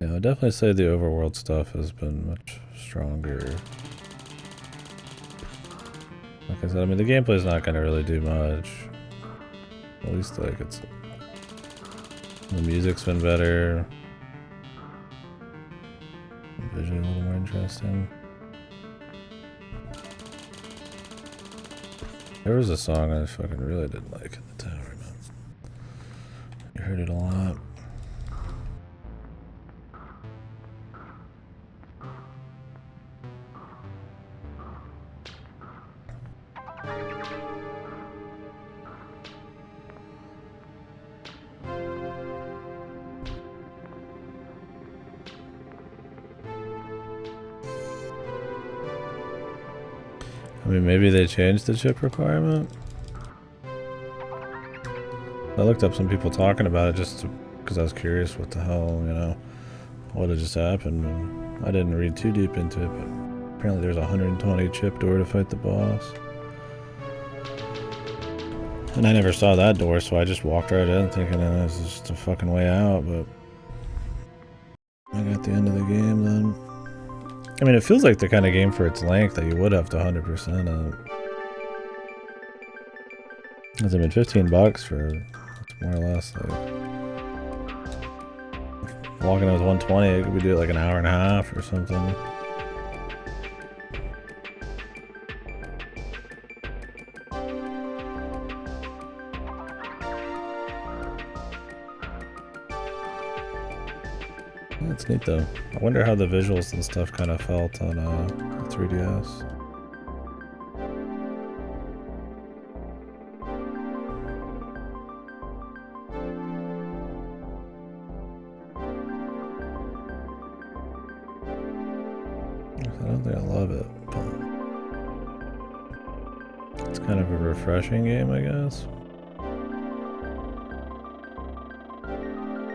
Yeah, I'd definitely say the overworld stuff has been much stronger. Like I said, I mean the gameplay's not gonna really do much. At least like it's the music's been better. Visually a little more interesting. There was a song I fucking really didn't like in the tower, man. You heard it a lot. I mean, maybe they changed the chip requirement? I looked up some people talking about it just because I was curious what the hell, you know, what had just happened. And I didn't read too deep into it, but apparently there's a 120 chip door to fight the boss. And I never saw that door, so I just walked right in thinking that this is just a fucking way out, but I got the end of the game then. I mean, it feels like the kind of game for its length that you would have to 100% it. Has it been $15 for, it's more or less like, walking in with 120, we do it like an hour and a half or something. That's neat though. I wonder how the visuals and stuff kind of felt on the 3DS. I don't think I love it, but it's kind of a refreshing game, I guess.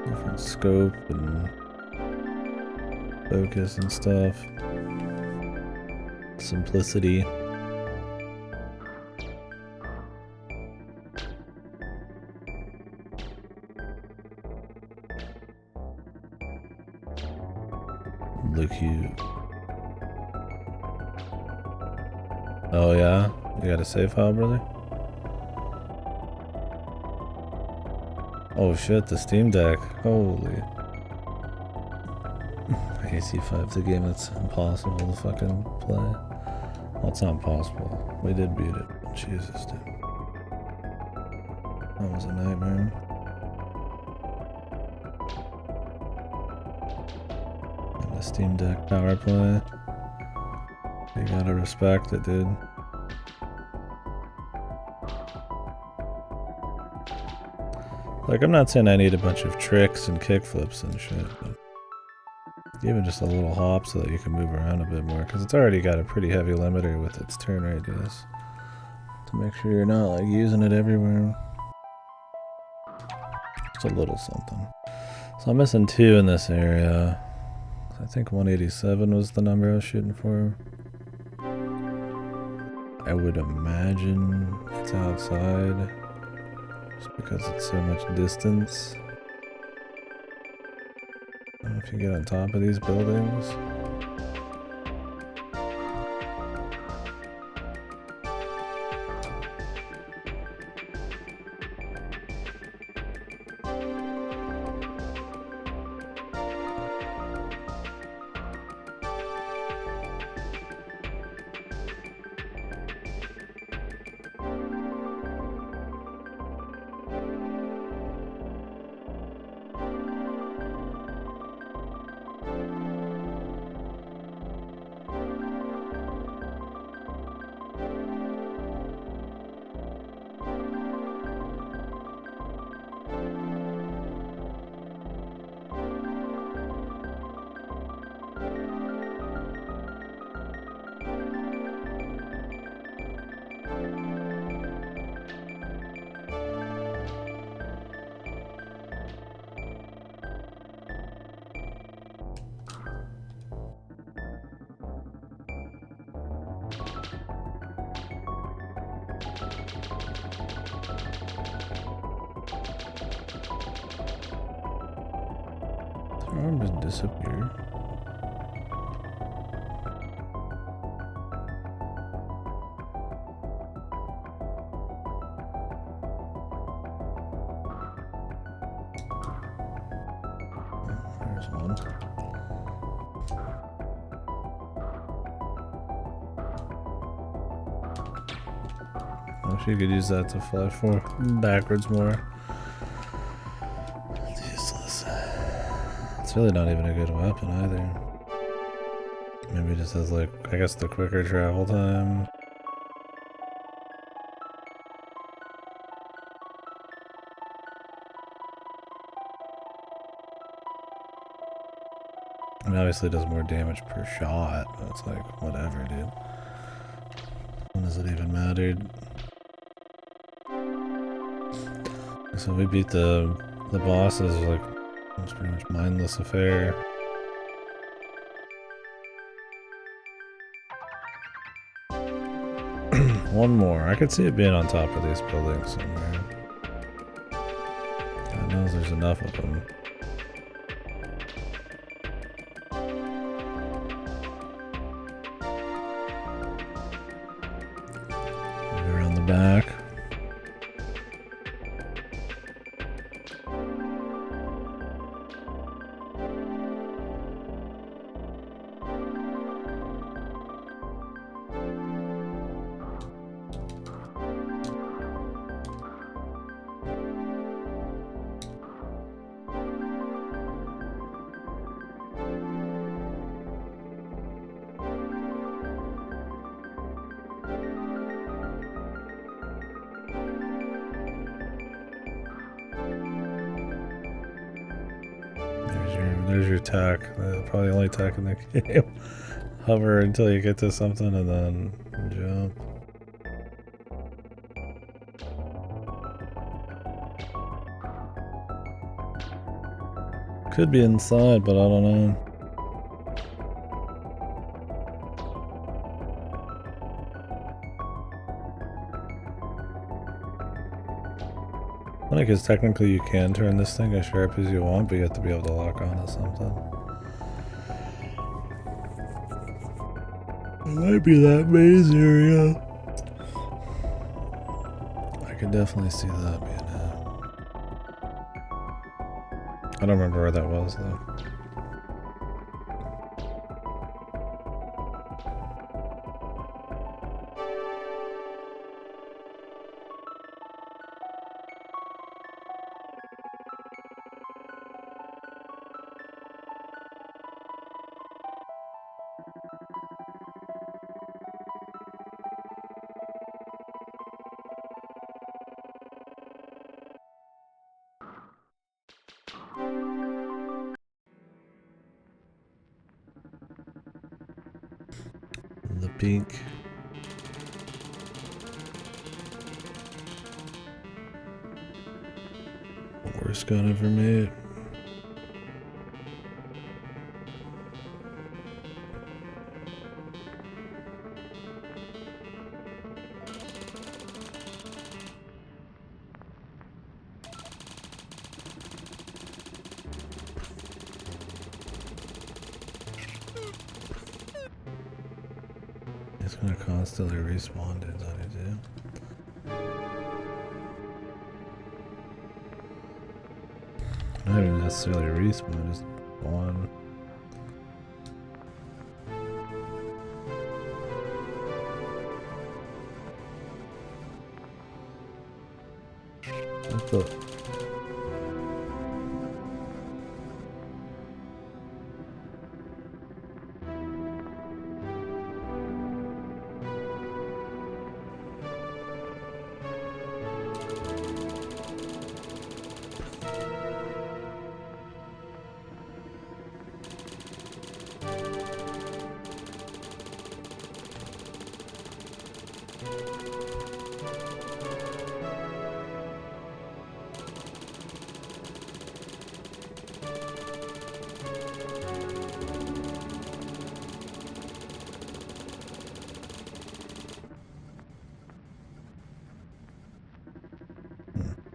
Different scope and focus and stuff. Simplicity. Look cute. Oh yeah? You got a save file, brother? Oh shit, the Steam Deck. Holy. AC5's a game that's impossible to fucking play. Well, it's not impossible. We did beat it. Jesus, dude. That was a nightmare. And the Steam Deck power play. You gotta respect it, dude. Like, I'm not saying I need a bunch of tricks and kickflips and shit, but even just a little hop so that you can move around a bit more, because it's already got a pretty heavy limiter with its turn radius. To make sure you're not, like, using it everywhere. Just a little something. So I'm missing 2 in this area. I think 187 was the number I was shooting for. I would imagine it's outside. Just because it's so much distance. I don't know if you get on top of these buildings. Their arm just disappeared. There's one. I wish you could use that to fly backwards more. It's useless. It's really not even a good weapon either. Maybe it just has, like, I guess the quicker travel time. And obviously it does more damage per shot, but it's like, whatever, dude. When does it even matter? So we beat the bosses, like, it was pretty much mindless affair. One more. I could see it being on top of these buildings somewhere. God knows there's enough of them. Around the back. There's your tack. Probably the only tack in the game. hover until you get to something and then jump. Could be inside, but I don't know. Funny, because technically you can turn this thing as sharp as you want, but you have to be able to lock onto something. It might be that maze area. I could definitely see that being it. I don't remember where that was though. The pink. Worst gun ever made. It's gonna constantly respawn, dudes, on you too. Not even necessarily respawn, just one. What the?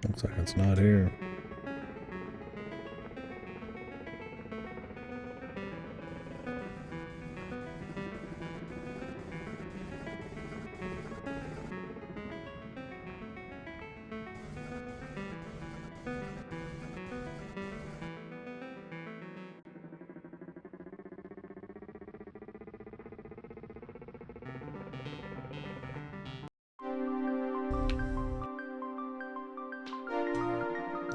Looks like it's not here.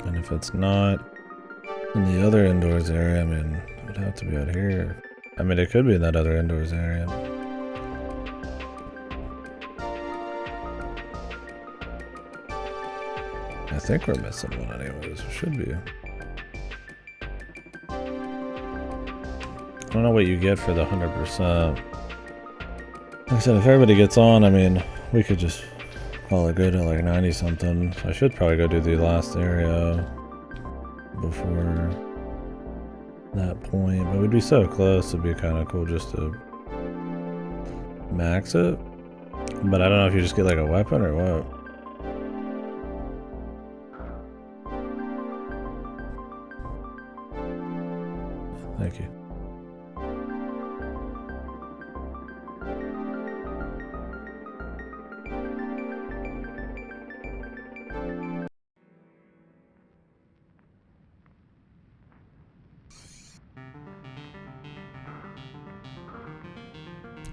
And if it's not in the other indoors area, I mean, it would have to be out here. I mean, it could be in that other indoors area. I think we're missing one anyways. It should be. I don't know what you get for the 100%. Like I said, if everybody gets on, I mean, we could just call it good at like 90 something. I should probably go do the last area before that point, but we'd be so close, it'd be kind of cool just to max it. But I don't know if you just get like a weapon or what. Thank you.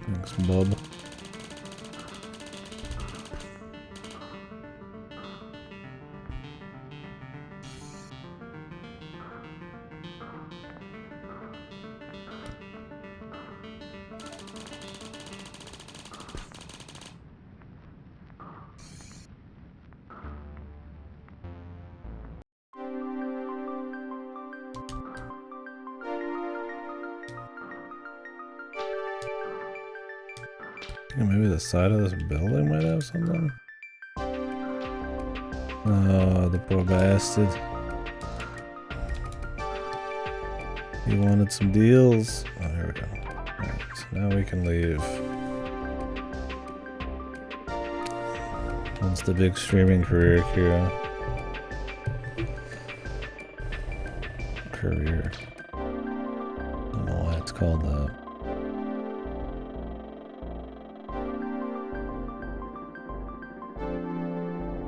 Thanks, bub. think maybe the side of this building might have something. Oh, the poor bastard. He wanted some deals. Oh, here we go. Alright, so now we can leave. Once the big streaming career here. Career. I don't know why it's called that.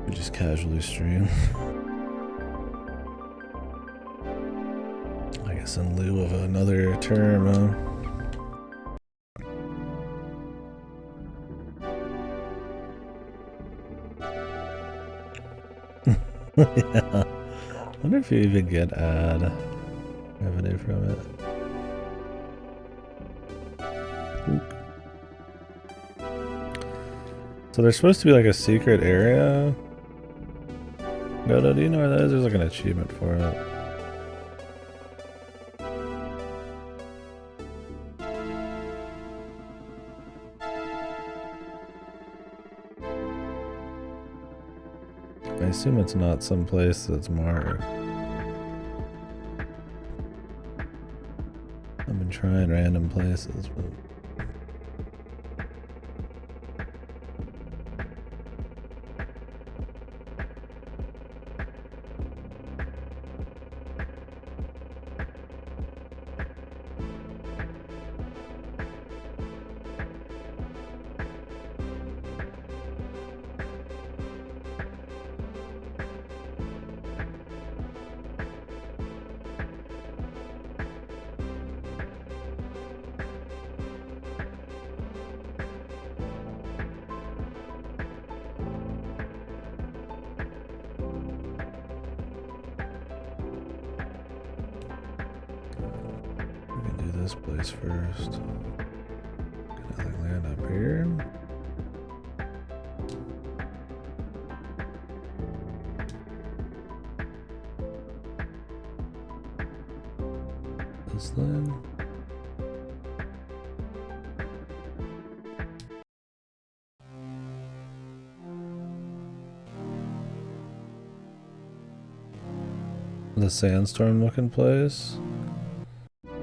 We just casually stream. I guess in lieu of another term, yeah. I wonder if you even get ad revenue from it. So there's supposed to be like a secret area. No, do you know where that is? There's like an achievement for it. I assume it's not some place that's marked. I've been trying random places, but this place first. Can I like land up here? This thing? The sandstorm looking place?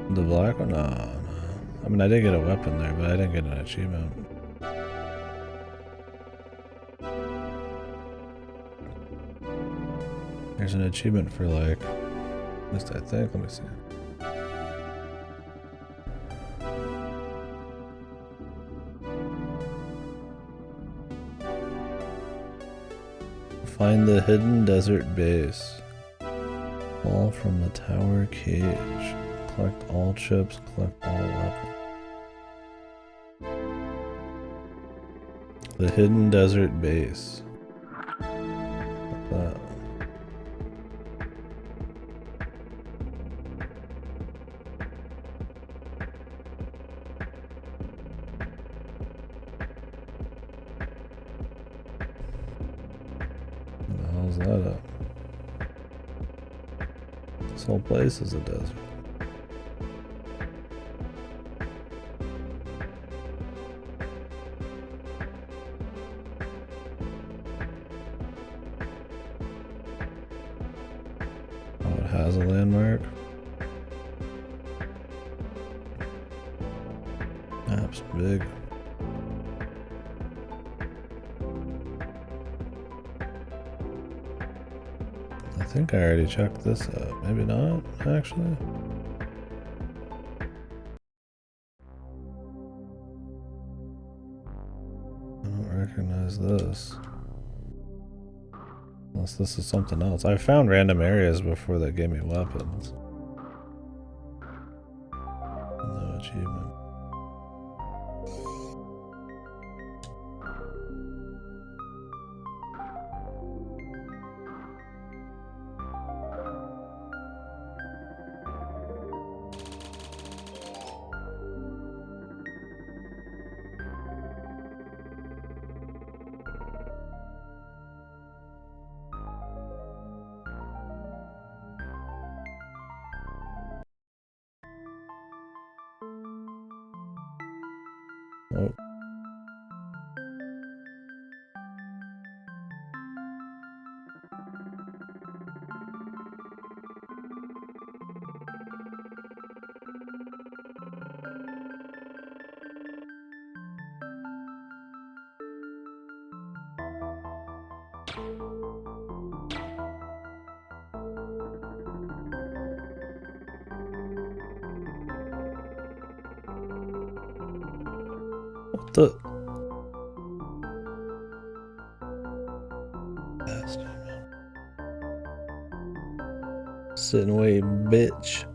The black one? No. I mean, I did get a weapon there, but I didn't get an achievement. There's an achievement for like, at least I think, let me see. Find the hidden desert base. Fall from the tower cage. Collect all chips, collect all weapons. The hidden desert base. What's that? What the hell's that up? This whole place is a desert. Has a landmark. Map's big. I think I already checked this out. Maybe not, actually. I don't recognize this. Unless this is something else. I found random areas before that gave me weapons. No achievement. Oh. What the? Bastard. Sit and wait, bitch.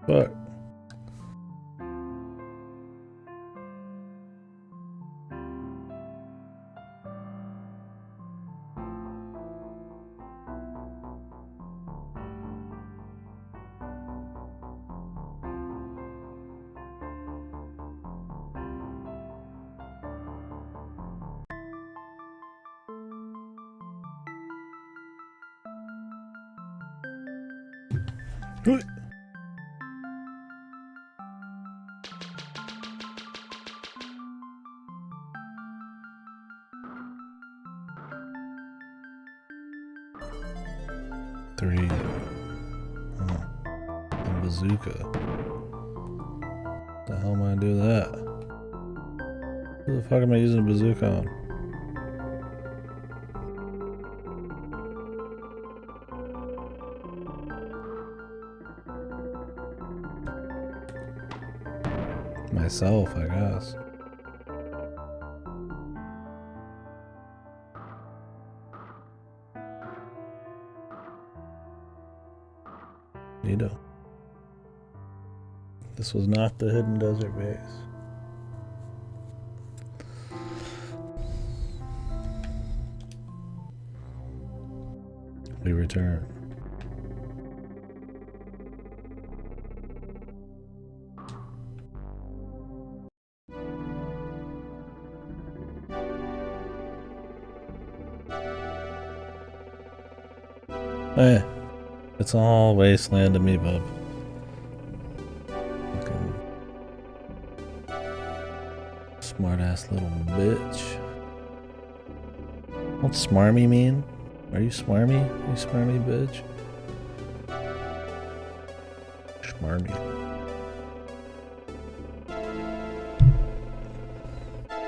Fuck. What? Three. Oh. A bazooka. The hell am I gonna do that? Who the fuck am I using a bazooka on? Myself, I guess. Neato. This was not the hidden desert base. We return. Eh, it's all wasteland to me, bub. Fucking smart ass little bitch. What's smarmy mean? Are you smarmy? You smarmy bitch? Smarmy.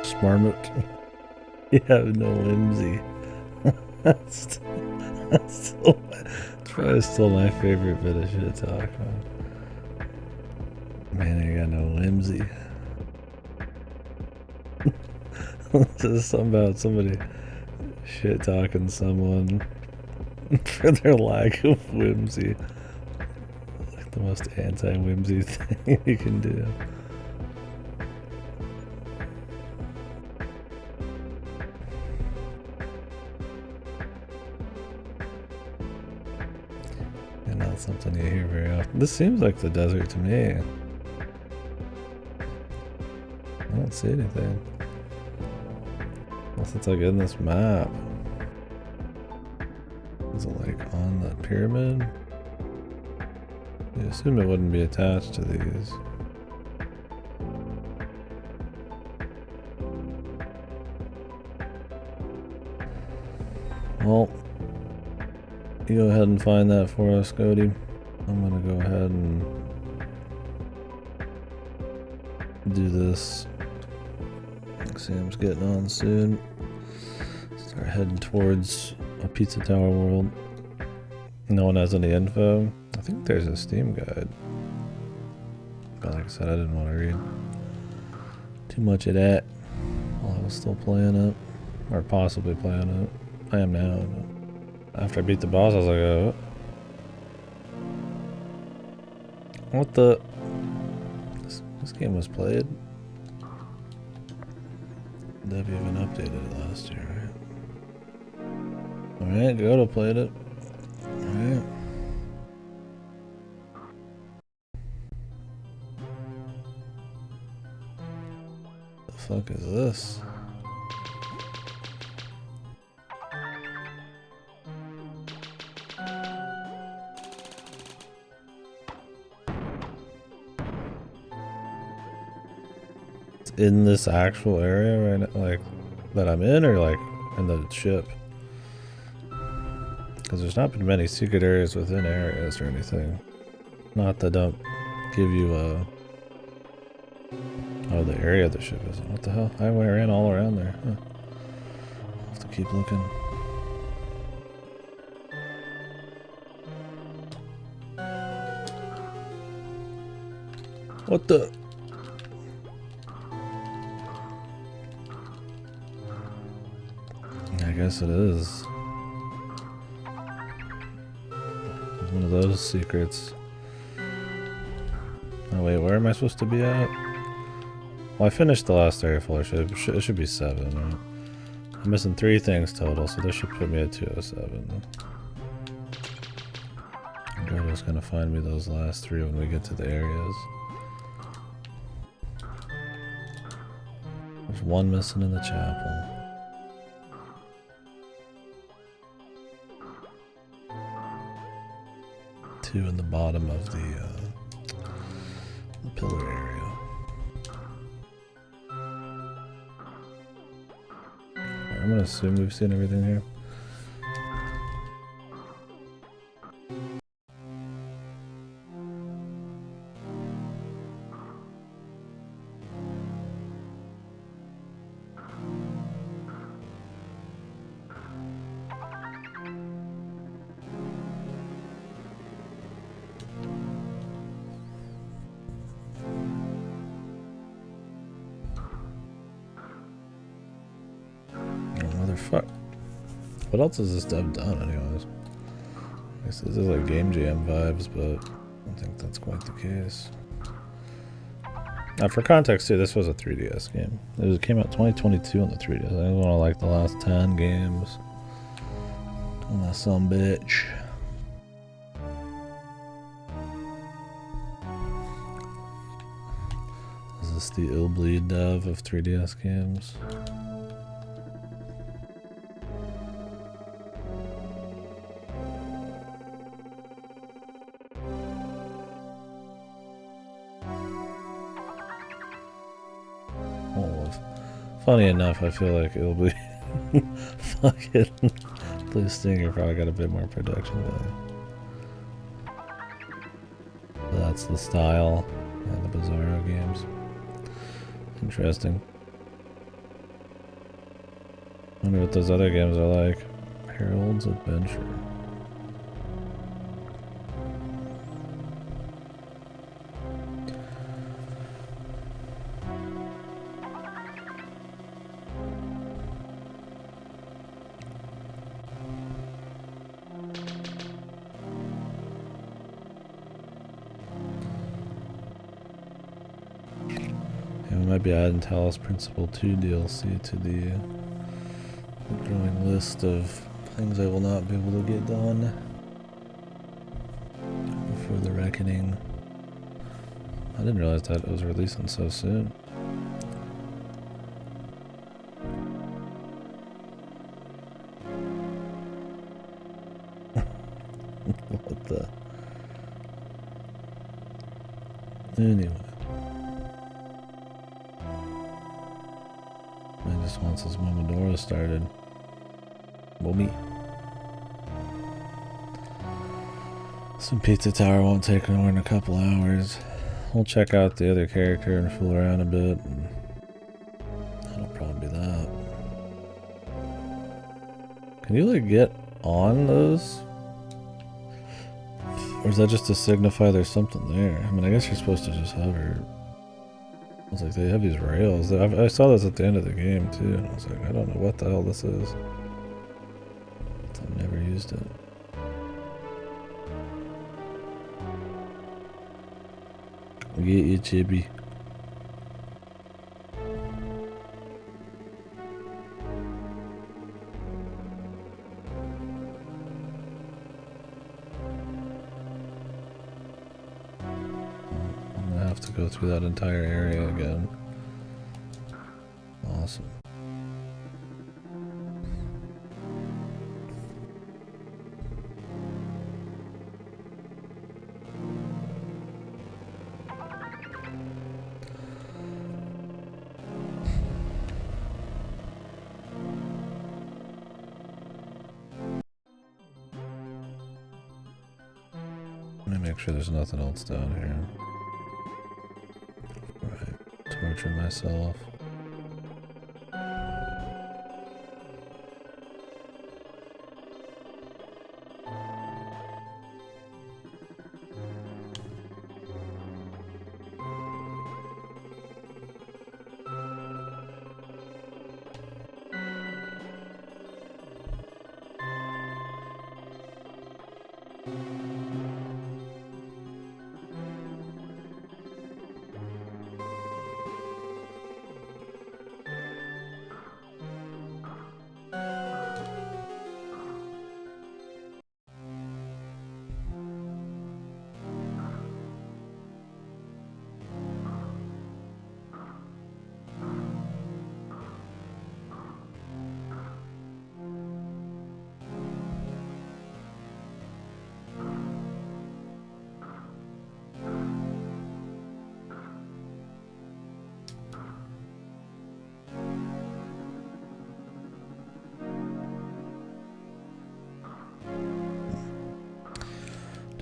Smarmook. You have no whimsy. That's probably still my favorite bit of shit talk, man. Man, I got no whimsy. There's something about somebody shit talking someone for their lack of whimsy. Like the most anti-whimsy thing you can do. And not something you hear very often. This seems like the desert to me. I don't see anything. Unless it's like in this map. Is it like on the pyramid? You assume it wouldn't be attached to these. Well, you go ahead and find that for us, Cody. I'm gonna go ahead and do this. Sam's getting on soon. Start heading towards a Pizza Tower world. No one has any info. I think there's a Steam guide. But like I said, I didn't want to read too much of that while I was still playing it. Or possibly playing it. I am now. But after I beat the boss, I was like, oh. What the? This game was played? Dev even updated it last year, right? Alright, Goto played it. Alright. The fuck is this? In this actual area right now, like that I'm in, or like in the ship? Because there's not been many secret areas within areas or anything. Not that don't give you a... Oh, the area the ship is in. What the hell? I ran all around there. Huh. I'll have to keep looking. What the? I guess it is. One of those secrets. Oh wait, where am I supposed to be at? Well, I finished the last area full. It should be 7, right? I'm missing 3 things total, so this should put me at 207. Goto's gonna find me those last 3 when we get to the areas. There's 1 missing in the chapel. Two in the bottom of the pillar area. I'm gonna assume we've seen everything here. Motherfuck. What else has this dev done anyways? I guess this is like Game Jam vibes, but I don't think that's quite the case. Now for context too, this was a 3DS game. It came out 2022 on the 3DS. I think one of like the last 10 games on that some bitch. Is this the ill bleed dev of 3DS games? Funny enough, I feel like it'll be fucking Blue Stinger probably got a bit more production value. But that's the style and the Bizarro games. Interesting. Wonder what those other games are like. Harold's Adventure. Might be adding Talos Principle 2 DLC to the growing list of things I will not be able to get done before the reckoning. I didn't realize that it was releasing so soon. What the? Anyway. Once his Momodoro started. Mommy. Some Pizza Tower won't take more than a couple hours. We'll check out the other character and fool around a bit. And that'll probably be that. Can you like get on those? Or is that just to signify there's something there? I mean, I guess you're supposed to just hover. I was like, they have these rails. I saw this at the end of the game too, and I was like, I don't know what the hell this is. I've never used it. Get you, Chibi. To go through that entire area again. Awesome. Let me make sure there's nothing else down here. torture myself.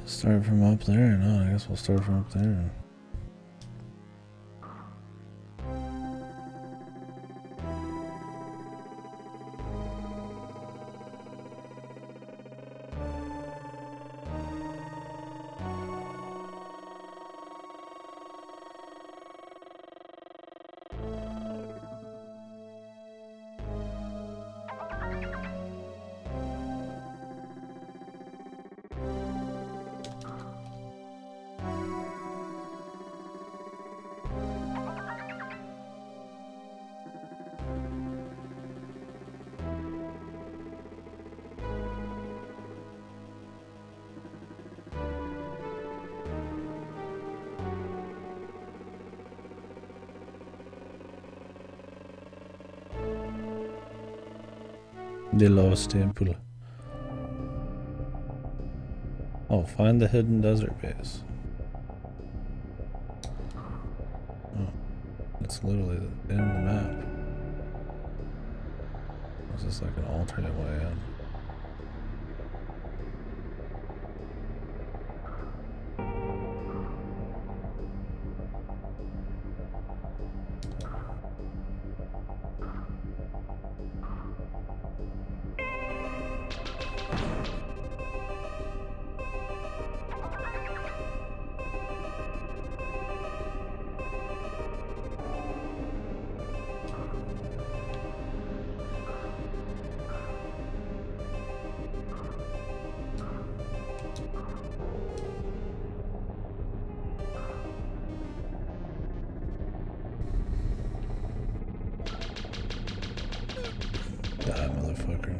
Start from up there? No, I guess we'll start from up there. The Lost Temple. Oh, find the hidden desert base. Oh, it's literally in the map. Is this like an alternate way in? Die, motherfucker.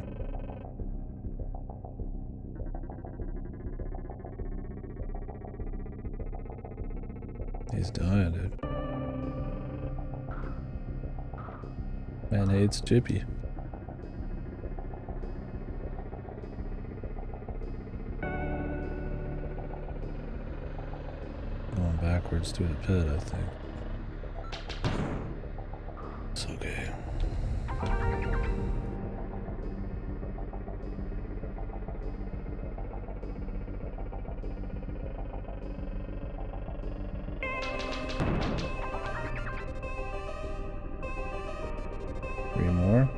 He's dying, dude. Man hates Chippy. Going backwards through the pit, I think. It's okay. Three more.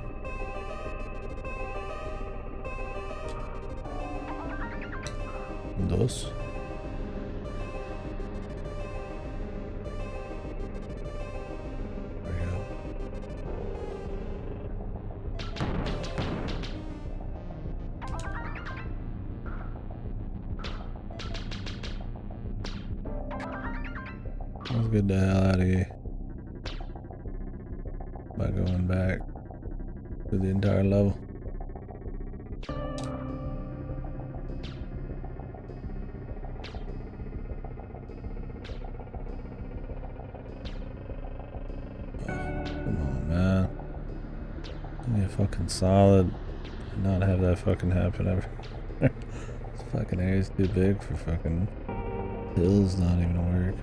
Dos. There we go. Let's get the hell out of here by going back to the entire level. Come on, man. Give me a fucking solid. Not have that fucking happen ever. This fucking area's too big for fucking hills not even to work.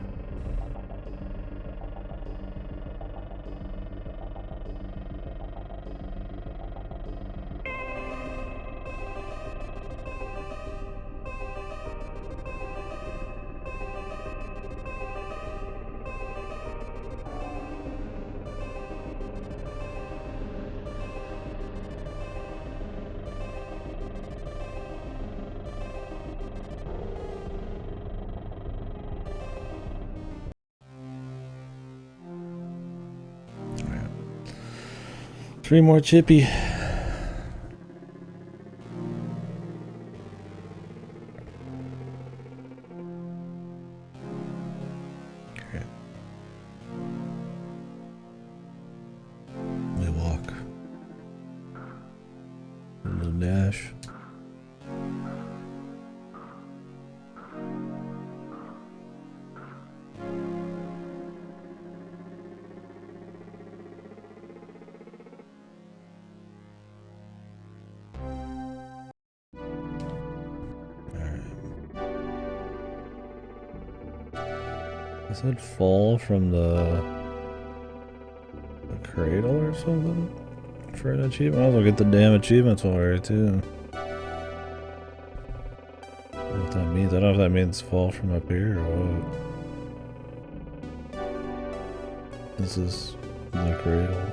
3 more chippy. Okay. We walk. A little dash. Does it fall from the cradle or something for an achievement? I'll get the damn achievements already too. I don't know what that means. I don't know if that means fall from up here or what. This is the cradle.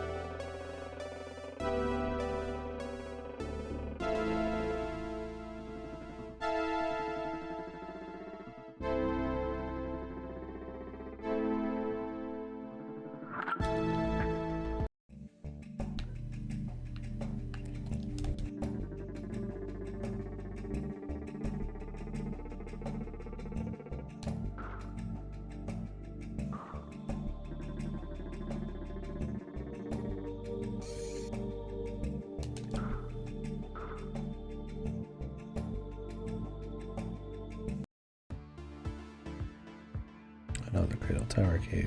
Another cradle tower key.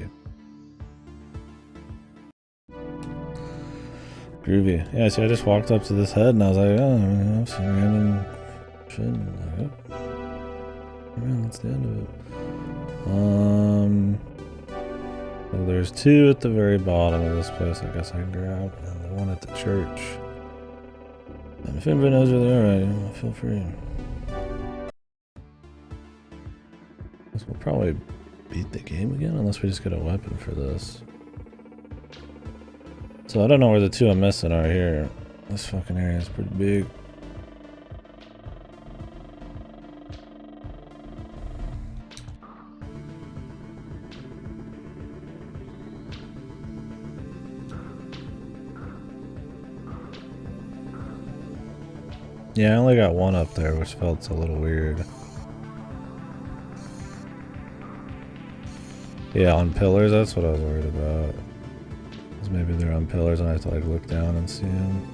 Groovy. Yeah, see, I just walked up to this head and I was like, oh, I've seen random shit. And I'm like, oh. Man, that's the end of it. So there's 2 at the very bottom of this place I guess I can grab, and the one at the church. And if anybody knows where they are, right, feel free. Guess we'll probably beat the game again unless we just get a weapon for this. So I don't know where the 2 I'm missing are here. This fucking area is pretty big. Yeah, I only got 1 up there, which felt a little weird. Yeah, on pillars, that's what I was worried about. Because maybe they're on pillars and I have to like look down and see them.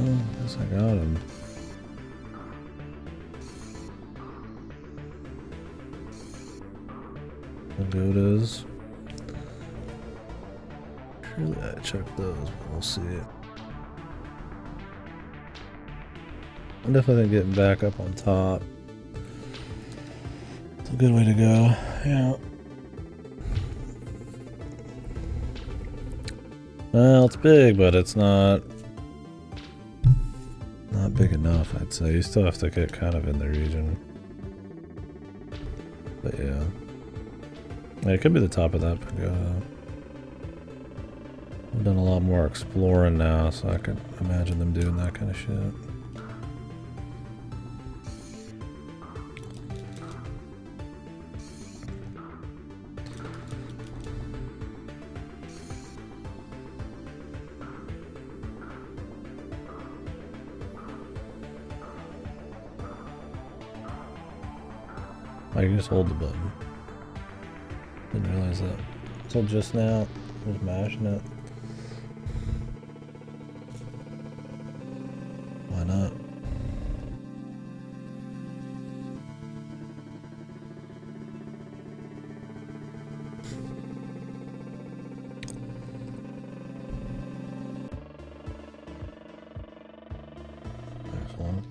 Oh, guess I got him. Pagodas. Surely I checked those, but we'll see. I'm definitely getting back up on top. It's a good way to go. Yeah. Well, it's big, but it's not big enough, I'd say. You still have to get kind of in the region. But yeah. Yeah, it could be the top of that pagoda. I've done a lot more exploring now, so I could imagine them doing that kind of shit. Oh, you can just hold the button. Didn't realize that. Until just now, I was mashing it. Why not? There's one.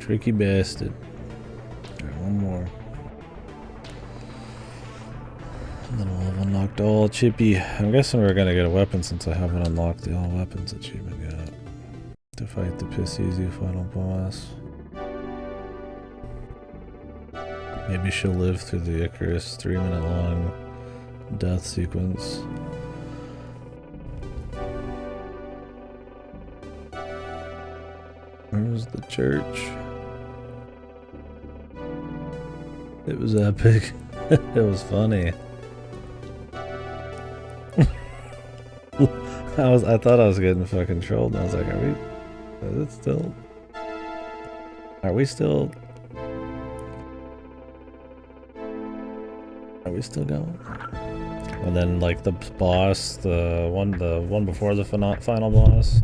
Tricky bastard. Alright, one more. And then we'll have unlocked all Chippy. I'm guessing we're gonna get a weapon since I haven't unlocked the all weapons achievement yet. To fight the piss easy final boss. Maybe she'll live through the Icarus 3-minute long death sequence. Where was the church? It was epic. It was funny. I thought I was getting fucking trolled, and I was like, are we still going? And then like the boss, the one before the final boss,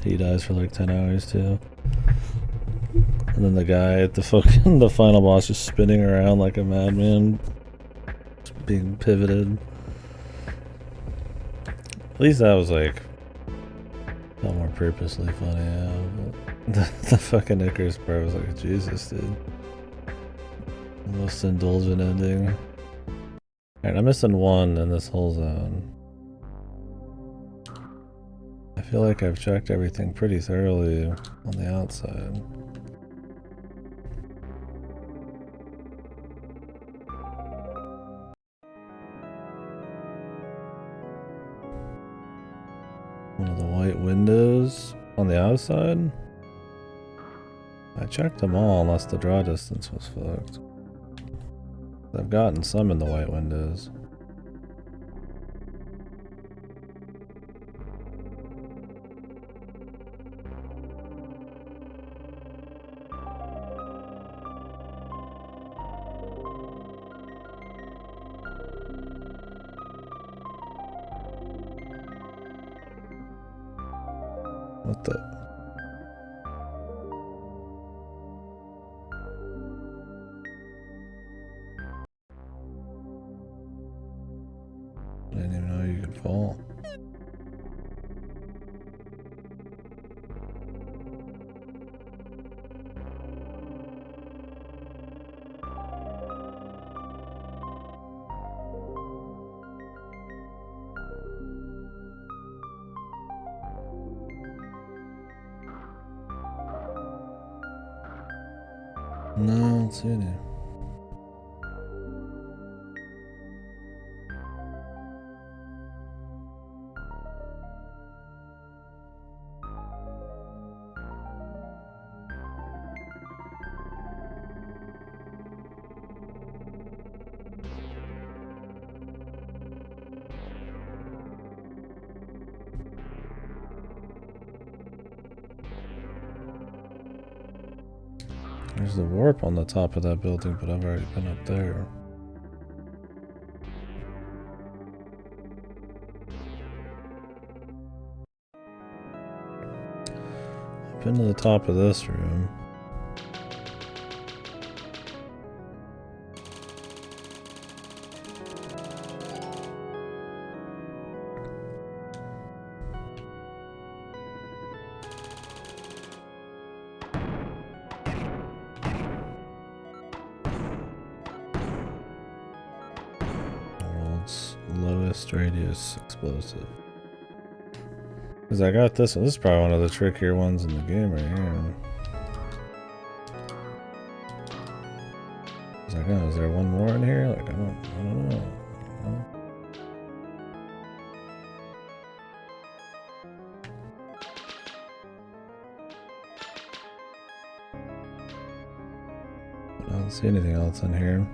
he dies for like 10 hours too. And then the guy at the fucking the final boss just spinning around like a madman, just being pivoted. At least that was like a lot more purposely funny. Yeah, but the fucking Icarus part was like, Jesus, dude. The most indulgent ending. Alright, I'm missing one in this whole zone. I feel like I've checked everything pretty thoroughly on the outside. One of the white windows on the outside? I checked them all unless the draw distance was fucked. I've gotten some in the white windows. What the? I didn't even know you could fall. No, I don't see any. There's the warp on the top of that building, but I've already been up there. I've been to the top of this room. Lowest radius explosive. Because I got this one. This is probably one of the trickier ones in the game right here. I was like, oh, is there one more in here? Like, I don't know. I don't see anything else in here.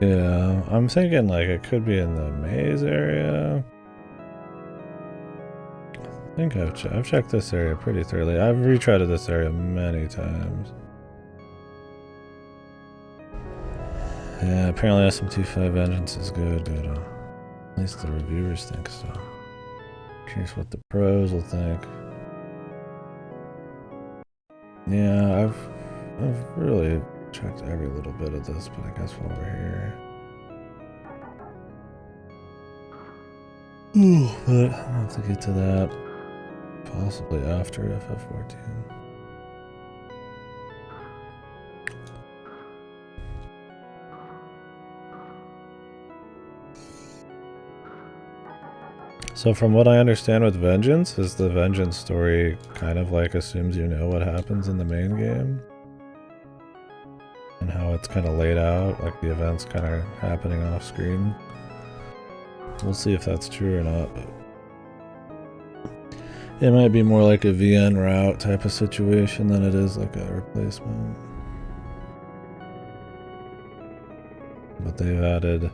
Yeah, I'm thinking like it could be in the maze area. I think I've checked this area pretty thoroughly. I've retreaded this area many times. Yeah, apparently SM25 Vengeance is good, dude. At least the reviewers think so. Curious what the pros will think. Yeah, I've really checked every little bit of this, but I guess while we're here. But I'll have to get to that possibly after FF14. So from what I understand with Vengeance, is the Vengeance story kind of like assumes you know what happens in the main game? And how it's kind of laid out, like the events kind of happening off screen. We'll see if that's true or not, but it might be more like a VN route type of situation than it is like a replacement. But they've added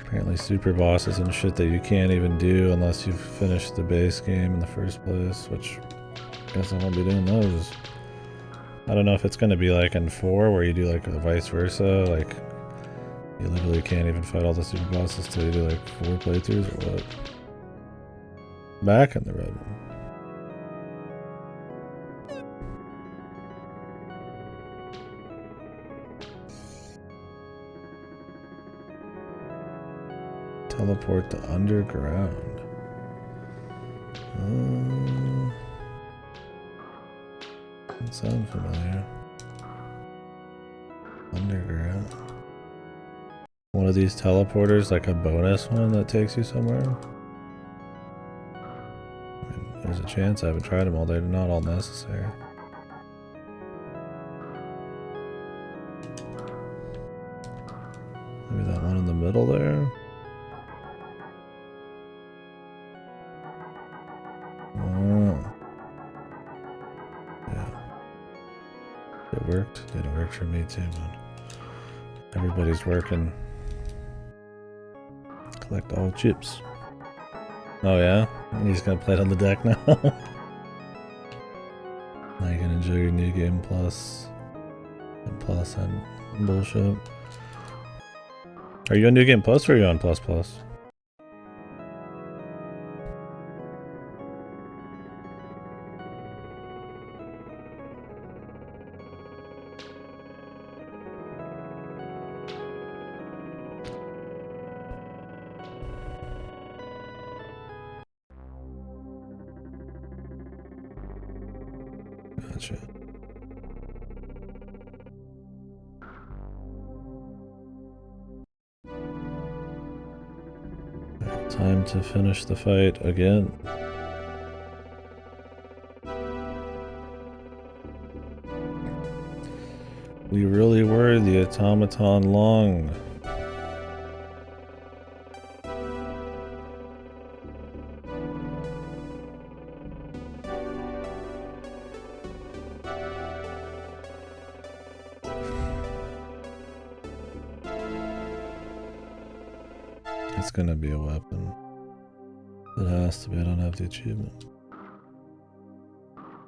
apparently super bosses and shit that you can't even do unless you've finished the base game in the first place, which I guess I won't be doing those. I don't know if it's going to be like in 4 where you do like a vice versa, like you literally can't even fight all the super bosses till you do like 4 playthroughs or what. Back in the red one. Teleport to underground. Doesn't sound familiar. Underground. One of these teleporters, like a bonus one that takes you somewhere? I mean, there's a chance. I haven't tried them all. They're not all necessary. Maybe that one in the middle there? It worked. Didn't work for me too, man. Everybody's working. Collect all chips. Oh yeah? He's gonna play it on the deck now. Now you can enjoy your new game plus and bullshit. Are you on New Game Plus or are you on Plus Plus? Gotcha. Time to finish the fight again. We really were the Automaton long. It's gonna be a weapon. It has to be. I don't have the achievement.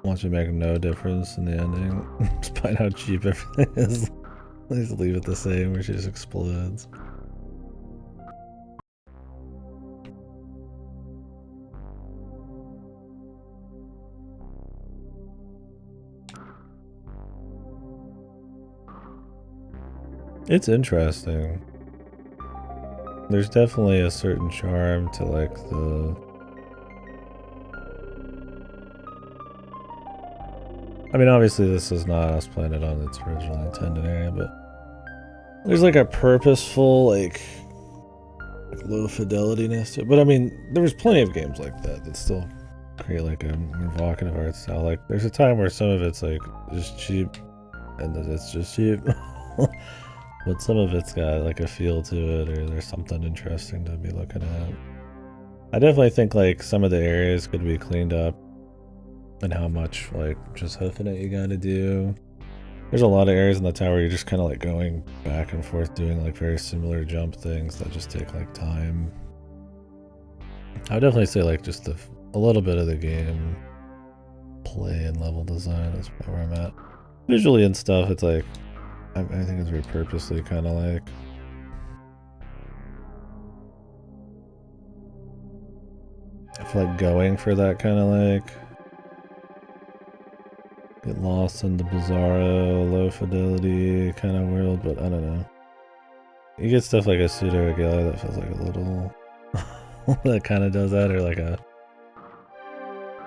Watch it make no difference in the ending, despite how cheap everything is. Just leave it the same, where she just explodes. It's interesting. There's definitely a certain charm to like the... I mean, obviously this is not us playing it on its originally intended area, but there's like a purposeful, like low fidelity-ness to it. But I mean, there was plenty of games like that that still create like a more evocative art style. Like there's a time where some of it's like just cheap, and then it's just cheap. But some of it's got like a feel to it, or there's something interesting to be looking at. I definitely think like some of the areas could be cleaned up, and how much like just hoofing it you gotta do. There's a lot of areas in the tower you're just kind of like going back and forth doing like very similar jump things that just take like time. I would definitely say like just the a little bit of the game play and level design is where I'm at. Visually and stuff, it's like, I think it's very purposely kind of like, I feel like going for that kind of like, get lost in the bizarro, low fidelity kind of world, but I don't know. You get stuff like a pseudo regalia that feels like a little, that kind of does that, or like a,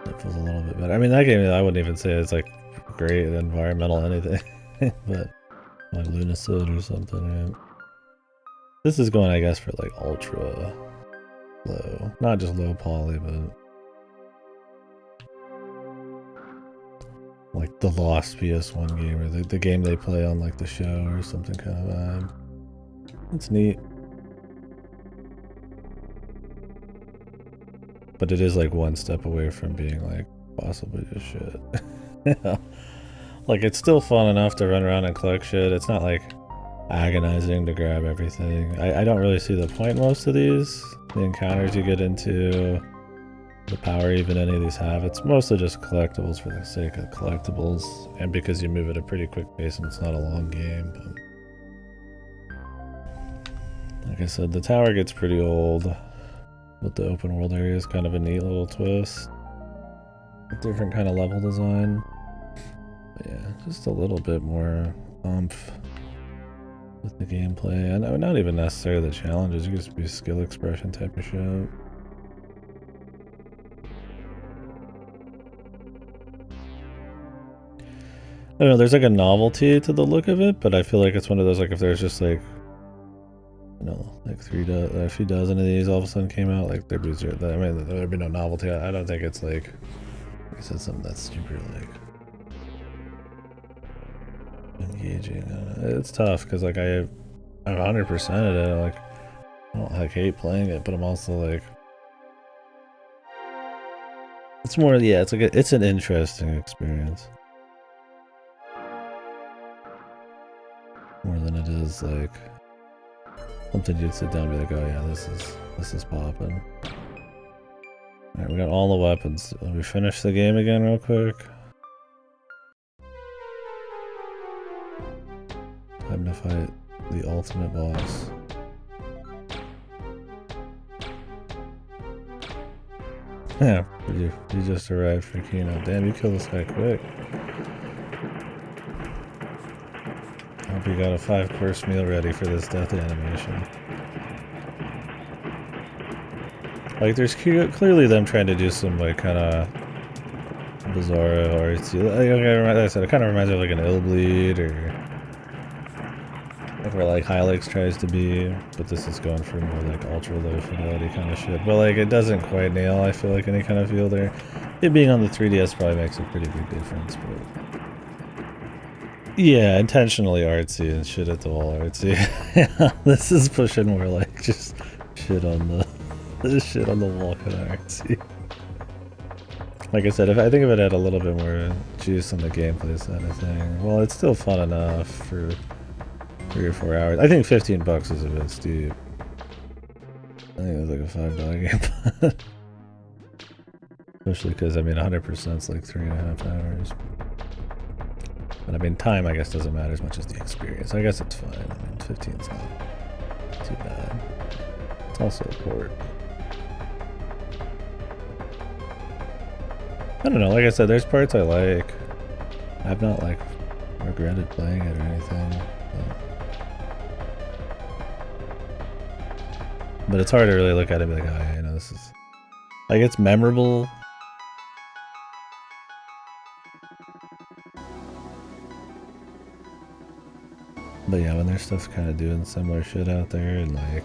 that feels a little bit better. I mean, that game, I wouldn't even say it's like great environmental anything, but like Lunacid or something, right? This is going, I guess, for like ultra low. Not just low poly, but like the Lost PS1 game, or the game they play on like the show or something kind of vibe. It's neat. But it is like one step away from being like possibly just shit. Yeah. Like it's still fun enough to run around and collect shit. It's not like agonizing to grab everything. I don't really see the point most of these. The encounters you get into, the power even any of these have, it's mostly just collectibles for the sake of collectibles, and because you move at a pretty quick pace and it's not a long game. But like I said, the tower gets pretty old, but the open world area is kind of a neat little twist. A different kind of level design. But yeah, just a little bit more oomph with the gameplay, and not even necessarily the challenges. You could just be skill expression type of shit. I don't know, there's like a novelty to the look of it, but I feel like it's one of those, like if there's just like, you know, like a few dozen of these all of a sudden came out, like there'd be zero, I mean, there'd be no novelty. I don't think it's like I said, something that's super like engaging. It's tough because like I'm 100% at it. Like I don't like hate playing it, but I'm also like, it's more, yeah, it's like it's an interesting experience more than it is like something you'd sit down and be like, oh yeah, this is popping. Alright, we got all the weapons. Let me finish the game again real quick. Time to fight the ultimate boss. Yeah, you just arrived for Kino. Damn, you killed this guy quick. Hope you got a 5-course meal ready for this death animation. Like, there's clearly them trying to do some, like, kind of bizarre artsy. Like I said, it kind of reminds me of, like, an Illbleed, or like where, like, Hylix tries to be, but this is going for more, like, ultra-low fidelity kind of shit. But, like, it doesn't quite nail, I feel like, any kind of feel there. It being on the 3DS probably makes a pretty big difference, but... yeah, intentionally artsy and shit at the wall artsy. Yeah, this is pushing more, like, just shit on the... This shit on the wall kind of artsy. Like I said, if I think if it had a little bit more juice on the gameplay side of thing, well, it's still fun enough for 3 or 4 hours. I think $15 is a bit steep. I think it was like a $5 game. Especially because, I mean, 100% is like 3.5 hours. But I mean, time, I guess, doesn't matter as much as the experience. I guess it's fine. I mean, 15's not too bad. It's also a port. I don't know, like I said, there's parts I like. I've not, like, regretted playing it or anything. But it's hard to really look at it and be like, oh yeah, you know, this is... like, it's memorable. But yeah, when there's stuff kind of doing similar shit out there and, like...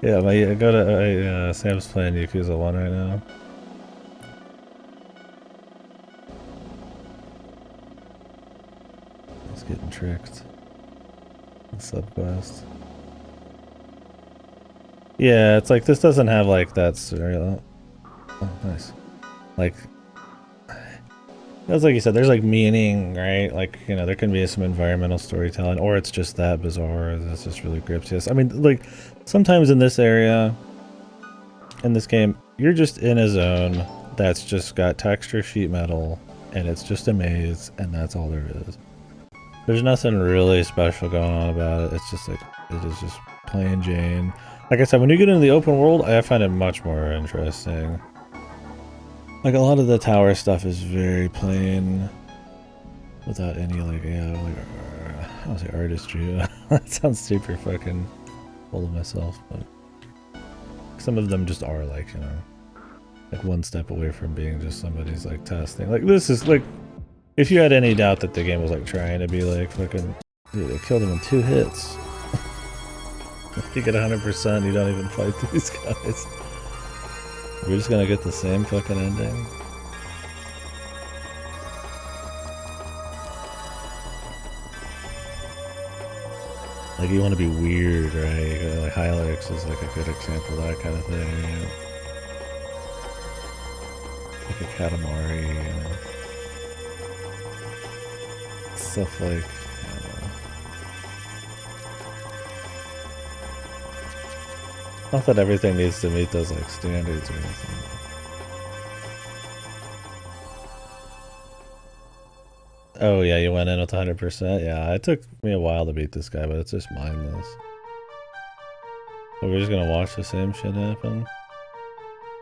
yeah, Sam's playing Yakuza 1 right now. He's getting tricked. Subquest. Yeah, it's like this doesn't have like that serial. Oh, nice. Like That's like you said, there's like meaning, right? Like, you know, there can be some environmental storytelling, or it's just that bizarre, that's just really grips you. I mean, like, sometimes in this area, in this game, you're just in a zone that's just got texture sheet metal, and it's just a maze, and that's all there is. There's nothing really special going on about it, it's just like, it is just plain Jane. Like I said, when you get into the open world, I find it much more interesting. Like, a lot of the tower stuff is very plain, without any, like, yeah, like, I don't say artistry. That sounds super fucking full of myself, but some of them just are, like, you know, like one step away from being just somebody's, like, testing. Like, this is, like, if you had any doubt that the game was, like, trying to be, like, fucking, dude, they killed him in 2 hits. You get 100%, you don't even fight these guys. We're just gonna get the same fucking ending. Like, you want to be weird, right? Like, Hylics is like a good example of that kind of thing. Right? Like a Katamari, you know? Stuff like, I don't know. Not that everything needs to meet those, like, standards or anything. Oh yeah, you went in with 100%? Yeah, it took me a while to beat this guy, but it's just mindless. So we're just gonna watch the same shit happen?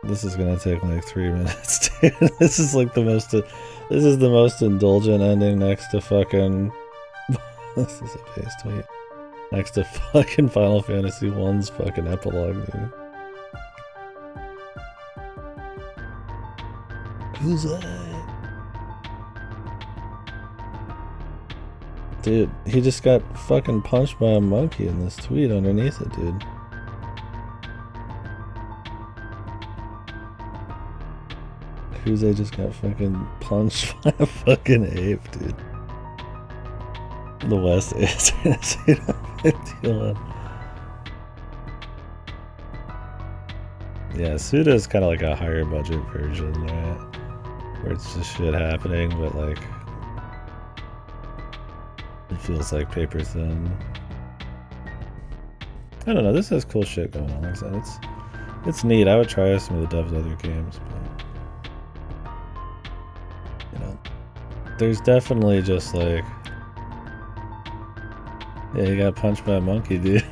This is gonna take like 3 minutes, dude. This is like the most, this is the most indulgent ending next to fucking, this is a base tweet. Next to fucking Final Fantasy 1's fucking epilogue, dude. Who's that? Dude, he just got fucking punched by a monkey in this tweet underneath it, dude. Kuze just got fucking punched by a fucking ape, dude. The West is yeah, Suda is kind of like a higher budget version, right? Where it's just shit happening, but like, it feels like paper thin. I don't know, this has cool shit going on. Like I said, it's neat. I would try some of the dev's other games, but you know, there's definitely just like, yeah, he got punched by a monkey, dude.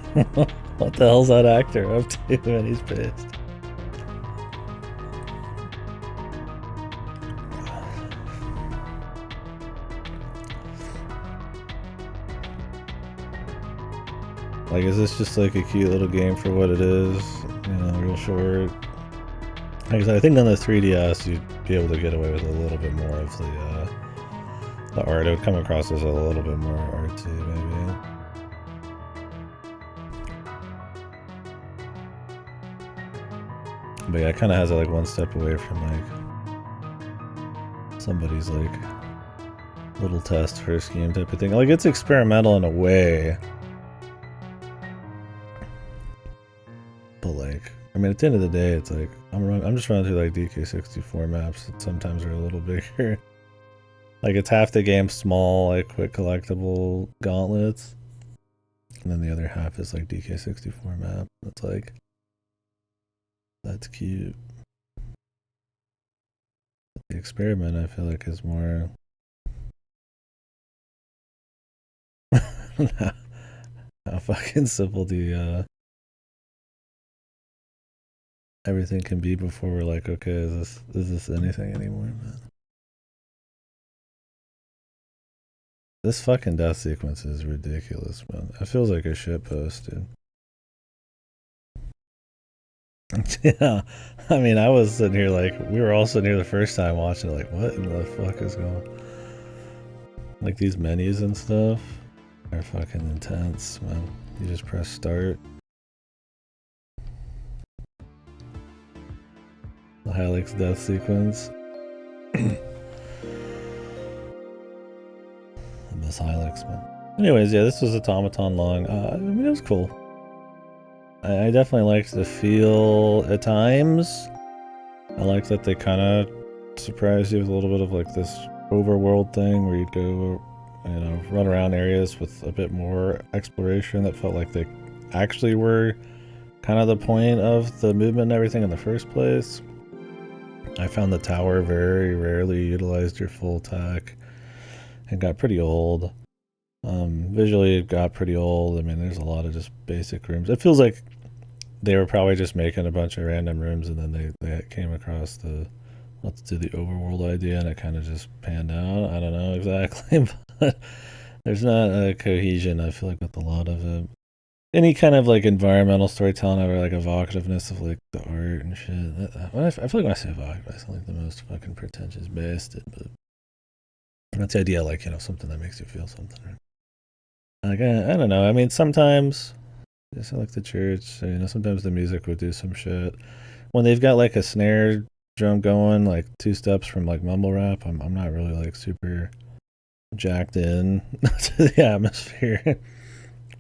What the hell's that actor up to when he's pissed? Like, is this just like a cute little game for what it is? You know, real short. Like I said, I think on the 3DS you'd be able to get away with a little bit more of the art. It would come across as a little bit more artsy, maybe. But yeah, it kind of has it like one step away from like somebody's like little test for a scheme type of thing. Like, it's experimental in a way. But like, I mean, at the end of the day, it's like, I'm just running through like DK64 maps that sometimes are a little bigger. Like, it's half the game small, like quick collectible gauntlets. And then the other half is like DK64 map. It's like, that's cute. The experiment, I feel like, is more how fucking simple the everything can be before we're like, okay, is this anything anymore, man? This fucking death sequence is ridiculous, man. It feels like a shitpost, dude. Yeah, I mean, I was sitting here like, we were all sitting here the first time watching it, like, what in the fuck is going on? Like, these menus and stuff are fucking intense, man. You just press start. The Hylics death sequence. I miss Hylics, man. Anyways, yeah, this was Automaton long. I mean, it was cool. I definitely liked the feel at times. I like that they kind of surprised you with a little bit of like this overworld thing where you'd go, you know, run around areas with a bit more exploration that felt like they actually were kind of the point of the movement and everything in the first place. I found the tower very rarely utilized your full tech and got pretty old. Visually, it got pretty old. I mean, there's a lot of just basic rooms. It feels like they were probably just making a bunch of random rooms and then they came across the let's do the overworld idea and it kind of just panned out. I don't know exactly, but there's not a cohesion, I feel like, with a lot of it. Any kind of like environmental storytelling or like evocativeness of like the art and shit. I feel like when I say evocative, I sound like the most fucking pretentious bastard, but that's the idea, like, you know, something that makes you feel something. Like, I don't know. I mean, sometimes, just like the church, so, you know, sometimes the music would do some shit. When they've got like a snare drum going, like 2 steps from like mumble rap, I'm not really like super jacked in to the atmosphere.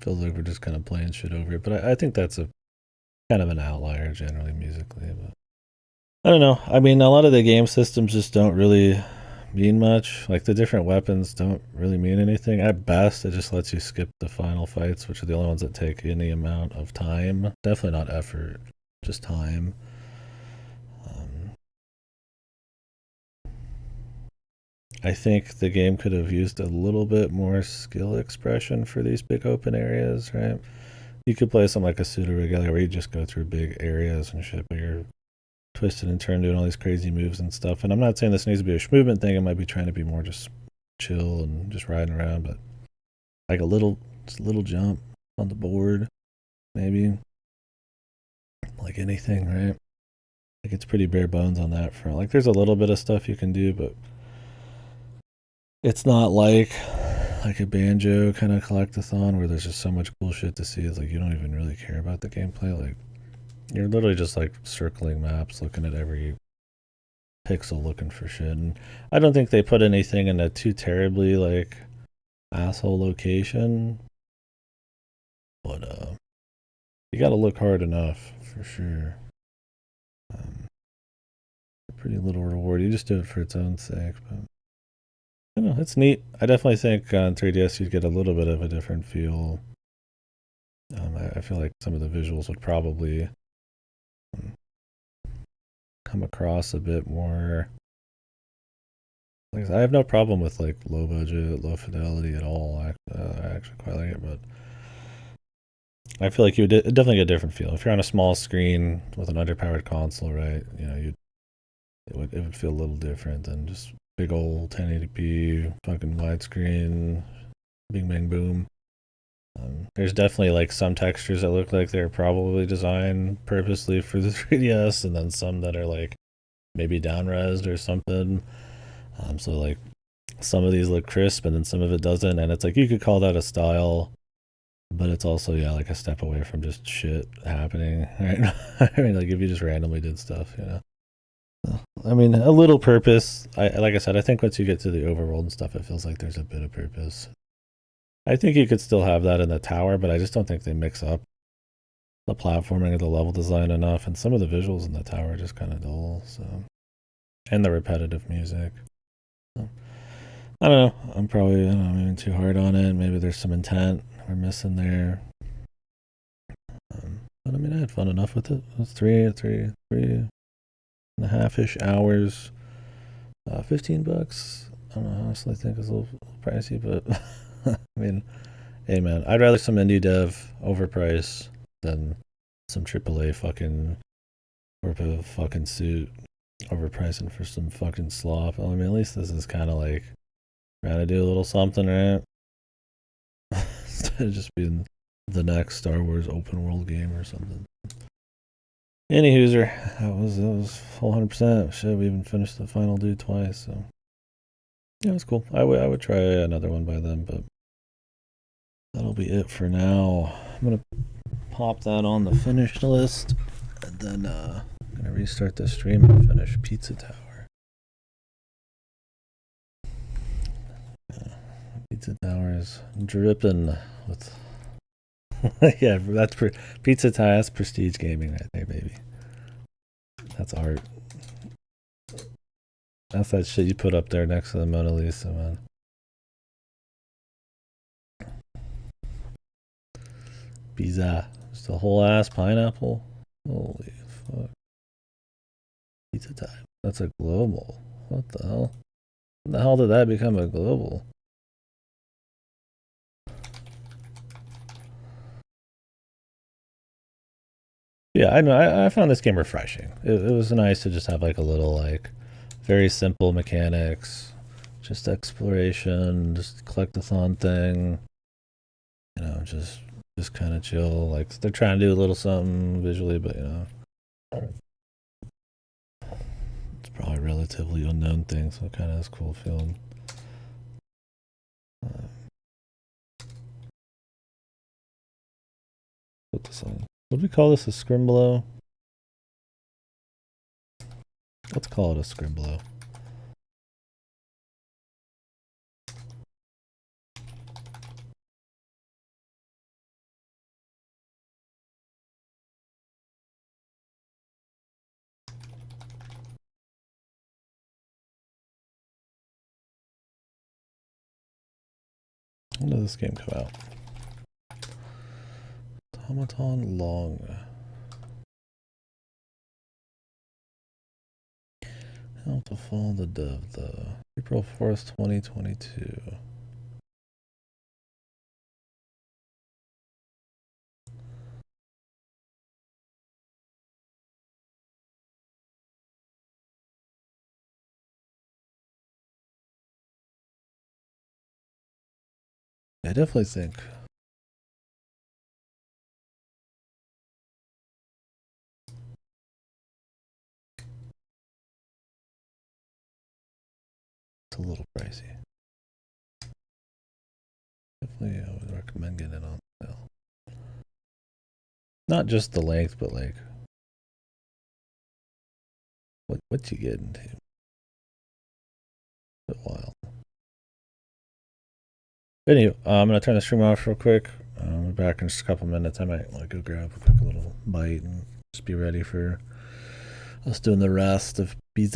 Feels like we're just kind of playing shit over it, but I think that's a kind of an outlier generally musically. But I don't know. I mean, a lot of the game systems just don't really mean much. Like the different weapons don't really mean anything. At best, it just lets you skip the final fights, which are the only ones that take any amount of time. Definitely not effort, just time. I think the game could have used a little bit more skill expression for these big open areas, right? You could play something like a pseudo regalia where you just go through big areas and shit, but you're twisted and turned doing all these crazy moves and stuff. And I'm not saying this needs to be a movement thing. It might be trying to be more just chill and just riding around, but like just a little jump on the board, maybe. Like anything, right? Like it's pretty bare bones on that front. Like there's a little bit of stuff you can do, but it's not like a banjo kind of collectathon where there's just so much cool shit to see. It's like you don't even really care about the gameplay. Like you're literally just like circling maps, looking at every pixel, looking for shit. And I don't think they put anything in a too terribly like asshole location, but you got to look hard enough for sure. Pretty little reward. You just do it for its own sake, but I don't know, it's neat. I definitely think on 3DS you'd get a little bit of a different feel. I feel like some of the visuals would probably come across a bit more. Like I have no problem with like low budget, low fidelity at all. I actually quite like it, but I feel like you would definitely get a different feel if you're on a small screen with an underpowered console, right? You know, it would feel a little different than just big old 1080p fucking widescreen, bing bang boom. There's definitely like some textures that look like they're probably designed purposely for the 3DS, and then some that are like maybe down-resed or something. So like some of these look crisp, and then some of it doesn't, and it's like you could call that a style, but it's also like a step away from just shit happening, right? I mean, like if you just randomly did stuff, you know. I mean, a little purpose. Like I said, I think once you get to the overworld and stuff, it feels like there's a bit of purpose. I think you could still have that in the tower, but I just don't think they mix up the platforming or the level design enough, and some of the visuals in the tower are just kind of dull. So, and the repetitive music. So, I don't know. I'm probably maybe too hard on it. Maybe there's some intent we're missing there. But I mean, I had fun enough with it. It was three and a half-ish hours. $15. I don't know. Honestly, I think it's a little pricey, but I mean, hey man, I'd rather some indie dev overprice than some AAA fucking corporate fucking suit overpricing for some fucking slop. I mean, at least this is kind of like trying to do a little something, right? Instead of just being the next Star Wars open world game or something. Any hooser, that was full 100%. Shit, we even finished the final dude twice, so yeah, it was cool. I would try another one by then, but that'll be it for now. I'm gonna pop that on the finished list, and then I'm gonna restart the stream and finish Pizza Tower. Pizza Tower is dripping with yeah, that's Pizza Tower. That's prestige gaming right there, baby. That's art. That's that shit you put up there next to the Mona Lisa, man. Pizza. Just a whole ass pineapple. Holy fuck. Pizza time. That's a global. What the hell? When the hell did that become a global? Yeah, I know. I found this game refreshing. It was nice to just have like a little like very simple mechanics, just exploration, just collectathon thing. You know, just kind of chill. Like they're trying to do a little something visually, but you know, it's probably a relatively unknown thing, so it kind of has a cool feeling. Put this on. What do we call this? A scrimblow? Let's call it a scrimblow. When did this game come out? Automaton long. How to follow the dev though. April 4th, 2022. I definitely think it's a little pricey. Definitely, I would recommend getting it on sale. Not just the length, but like what you get into. A bit wild. Anyway, I'm gonna turn the stream off real quick. We're back in just a couple minutes. I might like go grab a quick little bite and just be ready for us doing the rest of pizza.